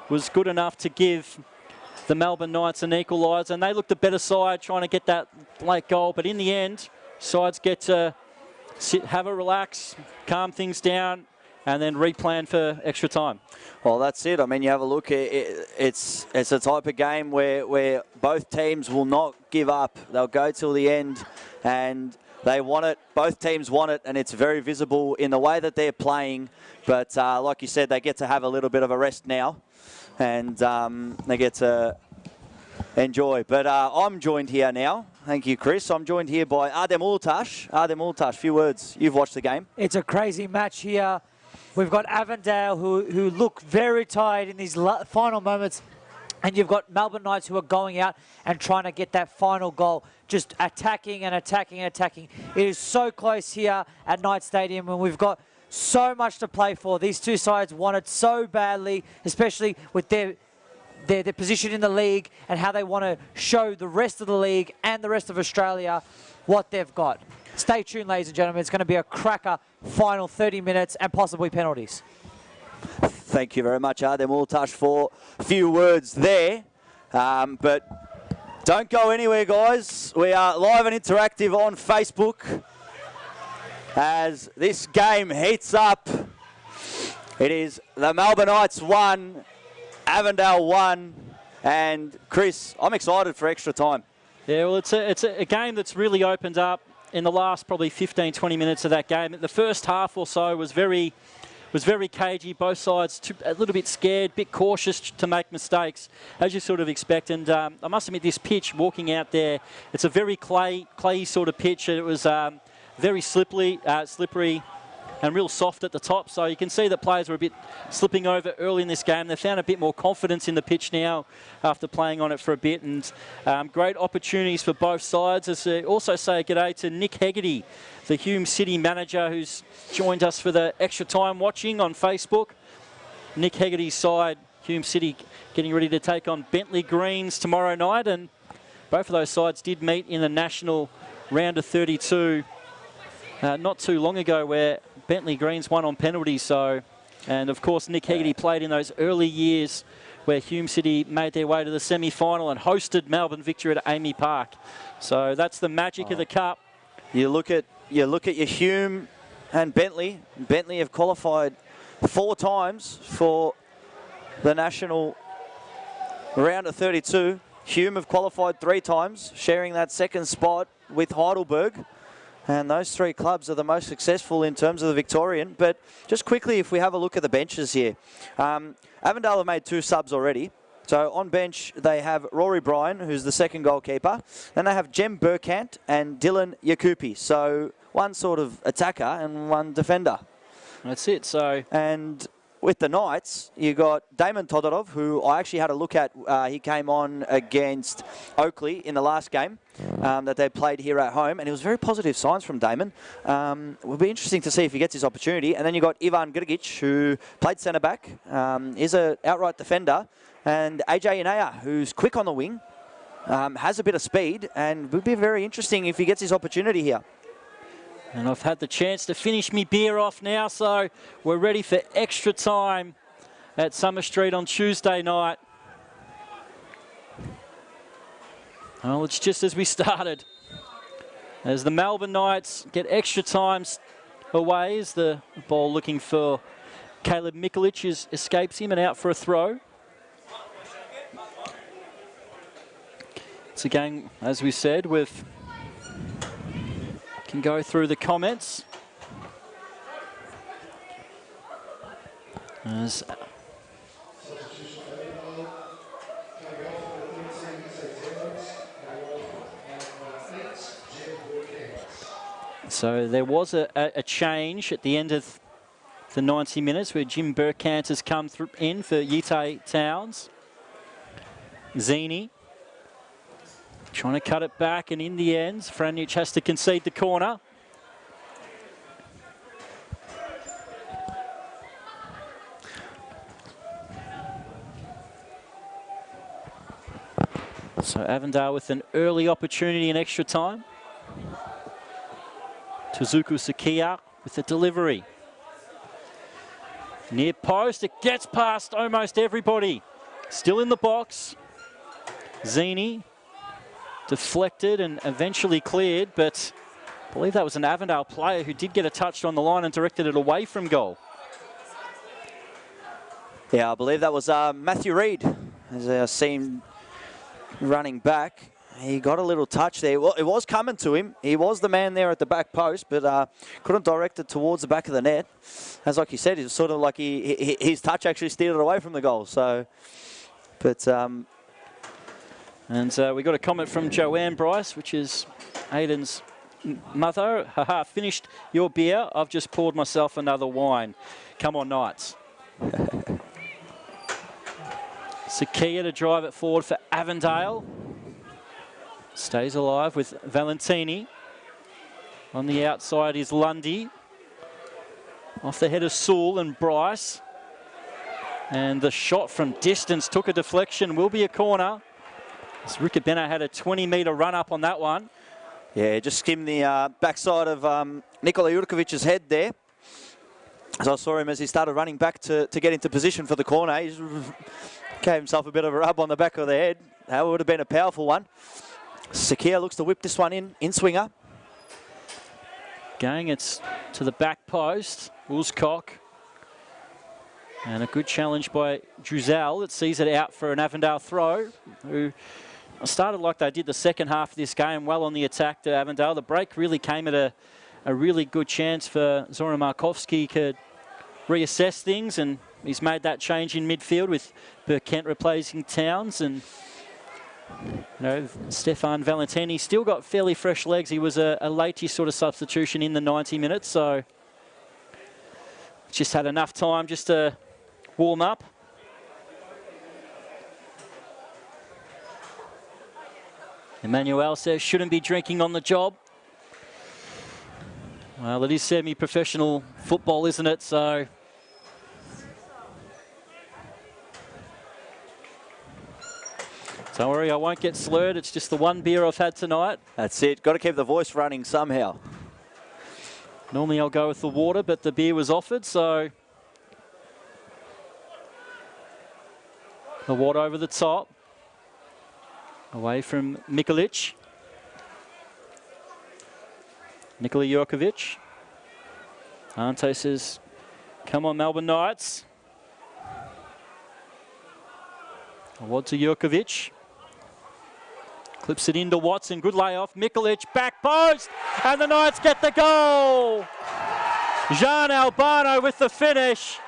was good enough to give the Melbourne Knights an equaliser, and they looked the better side trying to get that late goal, but in the end, sides get to sit, have a relax, calm things down, and then replan for extra time. Well, that's it. I mean, you have a look, it's a type of game where both teams will not give up. They'll go till the end, and they want it. Both teams want it, and it's very visible in the way that they're playing. But like you said, they get to have a little bit of a rest now, and they get to enjoy. But I'm joined here now. Thank you, Chris. I'm joined here by Adem Ultash. Adem Ultash, few words. You've watched the game. It's a crazy match here. We've got Avondale who look very tired in these final moments. And you've got Melbourne Knights who are going out and trying to get that final goal, just attacking and attacking and attacking. It is so close here at Knights Stadium, and we've got so much to play for. These two sides want it so badly, especially with their position in the league and how they want to show the rest of the league and the rest of Australia what they've got. Stay tuned, ladies and gentlemen. It's going to be a cracker final 30 minutes and possibly penalties. Thank you very much, Adem Ultash, for a few words there. But don't go anywhere, guys. We are live and interactive on Facebook as this game heats up. It is the Melbourne Knights 1, Avondale 1, and Chris, I'm excited for extra time. Yeah, well, it's a game that's really opened up in the last probably 15, 20 minutes of that game. The first half or so was very cagey. Both sides a little bit scared, a bit cautious to make mistakes, as you sort of expect. And I must admit, this pitch, walking out there, it's a very clayey sort of pitch. It was very slippery and real soft at the top. So you can see that players were a bit slipping over early in this game. They found a bit more confidence in the pitch now after playing on it for a bit. And great opportunities for both sides. As also say g'day to Nick Hegarty, the Hume City manager, who's joined us for the extra time watching on Facebook. Nick Hegarty's side, Hume City, getting ready to take on Bentley Greens tomorrow night. And both of those sides did meet in the national round of 32 not too long ago, where Bentley Greens won on penalties. So, and of course Nick Hegarty played in those early years where Hume City made their way to the semi-final and hosted Melbourne Victory at Amy Park. So that's the magic of the cup. You look at your Hume and Bentley. Bentley have qualified 4 times for the national round of 32. Hume have qualified 3 times, sharing that second spot with Heidelberg. And those 3 clubs are the most successful in terms of the Victorian. But just quickly, if we have a look at the benches here, Avondale have made 2 subs already. So on bench, they have Rory Bryan, who's the second goalkeeper. Then they have Jem Burkant and Dylan Yakupi. So one sort of attacker and one defender. That's it. So and with the Knights, you got Damon Todorov, who I actually had a look at. He came on against Oakley in the last game that they played here at home, and it was very positive signs from Damon. It will be interesting to see if he gets his opportunity. And then you got Ivan Grgic, who played centre-back, is an outright defender, and AJ Inaya, who's quick on the wing, has a bit of speed, and would be very interesting if he gets his opportunity here. And I've had the chance to finish me beer off now, so we're ready for extra time at Summer Street on Tuesday night. Well, it's just as we started. As the Melbourne Knights get extra times away, as the ball looking for Caleb Mikulich escapes him and out for a throw. It's a game, as we said, with... Can go through the comments. So there was a change at the end of the 90 minutes where Jim Burkant has come in for Yite Towns. Zini trying to cut it back, and in the end, Franjic has to concede the corner. So Avondale with an early opportunity in extra time. Tuzuku Sakia with the delivery. Near post, it gets past almost everybody. Still in the box. Zini deflected and eventually cleared, but I believe that was an Avondale player who did get a touch on the line and directed it away from goal. Yeah, I believe that was Matthew Reid, as I seen running back. He got a little touch there. Well, it was coming to him. He was the man there at the back post, but couldn't direct it towards the back of the net. As like you said, it was sort of like his touch actually steered it away from the goal. So, but... And we got a comment from Joanne Bryce, which is Aiden's mother. Haha, finished your beer. I've just poured myself another wine. Come on, Knights. Sakia to drive it forward for Avondale. Stays alive with Valentini. On the outside is Lundy. Off the head of Sewell and Bryce. And the shot from distance took a deflection. Will be a corner. As Ricabena had a 20-metre run-up on that one. Yeah, just skimmed the backside of Nikola Jurkovic's head there. As I saw him as he started running back to get into position for the corner, he gave himself a bit of a rub on the back of the head. That would have been a powerful one. Sakia looks to whip this one in swinger. Going, it's to the back post. Woolscock And a good challenge by Druzel that sees it out for an Avondale throw, who started like they did the second half of this game, well on the attack to Avondale. The break really came at a really good chance for Zoran Markovski to reassess things, and he's made that change in midfield with Burkent replacing Towns. And you know, Stefan Valentini still got fairly fresh legs. He was a late sort of substitution in the 90 minutes, so just had enough time just to warm up. Emmanuel says shouldn't be drinking on the job. Well, it is semi-professional football, isn't it? So don't worry, I won't get slurred. It's just the one beer I've had tonight. That's it. Got to keep the voice running somehow. Normally I'll go with the water, but the beer was offered, so the water over the top. Away from Mikolic. Nikola Jurkovic. Ante says, come on, Melbourne Knights. Award to Jurkovic. Clips it into Watson. Good layoff. Mikolic, back post. And the Knights get the goal. Jean Albano with the finish.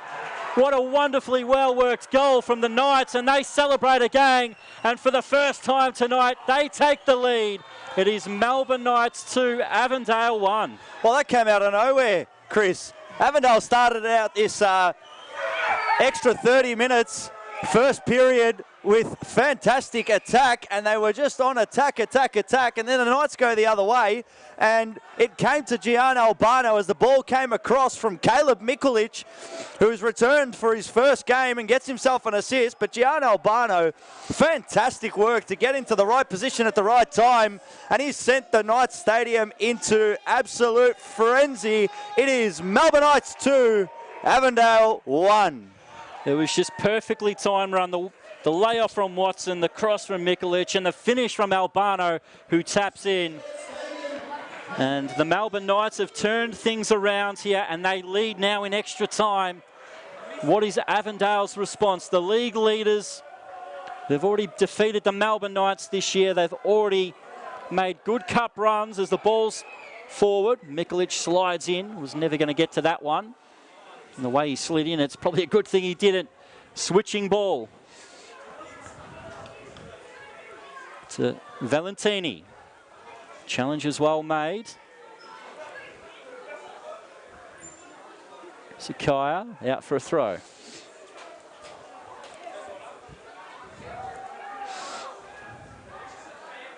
What a wonderfully well-worked goal from the Knights, and they celebrate again. And for the first time tonight, they take the lead. It is Melbourne Knights 2, Avondale 1. Well, that came out of nowhere, Chris. Avondale started out this extra 30 minutes, first period, with fantastic attack, and they were just on attack, and then the Knights go the other way, and it came to Gian Albano as the ball came across from Caleb Mikolic, who's returned for his first game and gets himself an assist. But Gian Albano, fantastic work to get into the right position at the right time, and he's sent the Knights Stadium into absolute frenzy. It is Melbourne Knights 2, Avondale 1. It was just perfectly timed run. The layoff from Watson, the cross from Mikolic, and the finish from Albano, who taps in. And the Melbourne Knights have turned things around here, and they lead now in extra time. What is Avondale's response? The league leaders, they've already defeated the Melbourne Knights this year. They've already made good cup runs as the ball's forward. Mikolic slides in, was never going to get to that one. And the way he slid in, it's probably a good thing he didn't. Switching ball to Valentini. Challenge is well made. Sakaya out for a throw.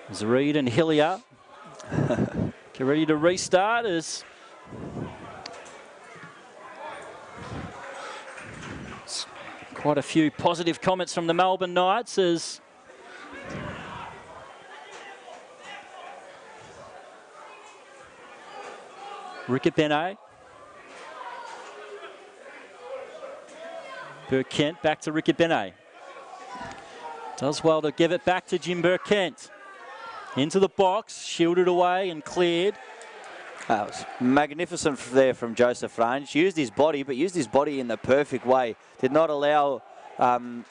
There's Reed and Hillier. Get ready to restart as quite a few positive comments from the Melbourne Knights as Rickett Benet. Burkent back to Rickett Benet. Does well to give it back to Jim Burkent. Into the box, shielded away and cleared. That was magnificent there from Joseph Range. Used his body, but used his body in the perfect way. Did not allow there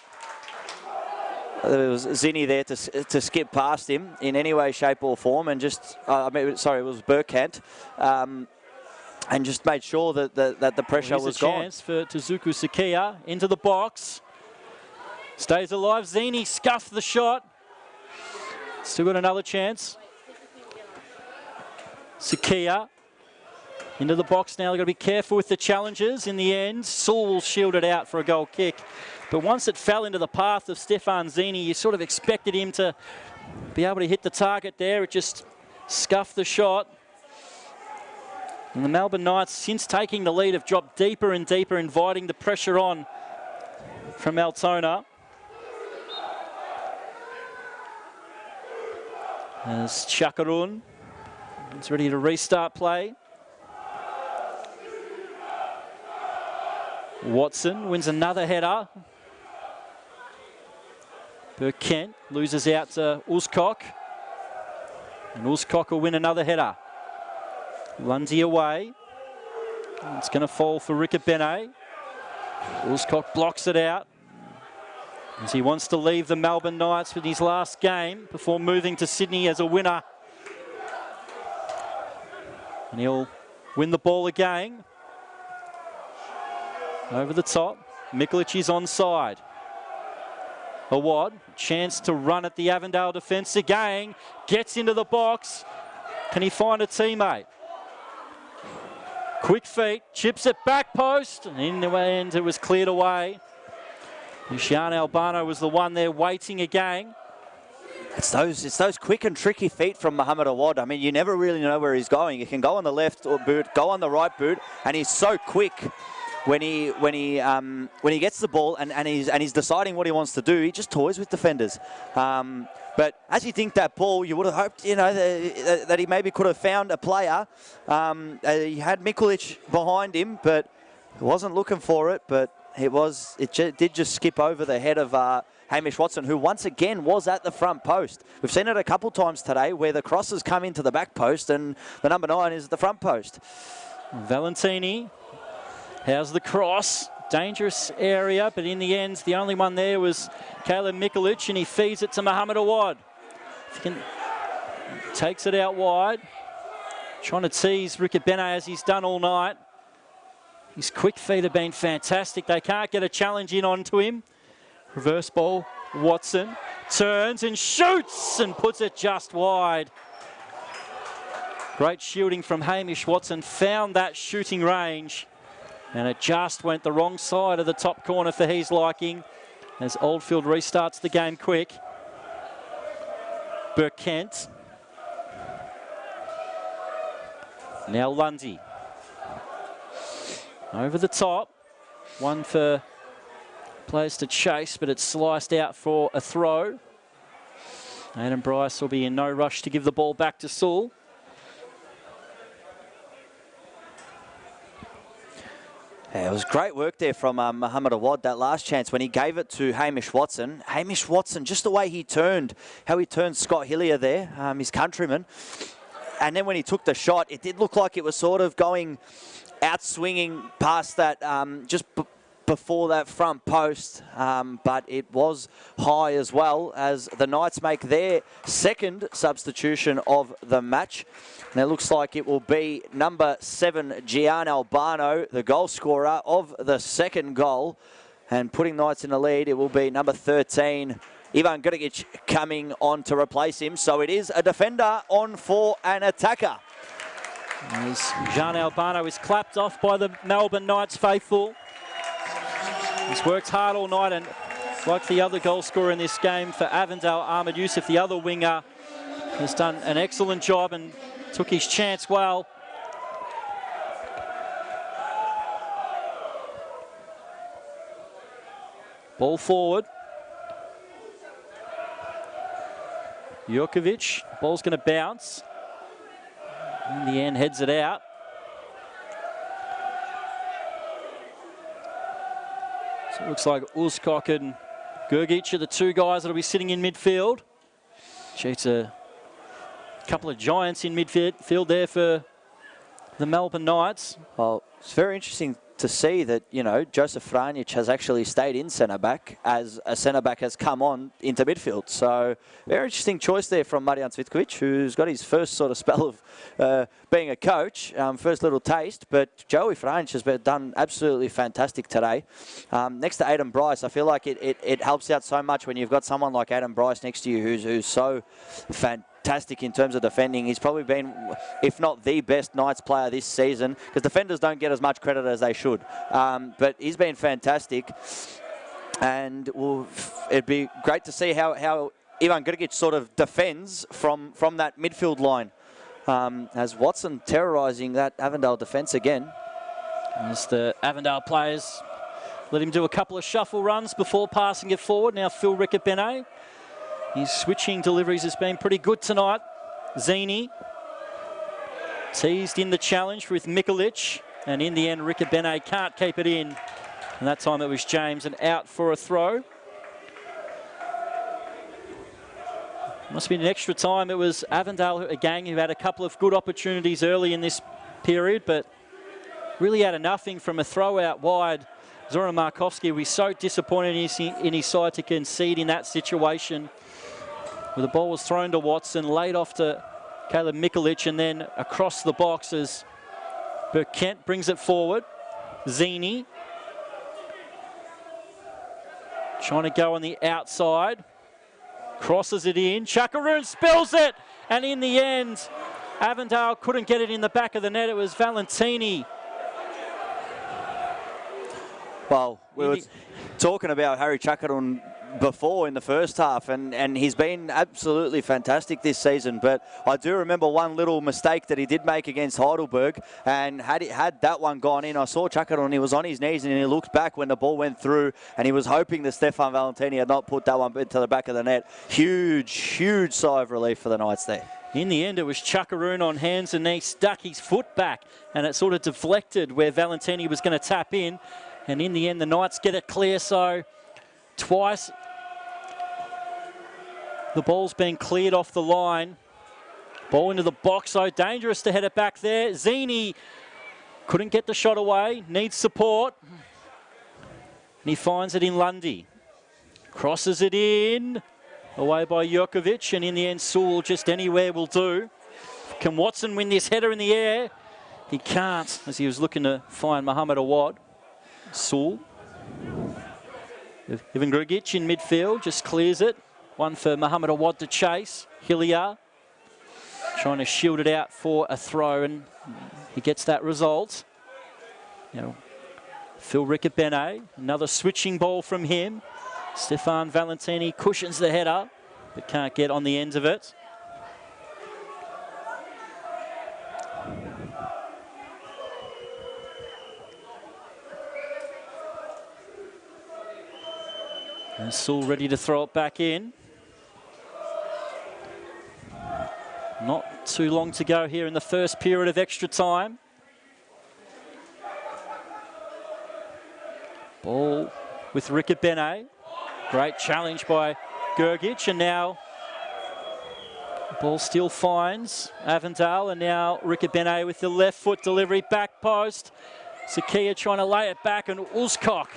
was Zinni there to skip past him in any way, shape or form, and just, sorry, it was Burkent, and just made sure that the pressure was gone. Chance for Tezuku Sakia into the box. Stays alive. Zinni scuffed the shot. Still got another chance. Sakia into the box now. They've got to be careful with the challenges. In the end, Sewell shielded out for a goal kick. But once it fell into the path of Stefan Zinni, you sort of expected him to be able to hit the target there. It just scuffed the shot. And the Melbourne Knights, since taking the lead, have dropped deeper and deeper, inviting the pressure on from Altona. As Chakarun is ready to restart play. Watson wins another header. Burkent loses out to Uzkok. And Uzkok will win another header. Lundy away. It's going to fall for Rickett Benet. Woolscock blocks it out as he wants to leave the Melbourne Knights with his last game before moving to Sydney as a winner. And he'll win the ball again. Over the top. Mikulic is onside. Awad, chance to run at the Avondale defence again. Gets into the box. Can he find a teammate? Quick feet, chips it back post, and in the end it was cleared away. Sean Albano was the one there waiting again. It's those quick and tricky feet from Mohamed Awad. I mean, you never really know where he's going. He can go on the left boot, go on the right boot, and he's so quick when he gets the ball and he's deciding what he wants to do. He just toys with defenders. But as you think that ball, you would have hoped, you know, that he maybe could have found a player. He had Mikulic behind him, but he wasn't looking for it. But it did just skip over the head of Hamish Watson, who once again was at the front post. We've seen it a couple times today where the crosses come into the back post and the number 9 is at the front post. Valentini has the cross. Dangerous area, but in the end, the only one there was Caleb Mikulic, and he feeds it to Mohamed Awad. Takes it out wide. Trying to tease Rickett Bene as he's done all night. His quick feet have been fantastic. They can't get a challenge in onto him. Reverse ball, Watson turns and shoots and puts it just wide. Great shooting from Hamish Watson, found that shooting range, and it just went the wrong side of the top corner for his liking as Oldfield restarts the game quick. Burkent. Now Lundy. Over the top. One for players to chase, but it's sliced out for a throw. Adam Bryce will be in no rush to give the ball back to Sewell. Yeah, it was great work there from Mohamed Awad, that last chance when he gave it to Hamish Watson. Hamish Watson, just the way he turned, how he turned Scott Hillier there, his countryman. And then when he took the shot, it did look like it was sort of going out swinging past that, just before that front post, but it was high as well as the Knights make their second substitution of the match. And it looks like it will be number 7, Gian Albano, the goal scorer of the second goal. And putting Knights in the lead, it will be number 13, Ivan Gurgic, coming on to replace him. So it is a defender on for an attacker. As Gian Albano is clapped off by the Melbourne Knights faithful. He's worked hard all night, and like the other goal scorer in this game for Avondale, Ahmed Youssef, the other winger, has done an excellent job and took his chance well. Ball forward. Jurkovic, ball's going to bounce. In the end, heads it out. So it looks like Woolscock and Gurgic are the two guys that will be sitting in midfield. Gee, it's a couple of giants in midfield there for the Melbourne Knights. Well, it's very interesting to see that, you know, Joseph Franjic has actually stayed in centre-back as a centre-back has come on into midfield. So, very interesting choice there from Marijan Cvitkovic, who's got his first sort of spell of being a coach, first little taste. But Joey Franjic has done absolutely fantastic today. Next to Adam Bryce, I feel like it helps out so much when you've got someone like Adam Bryce next to you who's so fantastic in terms of defending. He's probably been, if not the best Knights player this season, because defenders don't get as much credit as they should. But he's been fantastic, and it'd be great to see how Ivan Grgic sort of defends from that midfield line. As Watson terrorising that Avondale defence again. As the Avondale players let him do a couple of shuffle runs before passing it forward. Now Phil Rickett Bene. His switching deliveries has been pretty good tonight. Zini teased in the challenge with Mikulic, and in the end Rickett Bene can't keep it in. And that time it was James, and out for a throw. Must have been an extra time. It was Avondale again who had a couple of good opportunities early in this period, but really out of nothing from a throw out wide Zoran Markovski will be so disappointed in his side to concede in that situation. Where the ball was thrown to Watson, laid off to Caleb Mikulic, and then across the box as Burkent brings it forward. Zini trying to go on the outside. Crosses it in. Chakaroon spills it. And in the end, Avondale couldn't get it in the back of the net. It was Valentini. Well, we were talking about Harry Chakaroon before in the first half, and he's been absolutely fantastic this season. But I do remember one little mistake that he did make against Heidelberg, and had that one gone in, I saw Chakaroon, he was on his knees and he looked back when the ball went through, and he was hoping that Stefan Valentini had not put that one into the back of the net. Huge sigh of relief for the Knights there. In the end, it was Chakaroon on hands and knees, stuck his foot back, and it sort of deflected where Valentini was going to tap in. And in the end, the Knights get it clear, so twice the ball's been cleared off the line. Ball into the box, so dangerous to head it back there. Zini couldn't get the shot away, needs support. And he finds it in Lundy. Crosses it in, away by Jurkovic, and in the end, Sewell just anywhere will do. Can Watson win this header in the air? He can't, as he was looking to find Mohamed Awad. Sewell. Ivan Grugic in midfield, just clears it. One for Mohamed Awad to chase. Hilliard trying to shield it out for a throw, and he gets that result. Now, Phil Riccobene, another switching ball from him. Stefan Valentini cushions the header, but can't get on the ends of it. And Sewell ready to throw it back in. Not too long to go here in the first period of extra time. Ball with Riccobene. Great challenge by Gergic, and now ball still finds Avondale, and now Riccobene with the left foot delivery, back post. Sakia trying to lay it back, and Ulskog.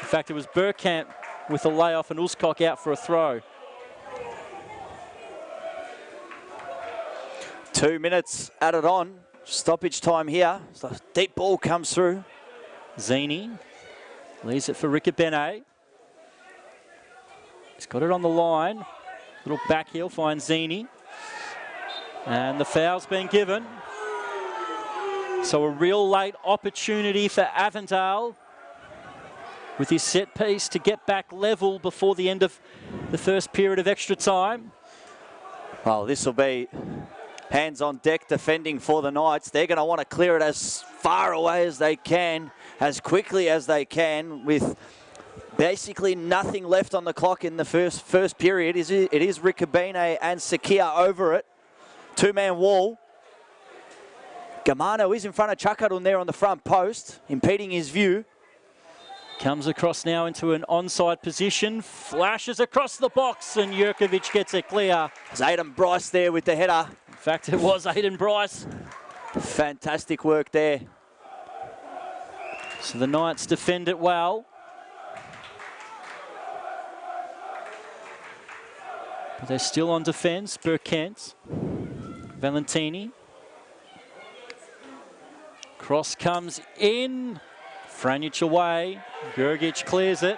In fact, it was Burkamp with a layoff and Ulskog out for a throw. 2 minutes added on. Stoppage time here. So deep ball comes through. Zini leaves it for Riccobene. He's got it on the line. Little back heel finds Zini. And the foul's been given. So a real late opportunity for Avondale with his set piece to get back level before the end of the first period of extra time. Well, this will be hands on deck defending for the Knights. They're going to want to clear it as far away as they can, as quickly as they can, with basically nothing left on the clock in the first period. It is Riccobene and Sakia over it. Two-man wall. Gamano is in front of Chakaroon there on the front post, impeding his view. Comes across now into an onside position, flashes across the box, and Jurkovic gets it clear. It's Aidan Bryce there with the header. In fact, it was Aidan Bryce. Fantastic work there. So the Knights defend it well. But they're still on defence. Burkent, Valentini. Cross comes in. Franjic away. Gergic clears it.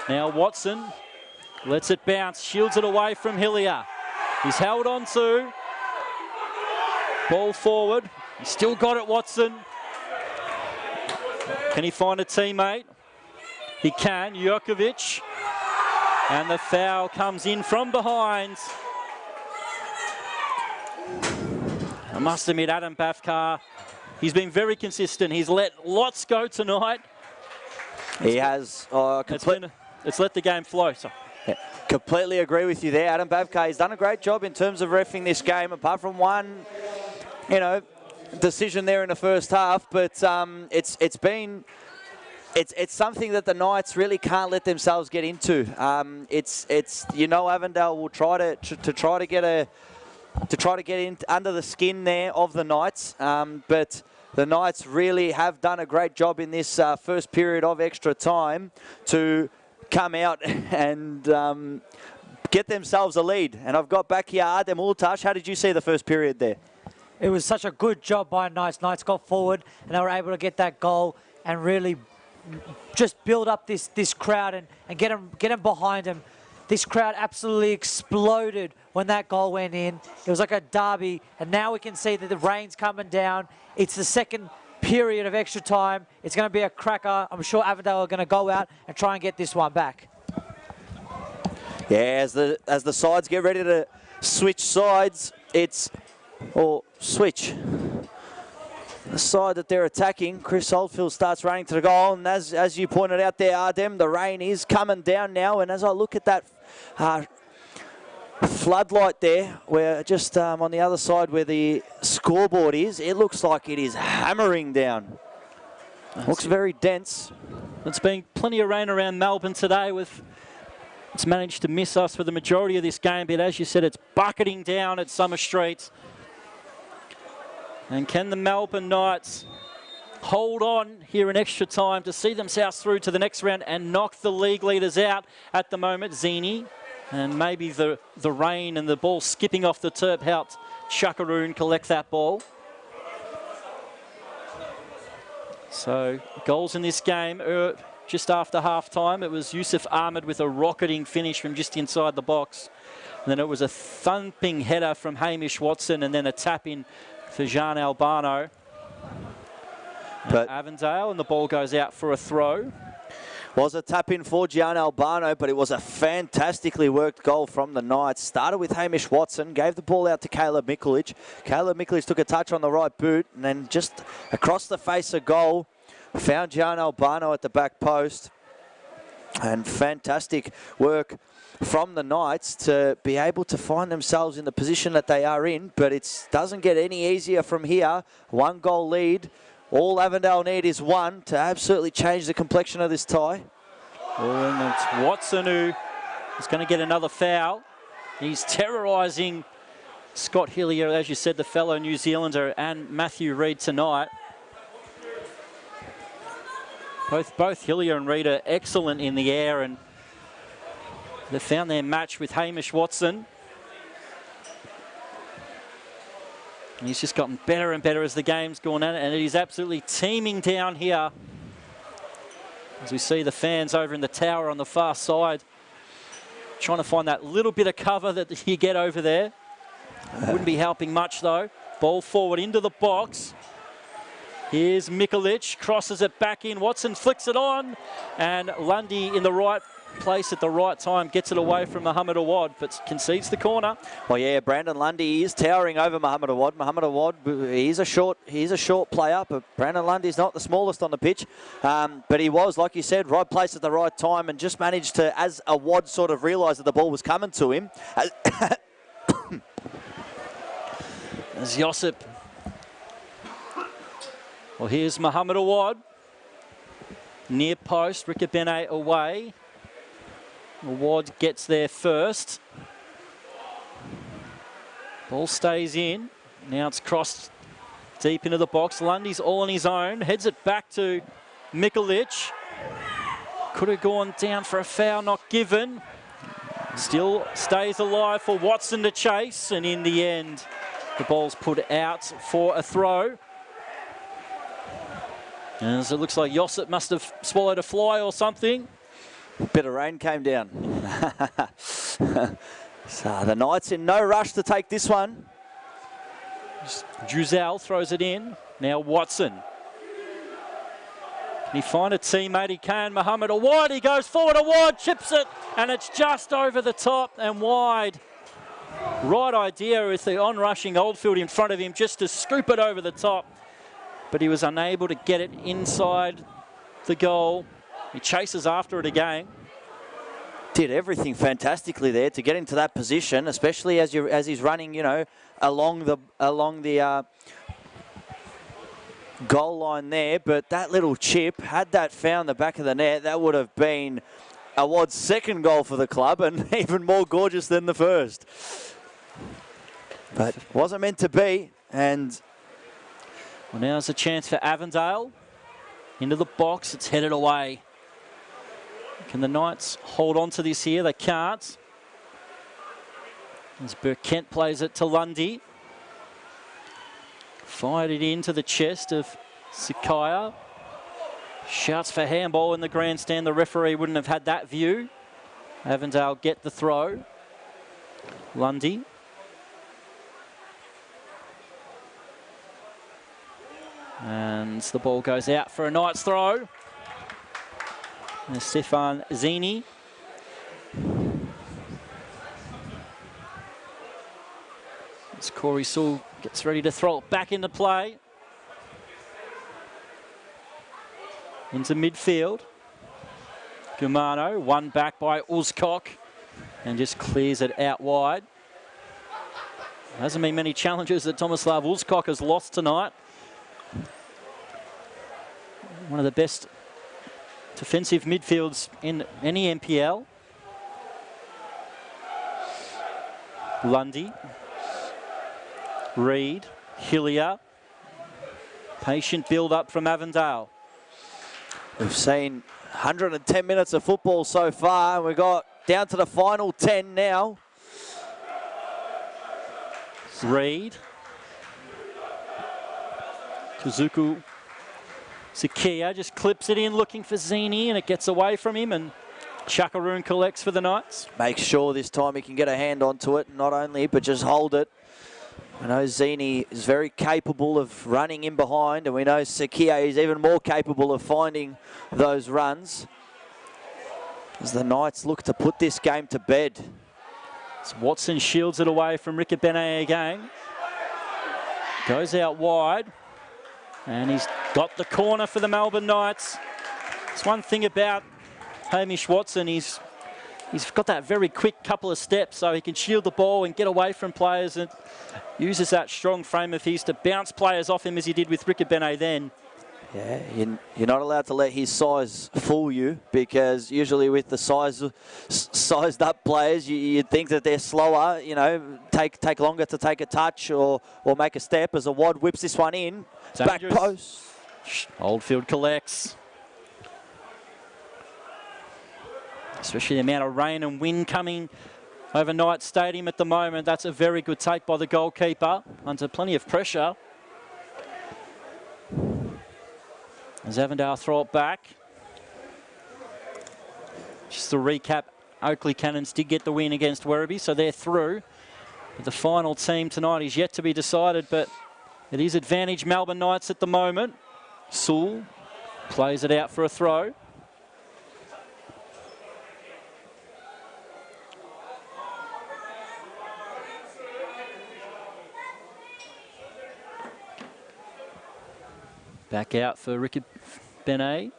Now Watson lets it bounce, shields it away from Hilliard. He's held on to. Ball forward. He's still got it, Watson. Can he find a teammate? He can. Jurkovic. And the foul comes in from behind. I must admit, Adam Bafkar, he's been very consistent. He's let lots go tonight. He has. It's let the game flow. So. Yeah, completely agree with you there. Adam Bavkar, he's done a great job in terms of reffing this game, apart from one, decision there in the first half. But it's something that the Knights really can't let themselves get into. Avondale will try to get in under the skin there of the Knights, but the Knights really have done a great job in this first period of extra time to come out and get themselves a lead. And I've got back here Adem Ultash. How did you see the first period there? It was such a good job by Knights. Knights got forward and they were able to get that goal and really just build up this crowd and get them behind them. This crowd absolutely exploded when that goal went in. It was like a derby, and now we can see that the rain's coming down. It's the second period of extra time. It's going to be a cracker. I'm sure Avondale are going to go out and try and get this one back. Yeah, as the sides get ready to switch sides, switch. The side that they're attacking, Chris Oldfield starts running to the goal, and as you pointed out there, Ardem, the rain is coming down now, and as I look at that floodlight there, where just on the other side where the scoreboard is, it looks like it is hammering down. Looks very dense. There's been plenty of rain around Melbourne today. It's managed to miss us for the majority of this game, but as you said, it's bucketing down at Summer Street. And can the Melbourne Knights hold on here in extra time to see themselves through to the next round and knock the league leaders out at the moment, Zini? And maybe the rain and the ball skipping off the turf helped Chuckaroon collect that ball. So goals in this game just after half-time. It was Yusuf Ahmed with a rocketing finish from just inside the box. And then it was a thumping header from Hamish Watson and then a tap-in for Jean Albano. But Avondale, and the ball goes out for a throw. Was a tap-in for Gian Albano, but it was a fantastically worked goal from the Knights. Started with Hamish Watson, gave the ball out to Caleb Mikulich. Caleb Mikulich took a touch on the right boot, and then just across the face of goal, found Gian Albano at the back post. And fantastic work from the Knights to be able to find themselves in the position that they are in, but it doesn't get any easier from here. 1 goal lead. All Avondale need is 1 to absolutely change the complexion of this tie. Oh, and it's Watson who is going to get another foul. He's terrorising Scott Hillier, as you said, the fellow New Zealander, and Matthew Reid tonight. Both Hillier and Reid are excellent in the air, and they found their match with Hamish Watson. And he's just gotten better and better as the game's gone on, and it is absolutely teeming down here. As we see the fans over in the tower on the far side, trying to find that little bit of cover that you get over there. Wouldn't be helping much though. Ball forward into the box. Here's Mikulich, crosses it back in. Watson flicks it on, and Lundy in the right place at the right time gets it away from Muhammad Awad, but concedes the corner. Well, yeah, Brandon Lundy is towering over Muhammad Awad. Muhammad Awad, he's a short player, but Brandon Lundy's not the smallest on the pitch. But he was, like you said, right place at the right time, and just managed to, as Awad sort of realised that the ball was coming to him. As Josip. Well, here's Muhammad Awad. Near post, Rikabene away. Awad gets there first. Ball stays in. Now it's crossed deep into the box. Lundy's all on his own. Heads it back to Mikulich. Could have gone down for a foul, not given. Still stays alive for Watson to chase. And in the end, the ball's put out for a throw. As it looks like Josip must have swallowed a fly or something. A bit of rain came down. So the Knights in no rush to take this one. Giselle throws it in. Now Watson. Can he find a teammate? He can. Muhammad Awad, he goes forward. Awad chips it, and it's just over the top and wide. Right idea with the on-rushing Oldfield in front of him just to scoop it over the top. But he was unable to get it inside the goal. He chases after it again. Did everything fantastically there to get into that position, especially as he's running, you know, along the goal line there. But that little chip, had that found the back of the net, that would have been Awad's second goal for the club, and even more gorgeous than the first. But wasn't meant to be, and Well, now's a chance for Avondale. Into the box, it's headed away. Can the Knights hold on to this here? They can't. As Burkent plays it to Lundy. Fired it into the chest of Sakaya. Shouts for handball in the grandstand. The referee wouldn't have had that view. Avondale get the throw. Lundy. And the ball goes out for a Knights throw. And Stefan Zini. As Corey Sewell gets ready to throw it back into play. Into midfield. Gumano, one back by Uzkok, and just clears it out wide. Hasn't been many challenges that Tomislav Uzkok has lost tonight. One of the best defensive midfields in any NPL. Lundy. Reed. Hillier. Patient build-up from Avondale. We've seen 110 minutes of football so far, and we've got down to the final 10 now. Reed. Kazuku Sakia just clips it in, looking for Zini, and it gets away from him, and Chakaroon collects for the Knights. Make sure this time he can get a hand onto it, not only, but just hold it. I know Zini is very capable of running in behind, and we know Sakia is even more capable of finding those runs. As the Knights look to put this game to bed. As Watson shields it away from Rikabene again. Goes out wide. And he's got the corner for the Melbourne Knights. It's one thing about Hamish Watson, he's got that very quick couple of steps, so he can shield the ball and get away from players, and uses that strong frame of his to bounce players off him as he did with Rikabene then. Yeah, you're not allowed to let his size fool you, because usually with the sized up players, you'd think that they're slower, you know, take longer to take a touch or make a step, as a wad whips this one in. Back post. Oldfield collects. Especially the amount of rain and wind coming over Knights Stadium at the moment. That's a very good take by the goalkeeper, under plenty of pressure. As Avondale throw it back. Just to recap, Oakley Cannons did get the win against Werribee, so they're through. But the final team tonight is yet to be decided, but it is advantage Melbourne Knights at the moment. Sewell plays it out for a throw. Back out for Ricky Benet.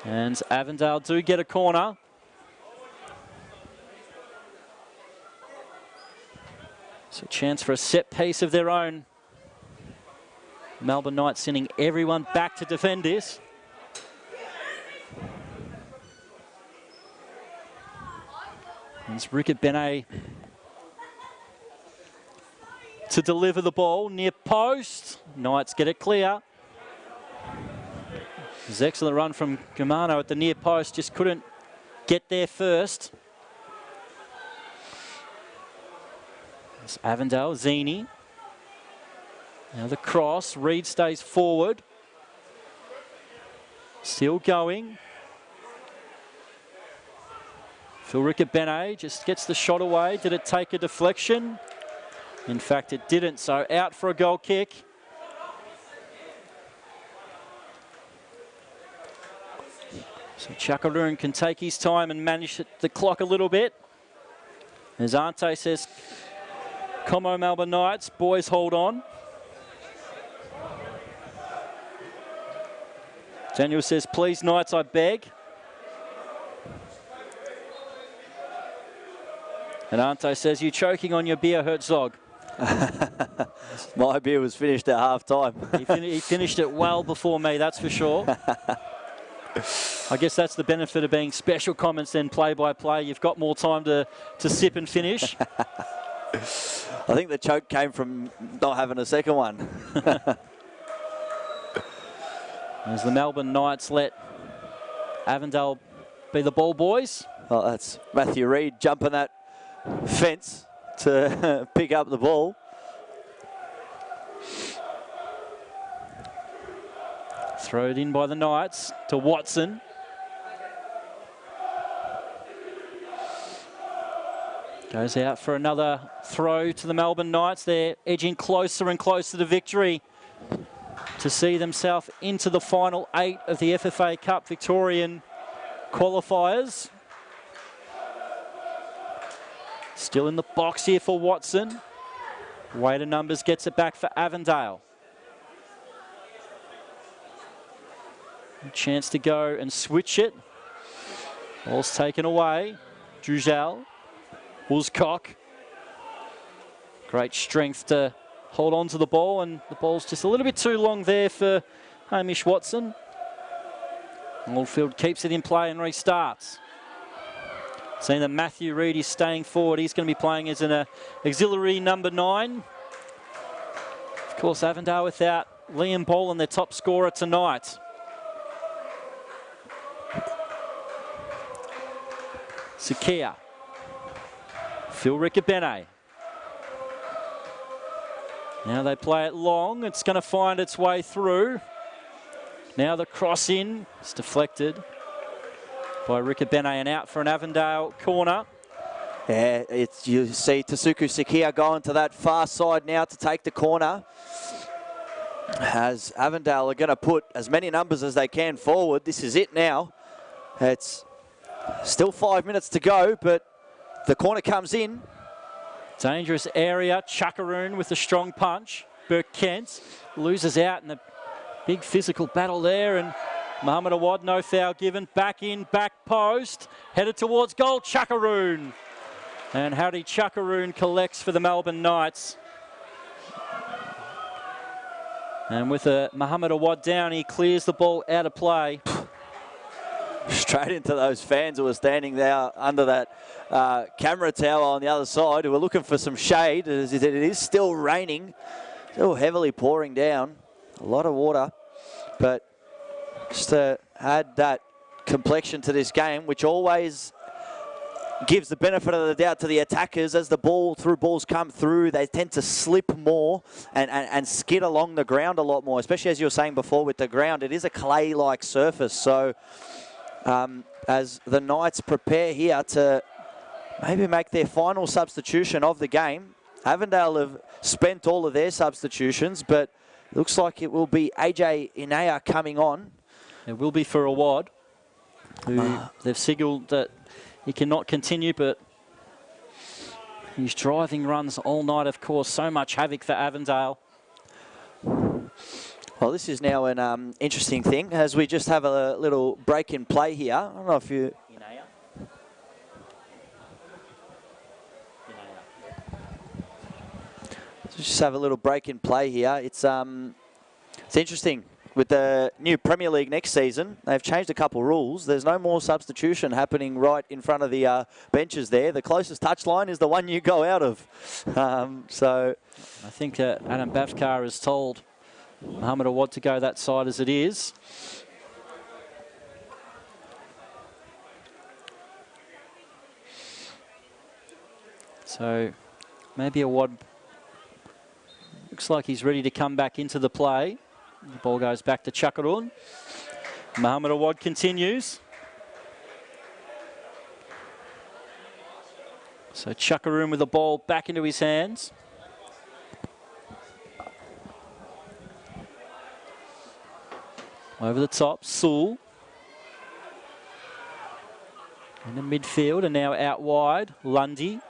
And Avondale do get a corner. So a chance for a set piece of their own. Melbourne Knights sending everyone back to defend this. And it's Ricky Benet to deliver the ball near post. Knights get it clear. It was an excellent run from Gumano at the near post, just couldn't get there first. It's Avondale, Zini. Now the cross, Reed stays forward. Still going. Philrica Benet just gets the shot away. Did it take a deflection? In fact, it didn't, so out for a goal kick. So Chakaroon can take his time and manage the clock a little bit. As Ante says, Como Melbourne Knights, boys hold on. Daniel says, please Knights, I beg. And Ante says, you choking on your beer, Herzog. My beer was finished at half time. He finished it well before me, that's for sure. I guess that's the benefit of being special comments than play-by-play. You've got more time to sip and finish. I think the choke came from not having a second one. As the Melbourne Knights let Avondale be the ball boys. Well, that's Matthew Reid jumping that fence to pick up the ball. Thrown in by the Knights to Watson. Goes out for another throw to the Melbourne Knights. They're edging closer and closer to victory to see themselves into the final 8 of the FFA Cup Victorian qualifiers. Still in the box here for Watson. Weight of numbers gets it back for Avondale. A chance to go and switch it. Ball's taken away. Drujal. Woolscock. Great strength to hold on to the ball, and the ball's just a little bit too long there for Hamish Watson. Oldfield keeps it in play and restarts. Seeing that Matthew Reid is staying forward. He's going to be playing as an auxiliary number 9. Of course, Avondale without Liam Boland, their top scorer tonight. Sakia. Phil Riccobene. Now they play it long. It's going to find its way through. Now the cross in. It's deflected by Riccobene and out for an Avondale corner. Yeah, you see Tasuku Sakia going to that far side now to take the corner. As Avondale are going to put as many numbers as they can forward. This is it now. It's still 5 minutes to go, but the corner comes in. Dangerous area. Chuckaroon with a strong punch. Burke Kent loses out in a big physical battle there, and Mohamed Awad, no foul given. Back in, back post. Headed towards goal, Chuckaroon. And Harry Chuckaroon collects for the Melbourne Knights. And with a Mohamed Awad down, he clears the ball out of play. Straight into those fans who were standing there under that camera tower on the other side, who were looking for some shade, as it is still raining, still heavily pouring down. A lot of water, but just to add that complexion to this game, which always gives the benefit of the doubt to the attackers. As the balls come through, they tend to slip more and skid along the ground a lot more, especially as you were saying before with the ground. It is a clay-like surface, so as the Knights prepare here to maybe make their final substitution of the game. Avondale have spent all of their substitutions, but looks like it will be AJ Inea coming on. It will be for Awad, who they've signalled that he cannot continue, but his driving runs all night, of course, so much havoc for Avondale. Well, this is now an interesting thing, as we just have a little break in play here. I don't know if you... Just have a little break in play here. It's interesting. With the new Premier League next season, they've changed a couple rules. There's no more substitution happening right in front of the benches there. The closest touchline is the one you go out of. So I think Adam Bafkar has told Mohamed Awad to go that side as it is. So maybe Awad looks like he's ready to come back into the play. The ball goes back to Chuckaroon. Mohamed Awad continues. So Chuckaroon with the ball back into his hands. Over the top, Sewell. In the midfield and now out wide. Lundy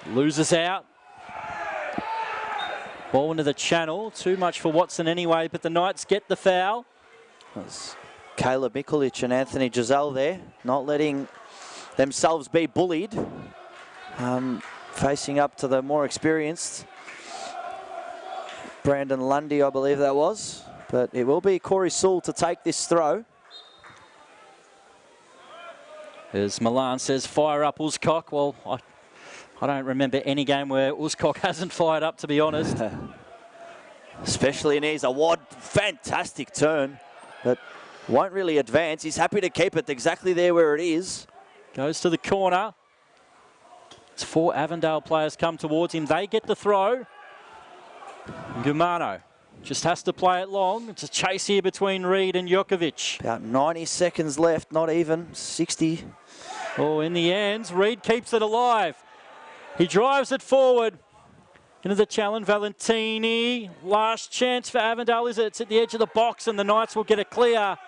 loses out. Ball into the channel. Too much for Watson anyway, but the Knights get the foul. That's Caleb Mikulic and Anthony Giselle there, not letting themselves be bullied. Facing up to the more experienced Brandon Lundy, I believe that was. But it will be Corey Sewell to take this throw. As Milan says, fire up Uzcock. Well, I don't remember any game where Uzcock hasn't fired up, to be honest. Especially in his a wide, fantastic turn, but won't really advance. He's happy to keep it exactly there where it is. Goes to the corner. It's 4 Avondale players come towards him. They get the throw. Gumano just has to play it long. It's a chase here between Reid and Jokovic. About 90 seconds left, not even 60. Oh, in the end, Reid keeps it alive. He drives it forward. Into the challenge, Valentini. Last chance for Avondale, is it? It's at the edge of the box and the Knights will get it clear.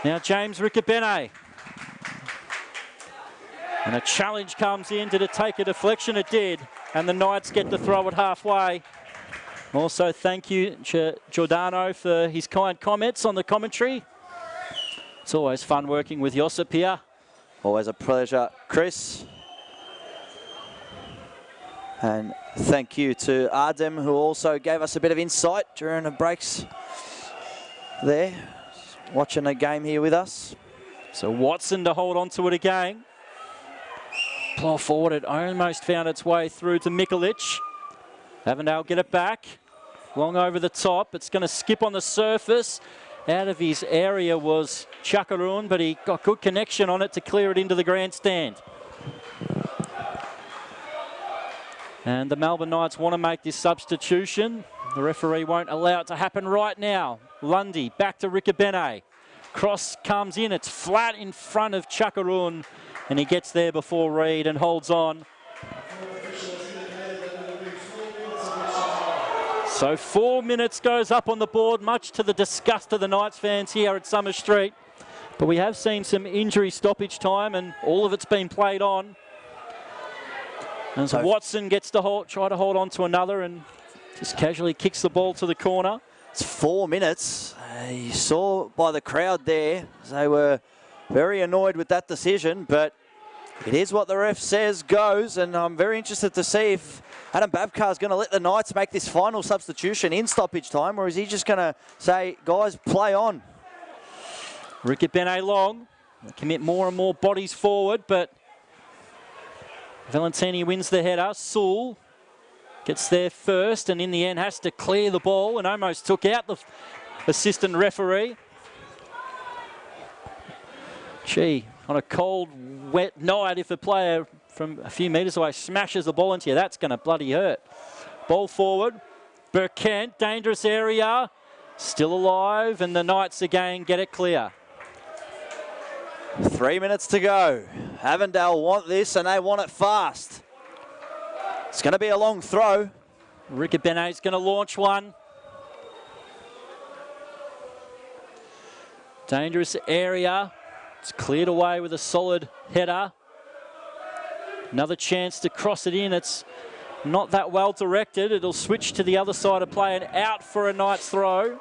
Now James Ricabene. And a challenge comes in. Did it take a deflection? It did. And the Knights get the throw at halfway. Also, thank you, Giordano, for his kind comments on the commentary. It's always fun working with Josip here. Always a pleasure, Chris. And thank you to Ardem, who also gave us a bit of insight during the breaks there, watching the game here with us. So Watson to hold on to it again. Plough forward, it almost found its way through to Mikulic. Avondale get it back. Long over the top. It's going to skip on the surface. Out of his area was Chakarun, but he got good connection on it to clear it into the grandstand. And the Melbourne Knights want to make this substitution. The referee won't allow it to happen right now. Lundy back to Ricabene. Cross comes in. It's flat in front of Chakarun. And he gets there before Reid and holds on. So 4 minutes goes up on the board, much to the disgust of the Knights fans here at Summer Street. But we have seen some injury stoppage time and all of it's been played on. And so Watson gets to try to hold on to another and just casually kicks the ball to the corner. It's 4 minutes. You saw by the crowd there, they were very annoyed with that decision, but it is what the ref says goes, and I'm very interested to see if Adam Babkar is going to let the Knights make this final substitution in stoppage time, or is he just going to say, guys, play on? Ricabene long, commit more and more bodies forward, but Valentini wins the header. Sewell gets there first and in the end has to clear the ball and almost took out the assistant referee. Gee, on a cold, wet night, if a player from a few metres away smashes the ball into you, that's going to bloody hurt. Ball forward. Burkent, dangerous area. Still alive, and the Knights again get it clear. 3 minutes to go. Avondale want this, and they want it fast. It's going to be a long throw. Ricabene's going to launch one. Dangerous area. It's cleared away with a solid header. Another chance to cross it in. It's not that well directed. It'll switch to the other side of play and out for a Knights throw.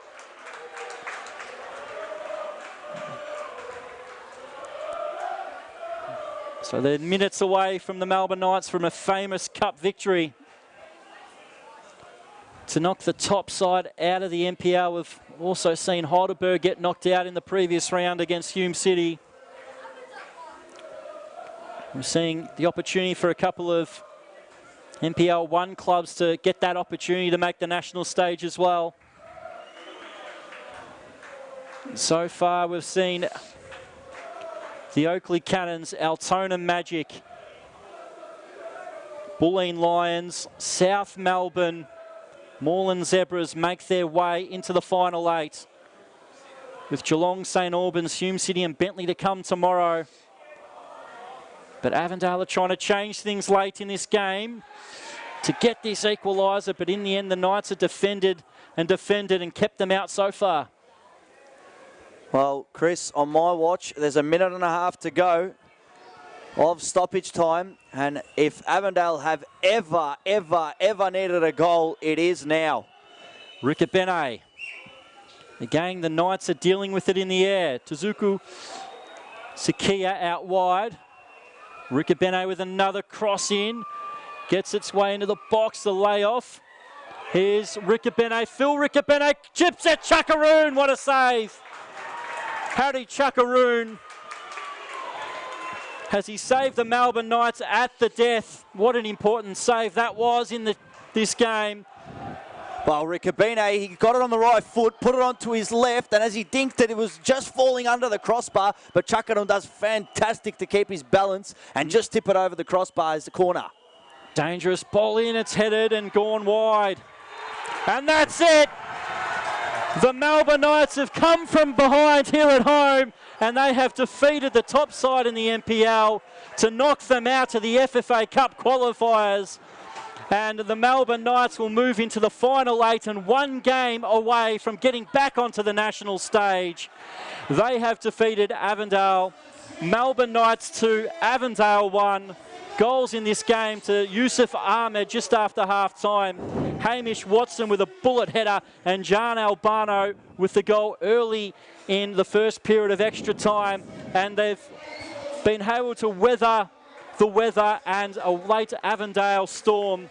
So they're minutes away from the Melbourne Knights from a famous cup victory. To knock the top side out of the NPL, we've also seen Heidelberg get knocked out in the previous round against Hume City. We're seeing the opportunity for a couple of NPL 1 clubs to get that opportunity to make the national stage as well. So far we've seen the Oakley Cannons, Altona Magic, Bulleen Lions, South Melbourne, Moreland Zebras make their way into the final 8. With Geelong, St Albans, Hume City and Bentley to come tomorrow. But Avondale are trying to change things late in this game to get this equaliser, but in the end the Knights have defended and kept them out so far. Well, Chris, on my watch, there's a minute and a half to go of stoppage time, and if Avondale have ever needed a goal, it is now. Ricabene. Again, the Knights are dealing with it in the air. Tuzuku Sakia out wide. Ricabene with another cross in. Gets its way into the box, the layoff. Here's Ricabene. Phil Ricabene chips at Chakarun. What a save. Harry Chakarun as he saved the Melbourne Knights at the death. What an important save that was in this game. Well, Riccobene, he got it on the right foot, put it onto his left, and as he dinked it, it was just falling under the crossbar, but Chakaron does fantastic to keep his balance and just tip it over the crossbar as the corner. Dangerous ball in, it's headed and gone wide. And that's it! The Melbourne Knights have come from behind here at home, and they have defeated the top side in the NPL to knock them out to the FFA Cup qualifiers. And the Melbourne Knights will move into the final 8 and one game away from getting back onto the national stage. They have defeated Avondale. Melbourne Knights 2, Avondale 1. Goals in this game to Yusuf Ahmed just after half-time. Hamish Watson with a bullet header and Jan Albano with the goal early in the first period of extra time. And they've been able to weather the weather and a late Avondale storm,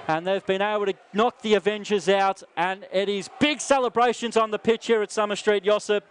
and they've been able to knock the Avengers out, and it is big celebrations on the pitch here at Summer Street, Josip.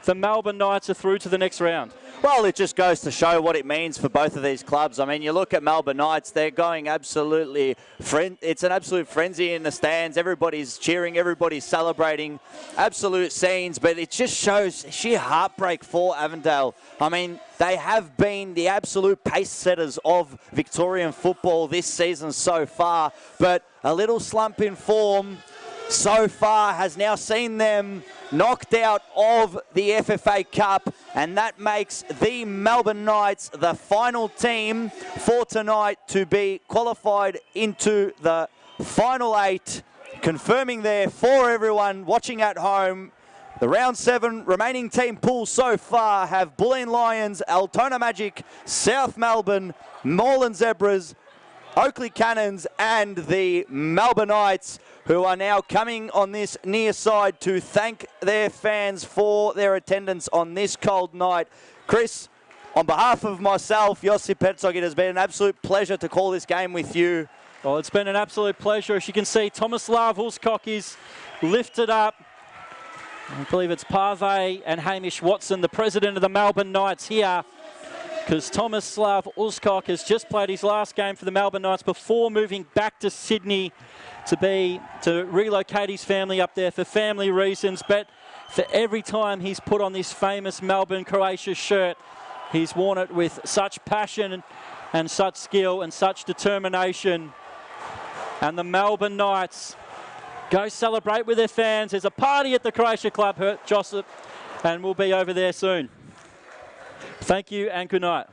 The Melbourne Knights are through to the next round. Well, it just goes to show what it means for both of these clubs. I mean, you look at Melbourne Knights, they're going absolutely, it's an absolute frenzy in the stands. Everybody's cheering, everybody's celebrating, absolute scenes, but it just shows sheer heartbreak for Avondale. I mean, they have been the absolute pace setters of Victorian football this season so far, but a little slump in form so far has now seen them knocked out of the FFA Cup, and that makes the Melbourne Knights the final team for tonight to be qualified into the final 8, confirming there for everyone watching at home. The round 7 remaining team pool so far have Bulleen Lions, Altona Magic, South Melbourne, Moreland Zebras, Oakley Cannons and the Melbourne Knights, who are now coming on this near side to thank their fans for their attendance on this cold night. Chris, on behalf of myself, Josip Herzog, it has been an absolute pleasure to call this game with you. Well, it's been an absolute pleasure. As you can see, Tomislav Ulskok is lifted up. I believe it's Parve and Hamish Watson, the president of the Melbourne Knights here, because Tomislav Ulskok has just played his last game for the Melbourne Knights before moving back to Sydney to relocate his family up there for family reasons. But for every time he's put on this famous Melbourne Croatia shirt, he's worn it with such passion and such skill and such determination. And the Melbourne Knights go celebrate with their fans. There's a party at the Croatia Club, Josip, and we'll be over there soon. Thank you and good night.